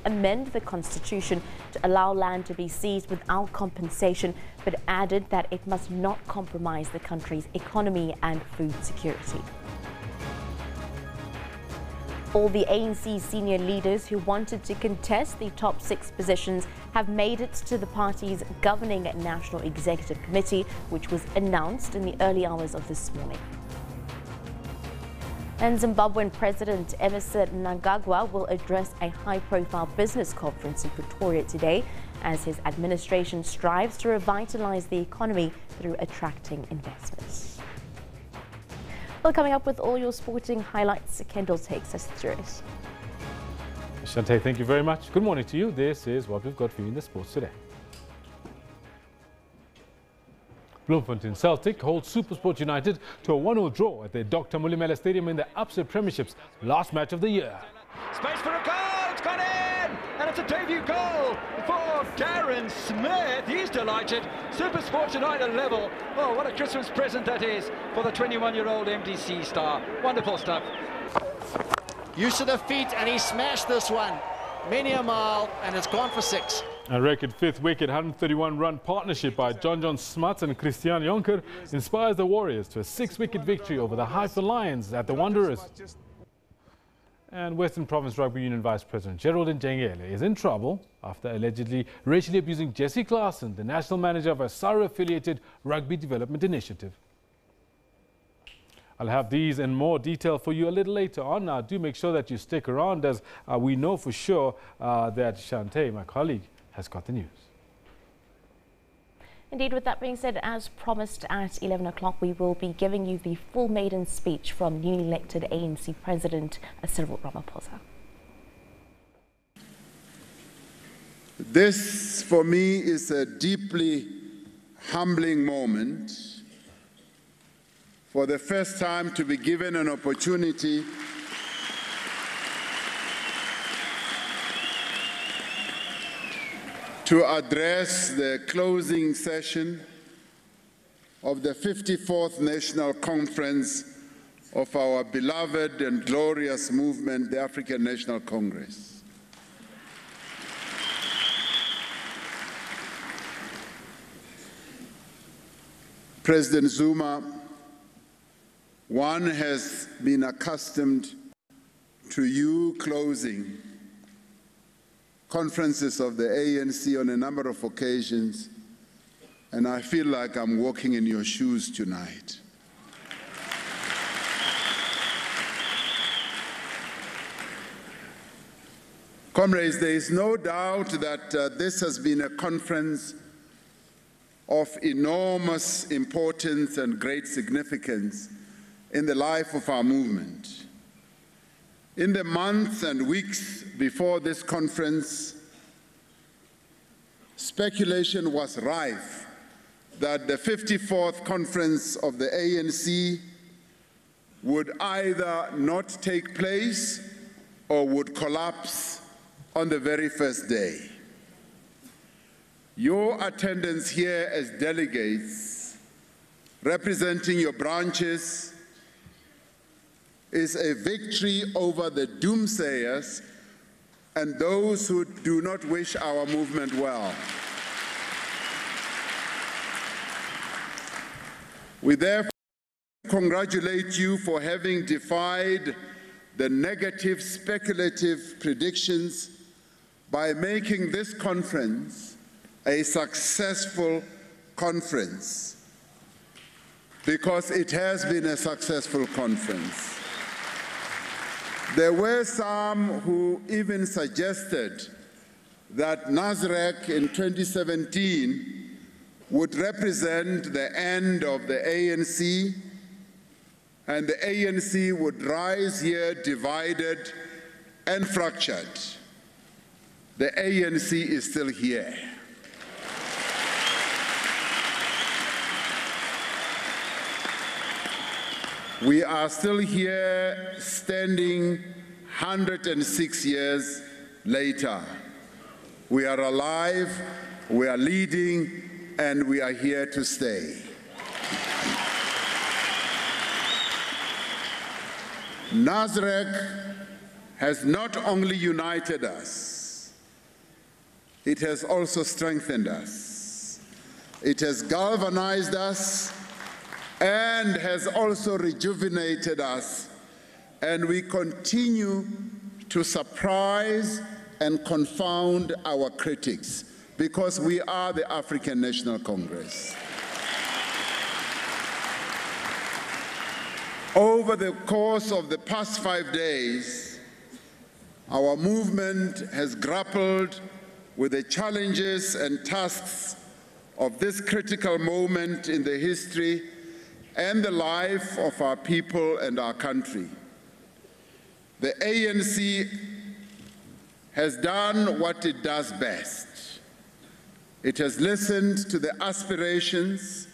amend the constitution to allow land to be seized without compensation, but added that it must not compromise the country's economy and food security. All the ANC senior leaders who wanted to contest the top 6 positions have made it to the party's governing National Executive Committee, which was announced in the early hours of this morning. And Zimbabwean President Emmerson Mnangagwa will address a high-profile business conference in Pretoria today as his administration strives to revitalize the economy through attracting investments. Well, coming up with all your sporting highlights, Kendall takes us through it. Shante, thank you very much. Good morning to you. This is what we've got for you in the sports today. Bloemfontein Celtic holds SuperSport United to a 1-1 draw at the Dr. Mulimela Stadium in the Upset Premiership's last match of the year. Space for a goal, it's gone in! And it's a debut goal for Darren Smith. He's delighted. SuperSport United level. Oh, what a Christmas present that is for the 21-year-old MDC star. Wonderful stuff. Use of the feet, and he smashed this one. Many a mile, and it's gone for 6. A record 5th wicket, 131-run partnership by John Smuts and Christian Jonker inspires the Warriors to a 6-wicket victory over the Haifa Lions at the Wanderers. And Western Province Rugby Union Vice President Gerald Njengele is in trouble after allegedly racially abusing Jesse Clarkson, the national manager of a SARU-affiliated rugby development initiative. I'll have these in more detail for you a little later on. Now, do make sure that you stick around, as we know for sure that Shante, my colleague, has got the news. Indeed, with that being said, as promised at 11 o'clock, we will be giving you the full maiden speech from newly elected ANC President Cyril Ramaphosa. This, for me, is a deeply humbling moment. For the first time to be given an opportunity to address the closing session of the 54th National Conference of our beloved and glorious movement, the African National Congress. President Zuma, one has been accustomed to you closing conferences of the ANC on a number of occasions, and I feel like I'm walking in your shoes tonight. Comrades, there is no doubt that this has been a conference of enormous importance and great significance in the life of our movement. In the months and weeks before this conference, speculation was rife that the 54th conference of the ANC would either not take place or would collapse on the very first day. Your attendance here as delegates representing your branches is a victory over the doomsayers and those who do not wish our movement well. We therefore congratulate you for having defied the negative speculative predictions by making this conference a successful conference, because it has been a successful conference. There were some who even suggested that Nasrec in 2017 would represent the end of the ANC, and the ANC would rise here divided and fractured. The ANC is still here. We are still here standing 106 years later. We are alive, we are leading, and we are here to stay. Nasrec has not only united us, it has also strengthened us. It has galvanized us and has also rejuvenated us, and we continue to surprise and confound our critics, because we are the African National Congress. Over the course of the past 5 days, our movement has grappled with the challenges and tasks of this critical moment in the history and the life of our people and our country. The ANC has done what it does best. It has listened to the aspirations,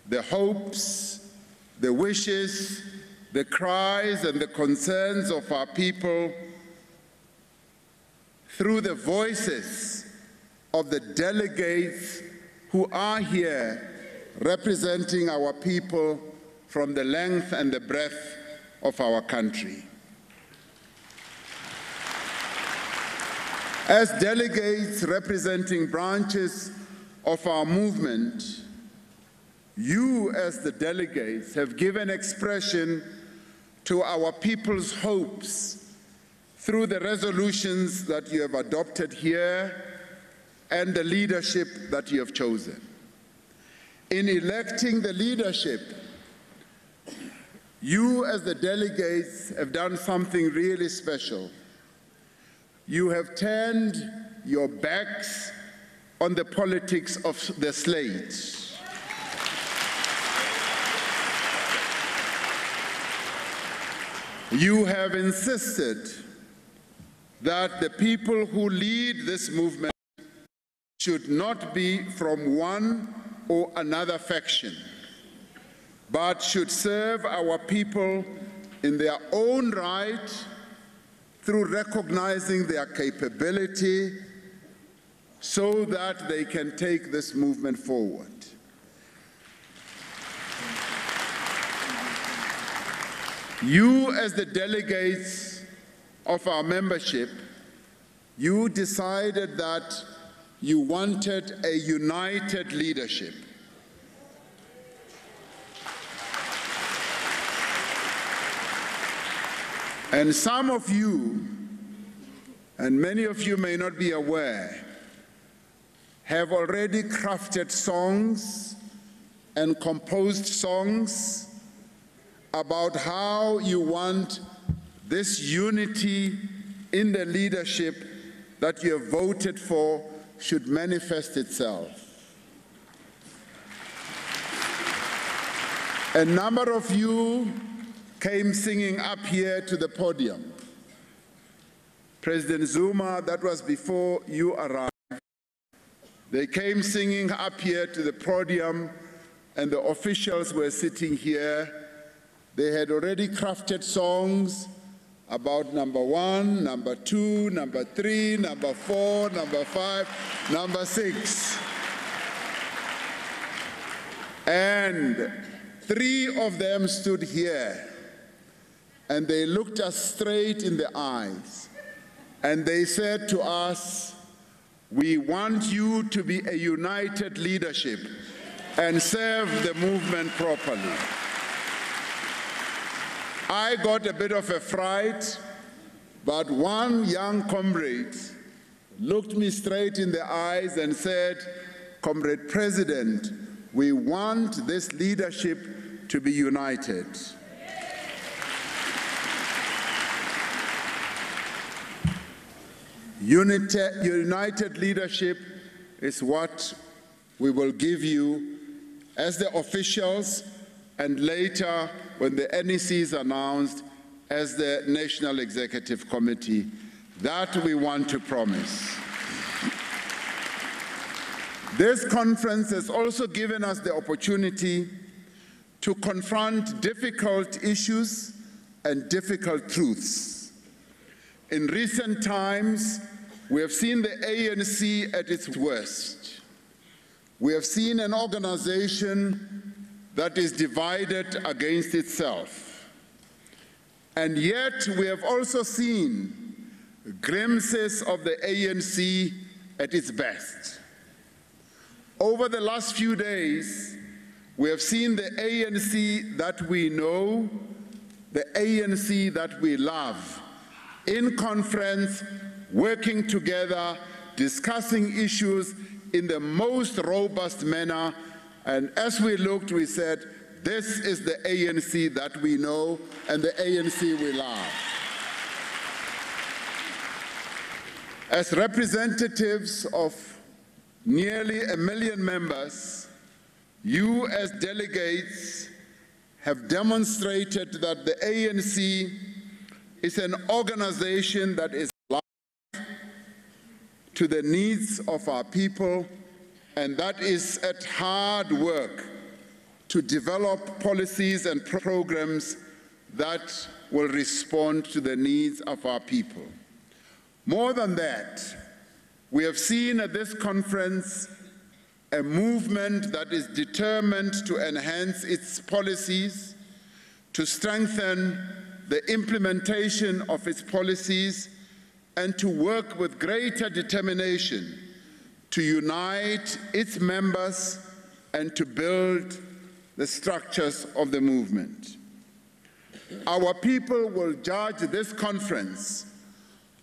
the hopes, the wishes, the cries and the concerns of our people through the voices of the delegates who are here representing our people from the length and the breadth of our country. As delegates representing branches of our movement, you as the delegates have given expression to our people's hopes through the resolutions that you have adopted here and the leadership that you have chosen. In electing the leadership, you as the delegates have done something really special. You have turned your backs on the politics of the slate. You have insisted that the people who lead this movement should not be from one or another faction, but should serve our people in their own right through recognizing their capability so that they can take this movement forward. You, as the delegates of our membership, you decided that you wanted a united leadership. And some of you, and many of you may not be aware, have already crafted songs and composed songs about how you want this unity in the leadership that you have voted for should manifest itself. A number of you came singing up here to the podium. President Zuma, that was before you arrived. They came singing up here to the podium, and the officials were sitting here. They had already crafted songs about number 1, number 2, number 3, number 4, number 5, number 6. And 3 of them stood here, and they looked us straight in the eyes, and they said to us, "We want you to be a united leadership and serve the movement properly." I got a bit of a fright, but one young comrade looked me straight in the eyes and said, "Comrade President, we want this leadership to be united." United leadership is what we will give you as the officials, and later when the NEC is announced, as the National Executive Committee. That we want to promise. This conference has also given us the opportunity to confront difficult issues and difficult truths. In recent times, we have seen the ANC at its worst. We have seen an organization that is divided against itself. And yet, we have also seen glimpses of the ANC at its best. Over the last few days, we have seen the ANC that we know, the ANC that we love, in conference, working together, discussing issues in the most robust manner. And as we looked, we said, this is the ANC that we know and the ANC we love. As representatives of nearly 1 million members, you as delegates have demonstrated that the ANC is an organization that is alive to the needs of our people, and that is at hard work to develop policies and programs that will respond to the needs of our people. More than that, we have seen at this conference a movement that is determined to enhance its policies, to strengthen the implementation of its policies, and to work with greater determination to unite its members and to build the structures of the movement. Our people will judge this conference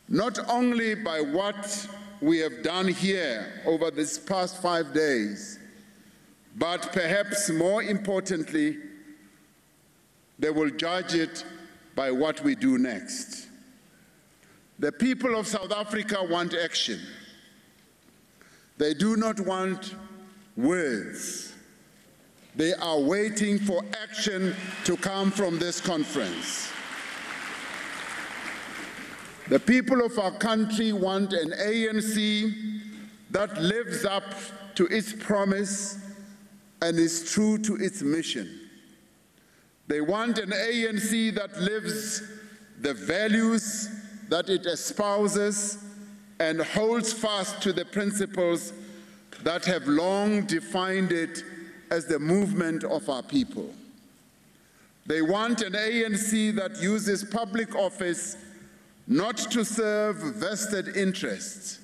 not only by what we have done here over these past 5 days, but perhaps more importantly, they will judge it by what we do next. The people of South Africa want action. They do not want words. They are waiting for action to come from this conference. The people of our country want an ANC that lives up to its promise and is true to its mission. They want an ANC that lives the values that it espouses and holds fast to the principles that have long defined it as the movement of our people. They want an ANC that uses public office not to serve vested interests,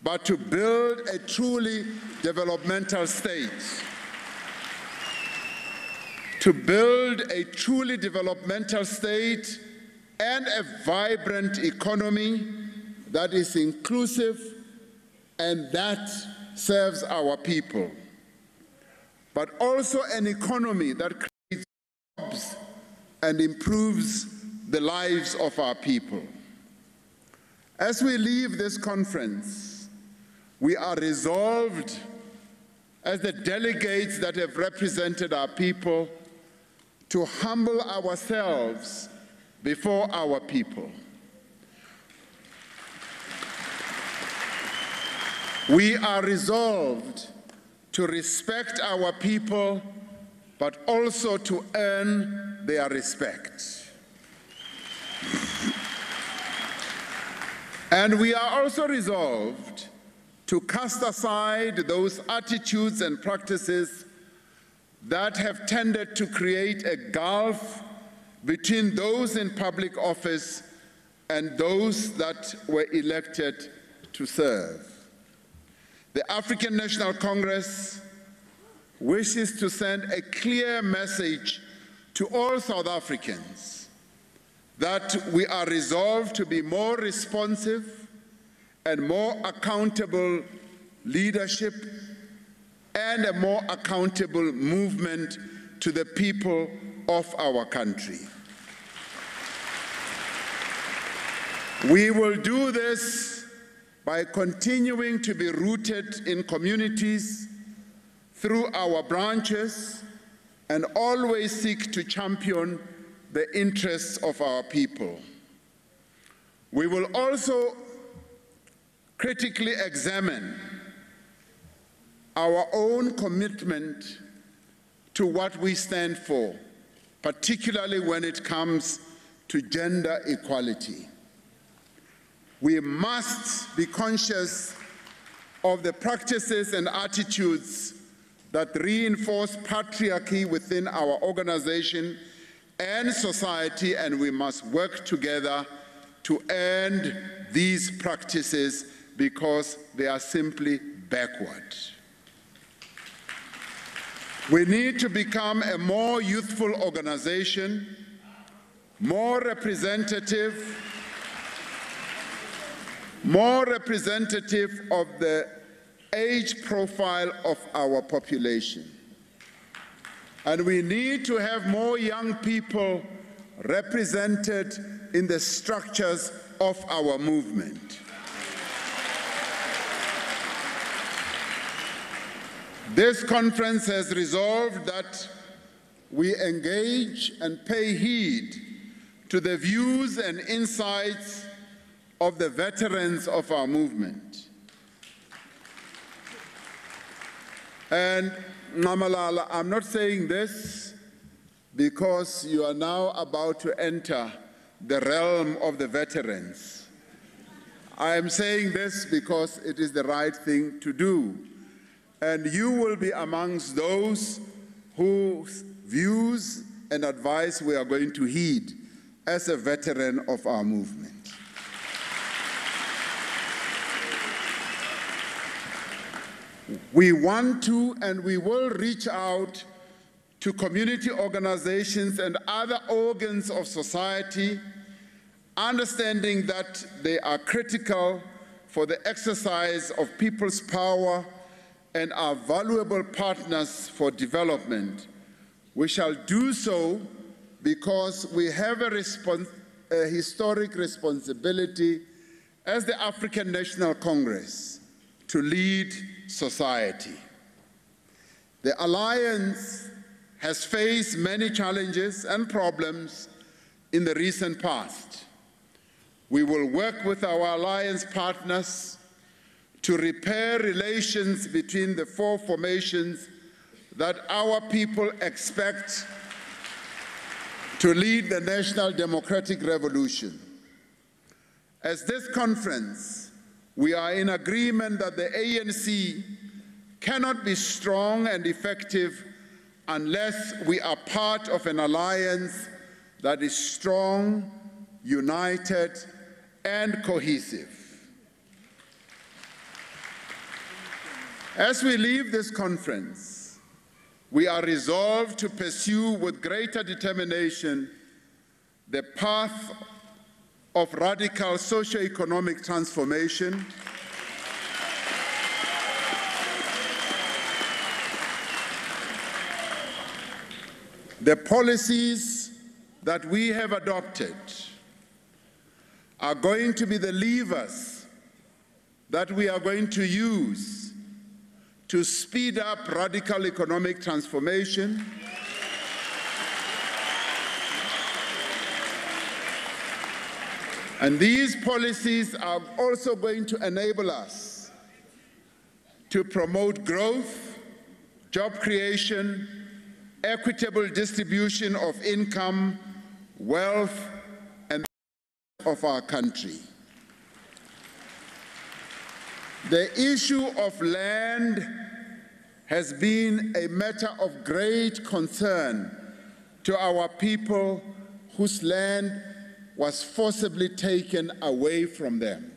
but to build a truly developmental state. To build a truly developmental state and a vibrant economy that is inclusive and that serves our people, but also an economy that creates jobs and improves the lives of our people. As we leave this conference, we are resolved as the delegates that have represented our people to humble ourselves before our people. We are resolved to respect our people, but also to earn their respect. And we are also resolved to cast aside those attitudes and practices that have tended to create a gulf between those in public office and those that were elected to serve. The African National Congress wishes to send a clear message to all South Africans that we are resolved to be more responsive and more accountable leadership and a more accountable movement to the people of our country. We will do this by continuing to be rooted in communities through our branches and always seek to champion the interests of our people. We will also critically examine our own commitment to what we stand for, particularly when it comes to gender equality. We must be conscious of the practices and attitudes that reinforce patriarchy within our organization and society, and we must work together to end these practices because they are simply backward. We need to become a more youthful organization, more representative of the age profile of our population. And we need to have more young people represented in the structures of our movement. This conference has resolved that we engage and pay heed to the views and insights of the veterans of our movement. And Ngamalala, I'm not saying this because you are now about to enter the realm of the veterans. I am saying this because it is the right thing to do. And you will be amongst those whose views and advice we are going to heed as a veteran of our movement. We want to and we will reach out to community organizations and other organs of society, understanding that they are critical for the exercise of people's power and are valuable partners for development. We shall do so because we have a historic responsibility as the African National Congress to lead society. The Alliance has faced many challenges and problems in the recent past. We will work with our Alliance partners to repair relations between the four formations that our people expect to lead the national democratic revolution. As this conference, we are in agreement that the ANC cannot be strong and effective unless we are part of an alliance that is strong, united, and cohesive. As we leave this conference, we are resolved to pursue with greater determination the path of radical socio-economic transformation, the policies that we have adopted are going to be the levers that we are going to use to speed up radical economic transformation, And these policies are also going to enable us to promote growth, job creation, equitable distribution of income, wealth, and of our country. The issue of land has been a matter of great concern to our people whose land was forcibly taken away from them.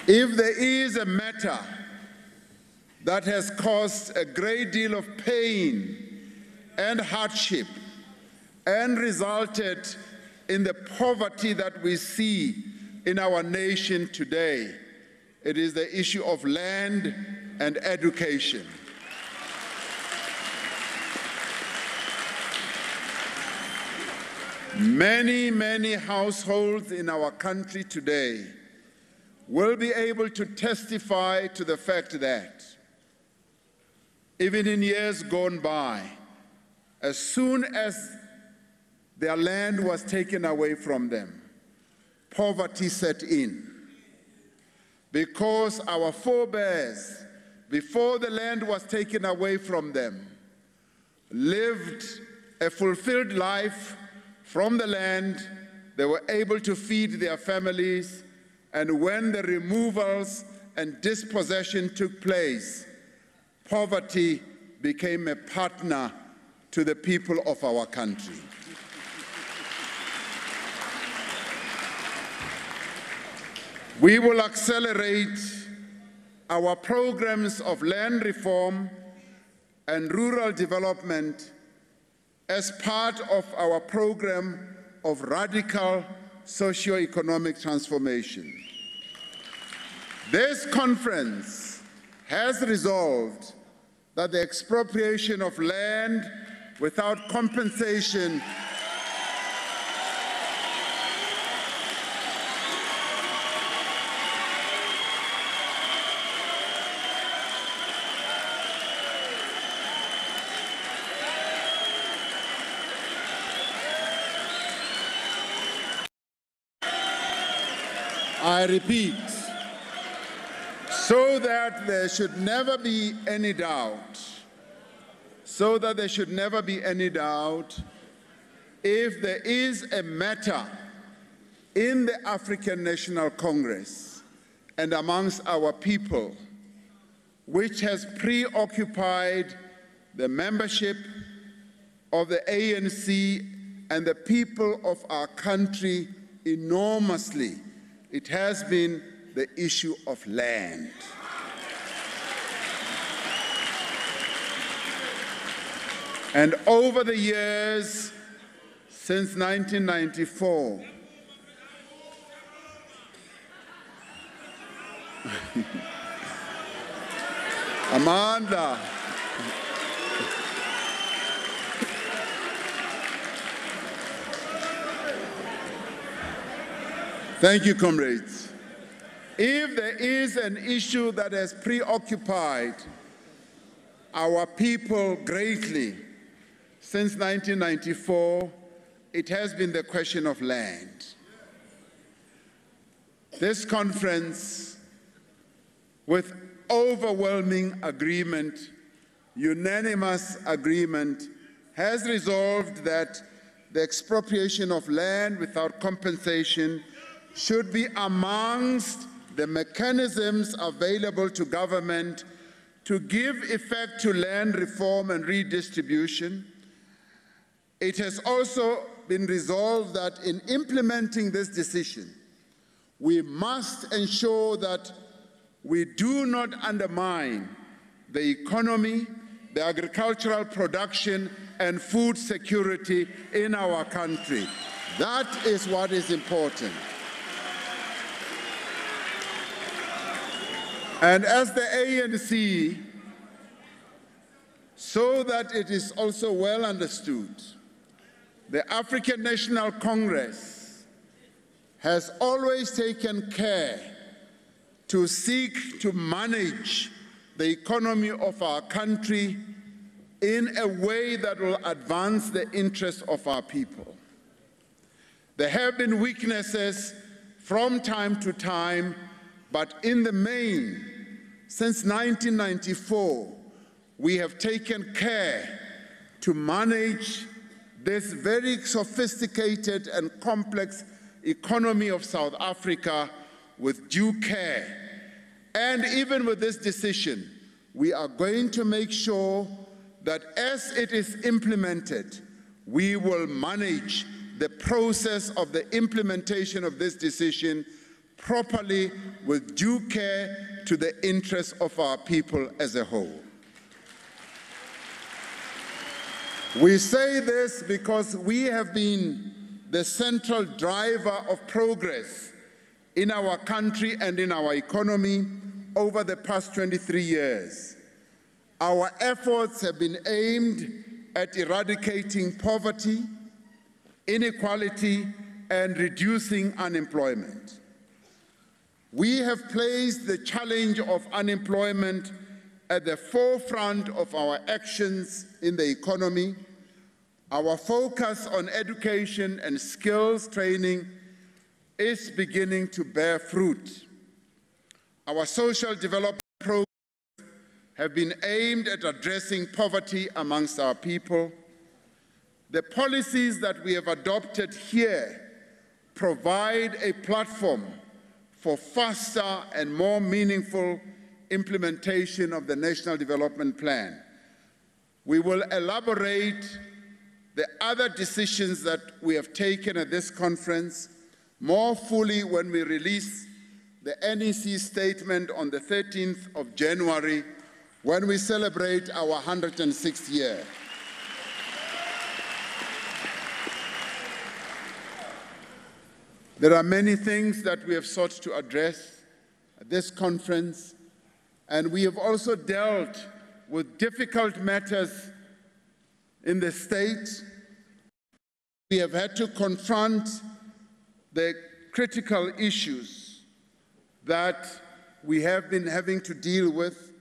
If there is a matter that has caused a great deal of pain and hardship and resulted in the poverty that we see in our nation today, it is the issue of land and education. Many, many households in our country today will be able to testify to the fact that even in years gone by, as soon as their land was taken away from them, poverty set in. Because our forebears, before the land was taken away from them, lived a fulfilled life from the land. They were able to feed their families, and when the removals and dispossession took place, poverty became a partner to the people of our country. We will accelerate our programs of land reform and rural development as part of our program of radical socio-economic transformation. This conference has resolved that the expropriation of land without compensation I repeat, so that there should never be any doubt, if there is a matter in the African National Congress and amongst our people which has preoccupied the membership of the ANC and the people of our country enormously, it has been the issue of land. And over the years, since 1994, Amanda, thank you, comrades. If there is an issue that has preoccupied our people greatly since 1994, it has been the question of land. This conference, with overwhelming agreement, unanimous agreement, has resolved that the expropriation of land without compensation should be amongst the mechanisms available to government to give effect to land reform and redistribution. It has also been resolved that in implementing this decision, we must ensure that we do not undermine the economy, the agricultural production, and food security in our country. That is what is important. And as the ANC, so that it is also well understood, the African National Congress has always taken care to seek to manage the economy of our country in a way that will advance the interests of our people. There have been weaknesses from time to time, but in the main, since 1994, we have taken care to manage this very sophisticated and complex economy of South Africa with due care. And even with this decision, we are going to make sure that as it is implemented, we will manage the process of the implementation of this decision properly with due care to the interests of our people as a whole. We say this because we have been the central driver of progress in our country and in our economy over the past 23 years. Our efforts have been aimed at eradicating poverty, inequality, and reducing unemployment. We have placed the challenge of unemployment at the forefront of our actions in the economy. Our focus on education and skills training is beginning to bear fruit. Our social development programs have been aimed at addressing poverty amongst our people. The policies that we have adopted here provide a platform for faster and more meaningful implementation of the National Development Plan. We will elaborate the other decisions that we have taken at this conference more fully when we release the NEC statement on the 13th of January, when we celebrate our 106th year. There are many things that we have sought to address at this conference, and we have also dealt with difficult matters in the state. We have had to confront the critical issues that we have been having to deal with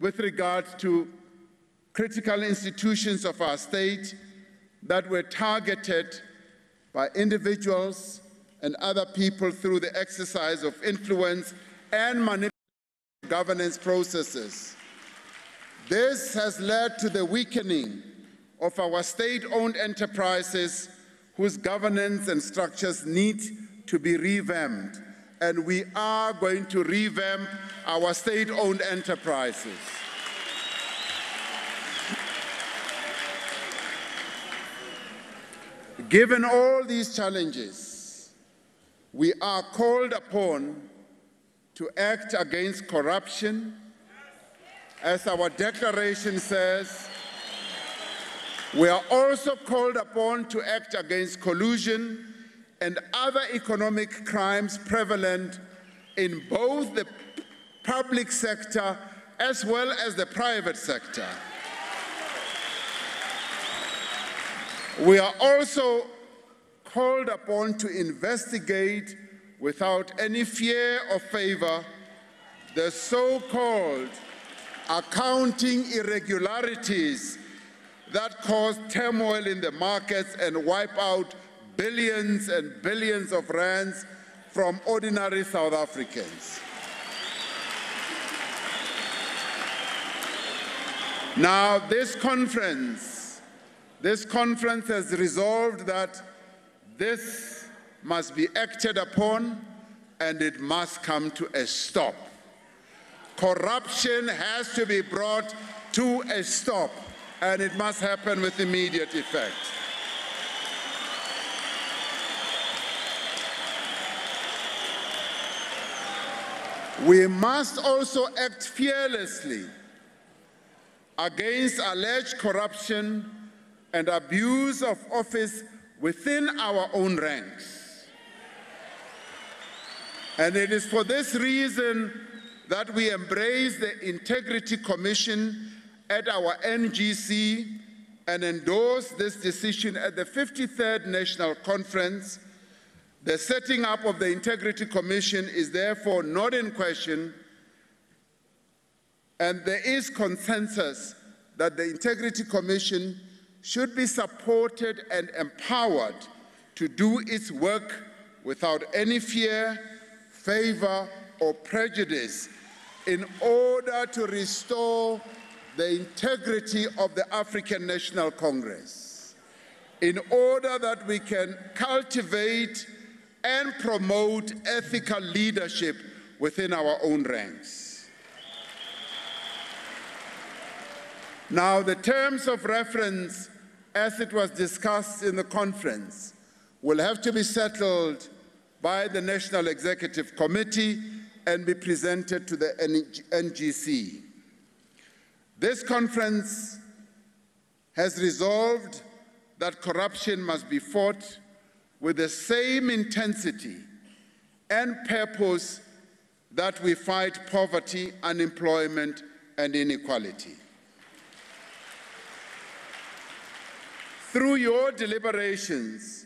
regard to critical institutions of our state that were targeted by individuals and other people through the exercise of influence and manipulation of governance processes. This has led to the weakening of our state-owned enterprises whose governance and structures need to be revamped, and we are going to revamp our state-owned enterprises. Given all these challenges, we are called upon to act against corruption. As our declaration says, we are also called upon to act against collusion and other economic crimes prevalent in both the public sector as well as the private sector. We are also called upon to investigate without any fear or favor the so-called accounting irregularities that cause turmoil in the markets and wipe out billions and billions of rands from ordinary South Africans. Now, this conference has resolved that this must be acted upon and it must come to a stop. Corruption has to be brought to a stop, and it must happen with immediate effect. We must also act fearlessly against alleged corruption and abuse of office within our own ranks. And it is for this reason that we embrace the Integrity Commission at our NGC and endorse this decision at the 53rd National Conference. The setting up of the Integrity Commission is therefore not in question, and there is consensus that the Integrity Commission should be supported and empowered to do its work without any fear, favor, or prejudice in order to restore the integrity of the African National Congress, in order that we can cultivate and promote ethical leadership within our own ranks. Now, the terms of reference, as it was discussed in the conference, will have to be settled by the National Executive Committee and be presented to the NGC. This conference has resolved that corruption must be fought with the same intensity and purpose that we fight poverty, unemployment, and inequality. Through your deliberations,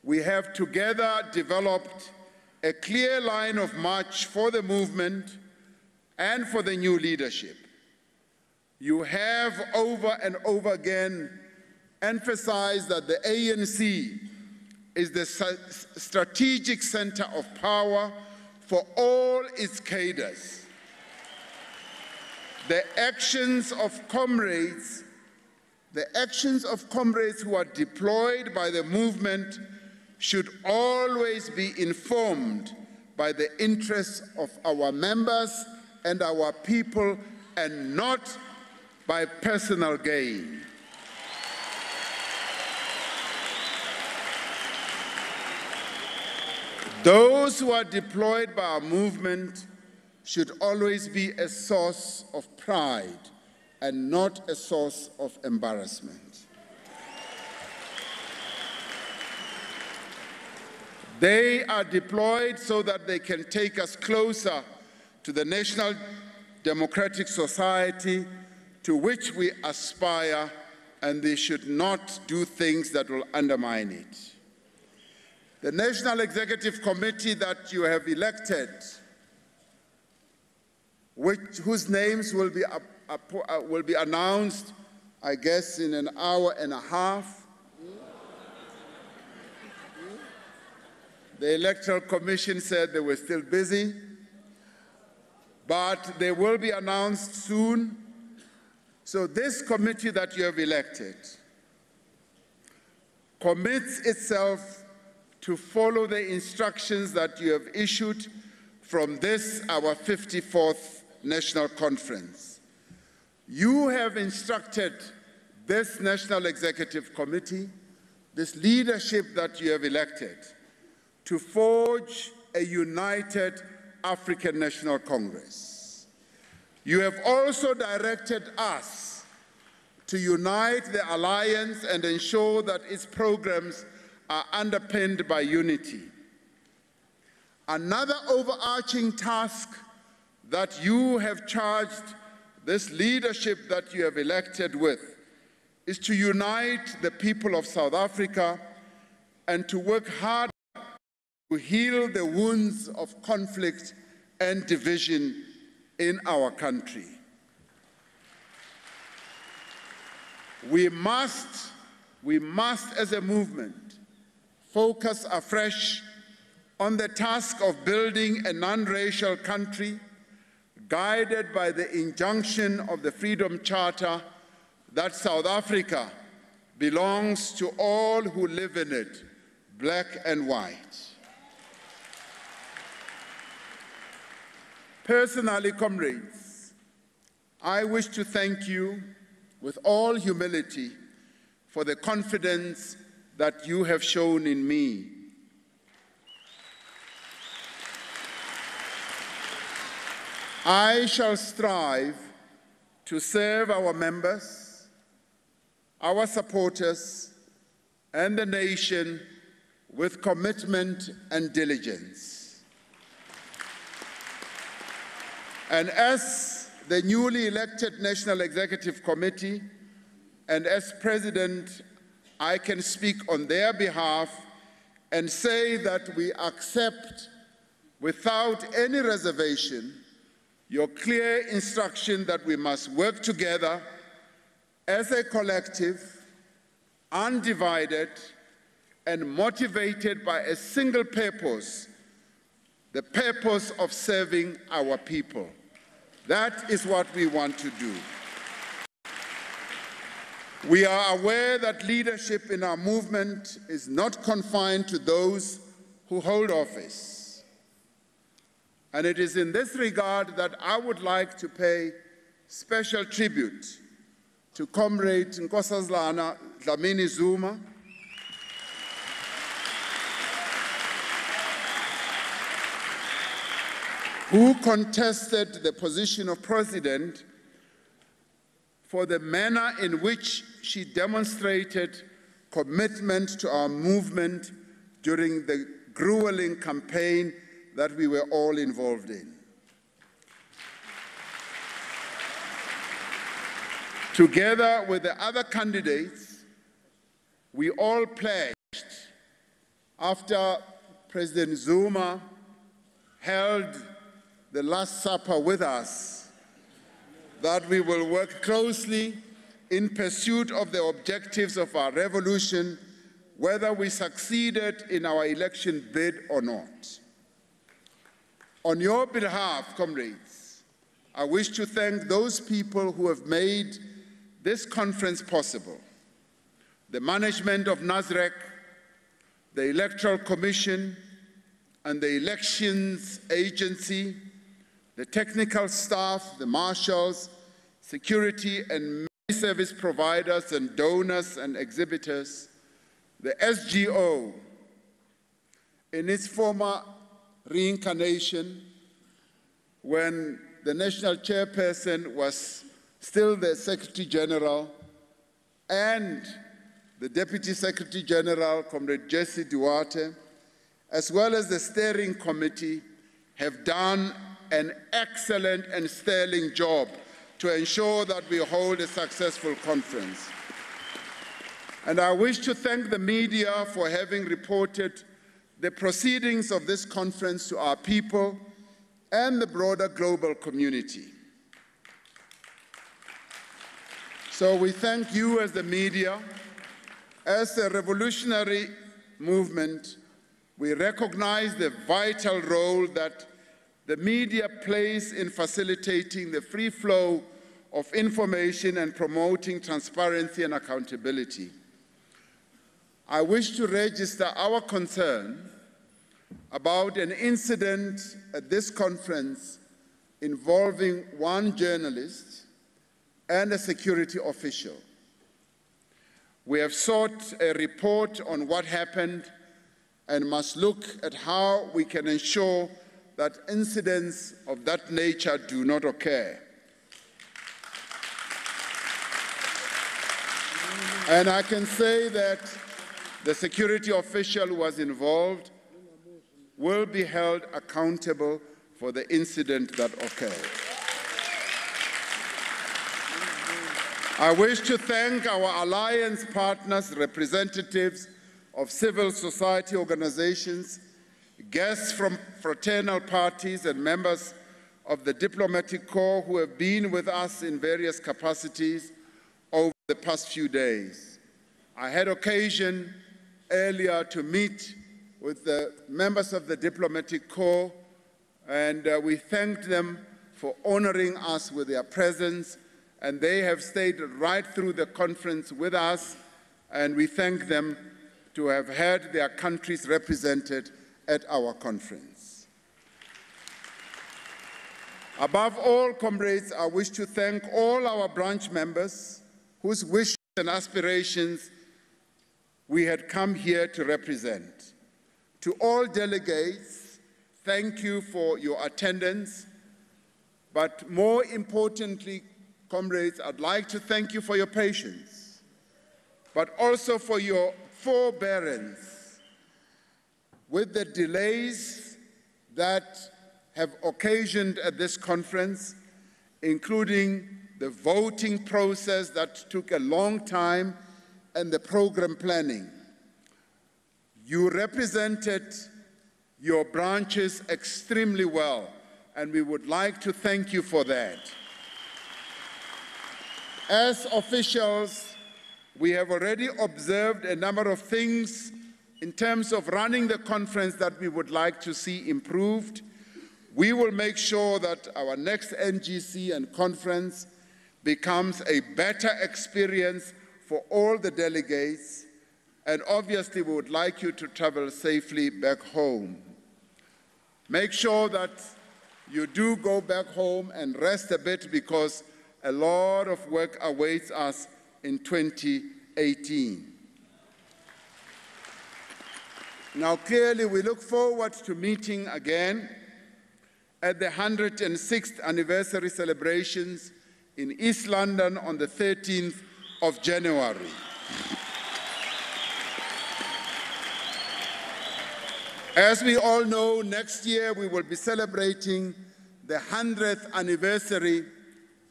we have together developed a clear line of march for the movement and for the new leadership. You have over and over again emphasized that the ANC is the strategic center of power for all its cadres. The actions of comrades who are deployed by the movement should always be informed by the interests of our members and our people, and not by personal gain. Those who are deployed by our movement should always be a source of pride and not a source of embarrassment. They are deployed so that they can take us closer to the national democratic society to which we aspire, and they should not do things that will undermine it. The National Executive Committee that you have elected, whose names will be announced, I guess, in an hour and a half. The Electoral Commission said they were still busy, but they will be announced soon. So this committee that you have elected commits itself to follow the instructions that you have issued from this, our 54th National Conference. You have instructed this National Executive Committee, this leadership that you have elected, to forge a united African National Congress. You have also directed us to unite the alliance and ensure that its programs are underpinned by unity. Another overarching task that you have charged this leadership that you have elected with is to unite the people of South Africa and to work hard to heal the wounds of conflict and division in our country. We must, as a movement, focus afresh on the task of building a non-racial country guided by the injunction of the Freedom Charter that South Africa belongs to all who live in it, black and white. Personally, comrades, I wish to thank you with all humility for the confidence that you have shown in me. I shall strive to serve our members, our supporters, and the nation with commitment and diligence. And as the newly elected National Executive Committee, and as President, I can speak on their behalf and say that we accept without any reservation your clear instruction that we must work together as a collective, undivided, and motivated by a single purpose, the purpose of serving our people. That is what we want to do. We are aware that leadership in our movement is not confined to those who hold office. And it is in this regard that I would like to pay special tribute to Comrade Nkosazana Dlamini Zuma, who contested the position of president for the manner in which she demonstrated commitment to our movement during the grueling campaign that we were all involved in. Together with the other candidates, we all pledged, after President Zuma held the Last Supper with us, that we will work closely in pursuit of the objectives of our revolution, whether we succeeded in our election bid or not. On your behalf, comrades, I wish to thank those people who have made this conference possible: the management of NASREC, the Electoral Commission, and the Elections Agency, the technical staff, the marshals, security and many service providers and donors and exhibitors, the SGO, in its former reincarnation, when the national chairperson was still the Secretary General, and the Deputy Secretary General, Comrade Jesse Duarte, as well as the steering committee, have done an excellent and sterling job to ensure that we hold a successful conference. And I wish to thank the media for having reported the proceedings of this conference to our people and the broader global community. So we thank you as the media. As a revolutionary movement, we recognize the vital role that the media plays in facilitating the free flow of information and promoting transparency and accountability. I wish to register our concern about an incident at this conference involving one journalist and a security official. We have sought a report on what happened and must look at how we can ensure that incidents of that nature do not occur. And I can say that the security official who was involved will be held accountable for the incident that occurred. I wish to thank our alliance partners, representatives of civil society organizations, guests from fraternal parties, and members of the diplomatic corps who have been with us in various capacities over the past few days. I had occasion earlier to meet with the members of the diplomatic corps, and we thanked them for honoring us with their presence, and they have stayed right through the conference with us, and we thank them to have had their countries represented at our conference. Above all, comrades, I wish to thank all our branch members whose wishes and aspirations we had come here to represent. To all delegates, thank you for your attendance, but more importantly, comrades, I'd like to thank you for your patience, but also for your forbearance with the delays that have occasioned at this conference, including the voting process that took a long time and the program planning. You represented your branches extremely well, and we would like to thank you for that. As officials, we have already observed a number of things in terms of running the conference that we would like to see improved. We will make sure that our next NGC and conference becomes a better experience for all the delegates, and obviously we would like you to travel safely back home. Make sure that you do go back home and rest a bit, because a lot of work awaits us in 2018. Now, clearly, we look forward to meeting again at the 106th anniversary celebrations in East London on the 13th of January. As we all know, next year we will be celebrating the 100th anniversary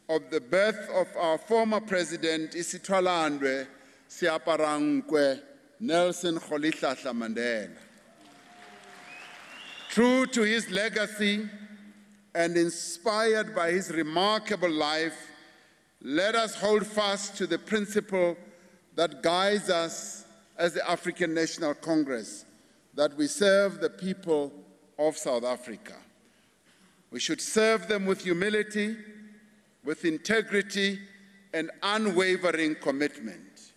of the birth of our former president, Isitwalandwe Siaparankwe Nelson Rolihlahla Mandela. True to his legacy and inspired by his remarkable life, let us hold fast to the principle that guides us as the African National Congress, that we serve the people of South Africa. We should serve them with humility, with integrity, and unwavering commitment.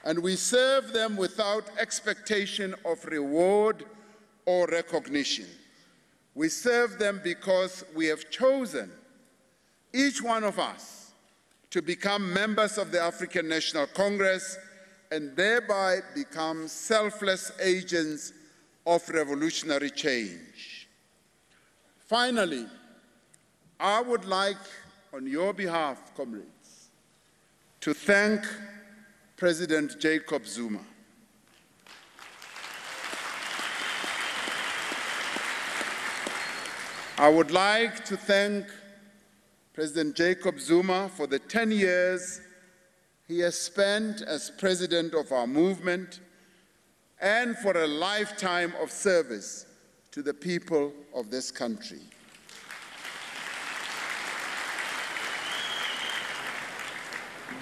And we serve them without expectation of reward or recognition. We serve them because we have chosen, each one of us, to become members of the African National Congress and thereby become selfless agents of revolutionary change. Finally, I would like, on your behalf, comrades, to thank President Jacob Zuma. I would like to thank President Jacob Zuma for the 10 years he has spent as president of our movement and for a lifetime of service to the people of this country.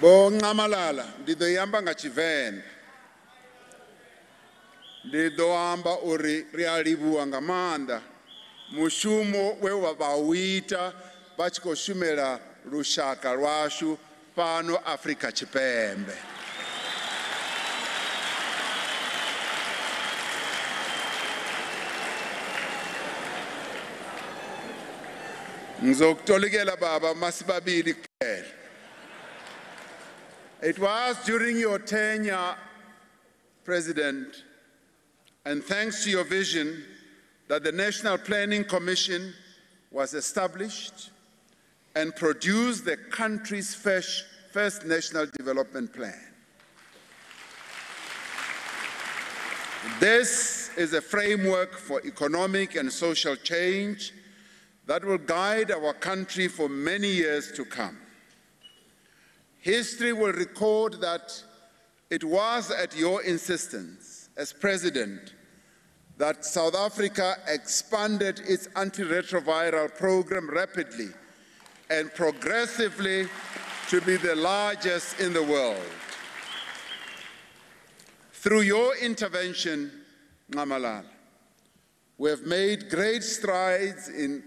Bongamalala, ndidoyamba ngachivene. Ndidoamba uri rialibu angamanda. Mushumo wewa bawita bachiko shumela rushaka rwashu pano Afrika Chipembe. Ngizokutolikela baba masibabili kuphela. It was during your tenure, President, and thanks to your vision, that the National Planning Commission was established and produced the country's first National Development Plan. This is a framework for economic and social change that will guide our country for many years to come. History will record that it was at your insistence as President that South Africa expanded its antiretroviral program rapidly and progressively to be the largest in the world. Through your intervention, Ngamalala, we have made great strides in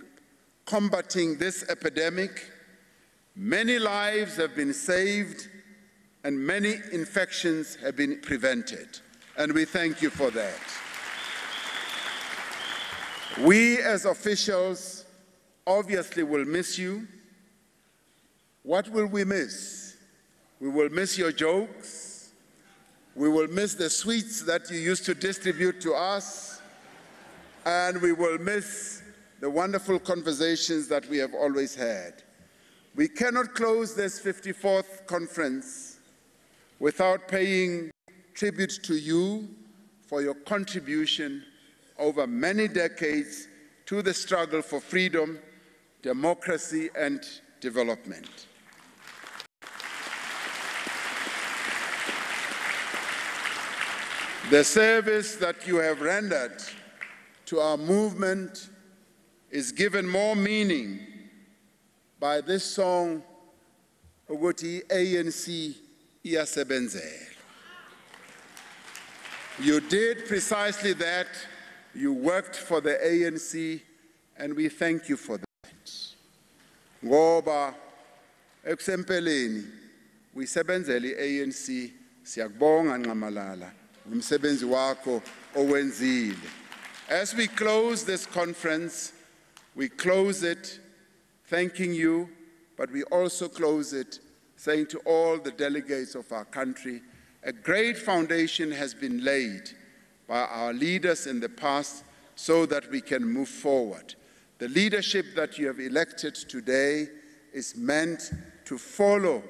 combating this epidemic. Many lives have been saved and many infections have been prevented, and we thank you for that. We as officials obviously will miss you. What will we miss? We will miss your jokes. We will miss the sweets that you used to distribute to us. And we will miss the wonderful conversations that we have always had. We cannot close this 54th conference without paying tribute to you for your contribution over many decades to the struggle for freedom, democracy, and development. The service that you have rendered to our movement is given more meaning by this song, Uguti ANC iyasebenzela. You did precisely that. You worked for the ANC, and we thank you for that. Ngoba ekusempeleni uyisebenzela i-ANC, siyakubonga Nxamalala ngomsebenzi wakho owenzile. As we close this conference, we close it thanking you, but we also close it saying to all the delegates of our country, a great foundation has been laid by our leaders in the past so that we can move forward. The leadership that you have elected today is meant to follow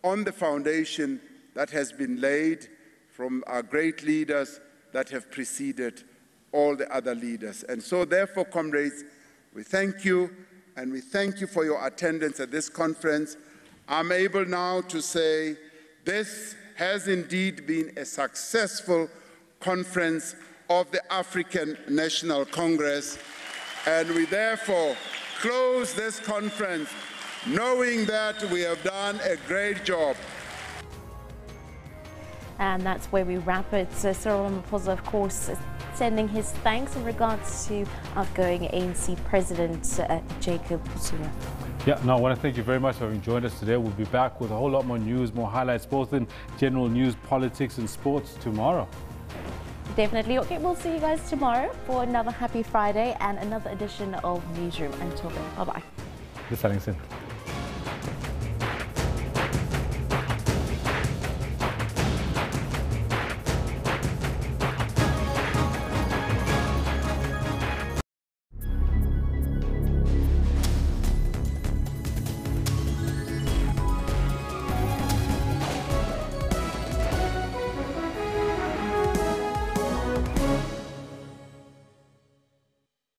on the foundation that has been laid from our great leaders that have preceded all the other leaders. And so therefore, comrades, we thank you, and we thank you for your attendance at this conference. I'm able now to say this has indeed been a successful conference of the African National Congress, and we therefore close this conference knowing that we have done a great job. And that's where we wrap it. So Cyril Ramaphosa, of course, sending his thanks in regards to outgoing ANC President Jacob Zuma. Yeah, no, I want to thank you very much for having joined us today. We'll be back with a whole lot more news, more highlights, both in general news, politics and sports tomorrow. Definitely. Okay, we'll see you guys tomorrow for another happy Friday and another edition of Newsroom. Until then, bye-bye. This is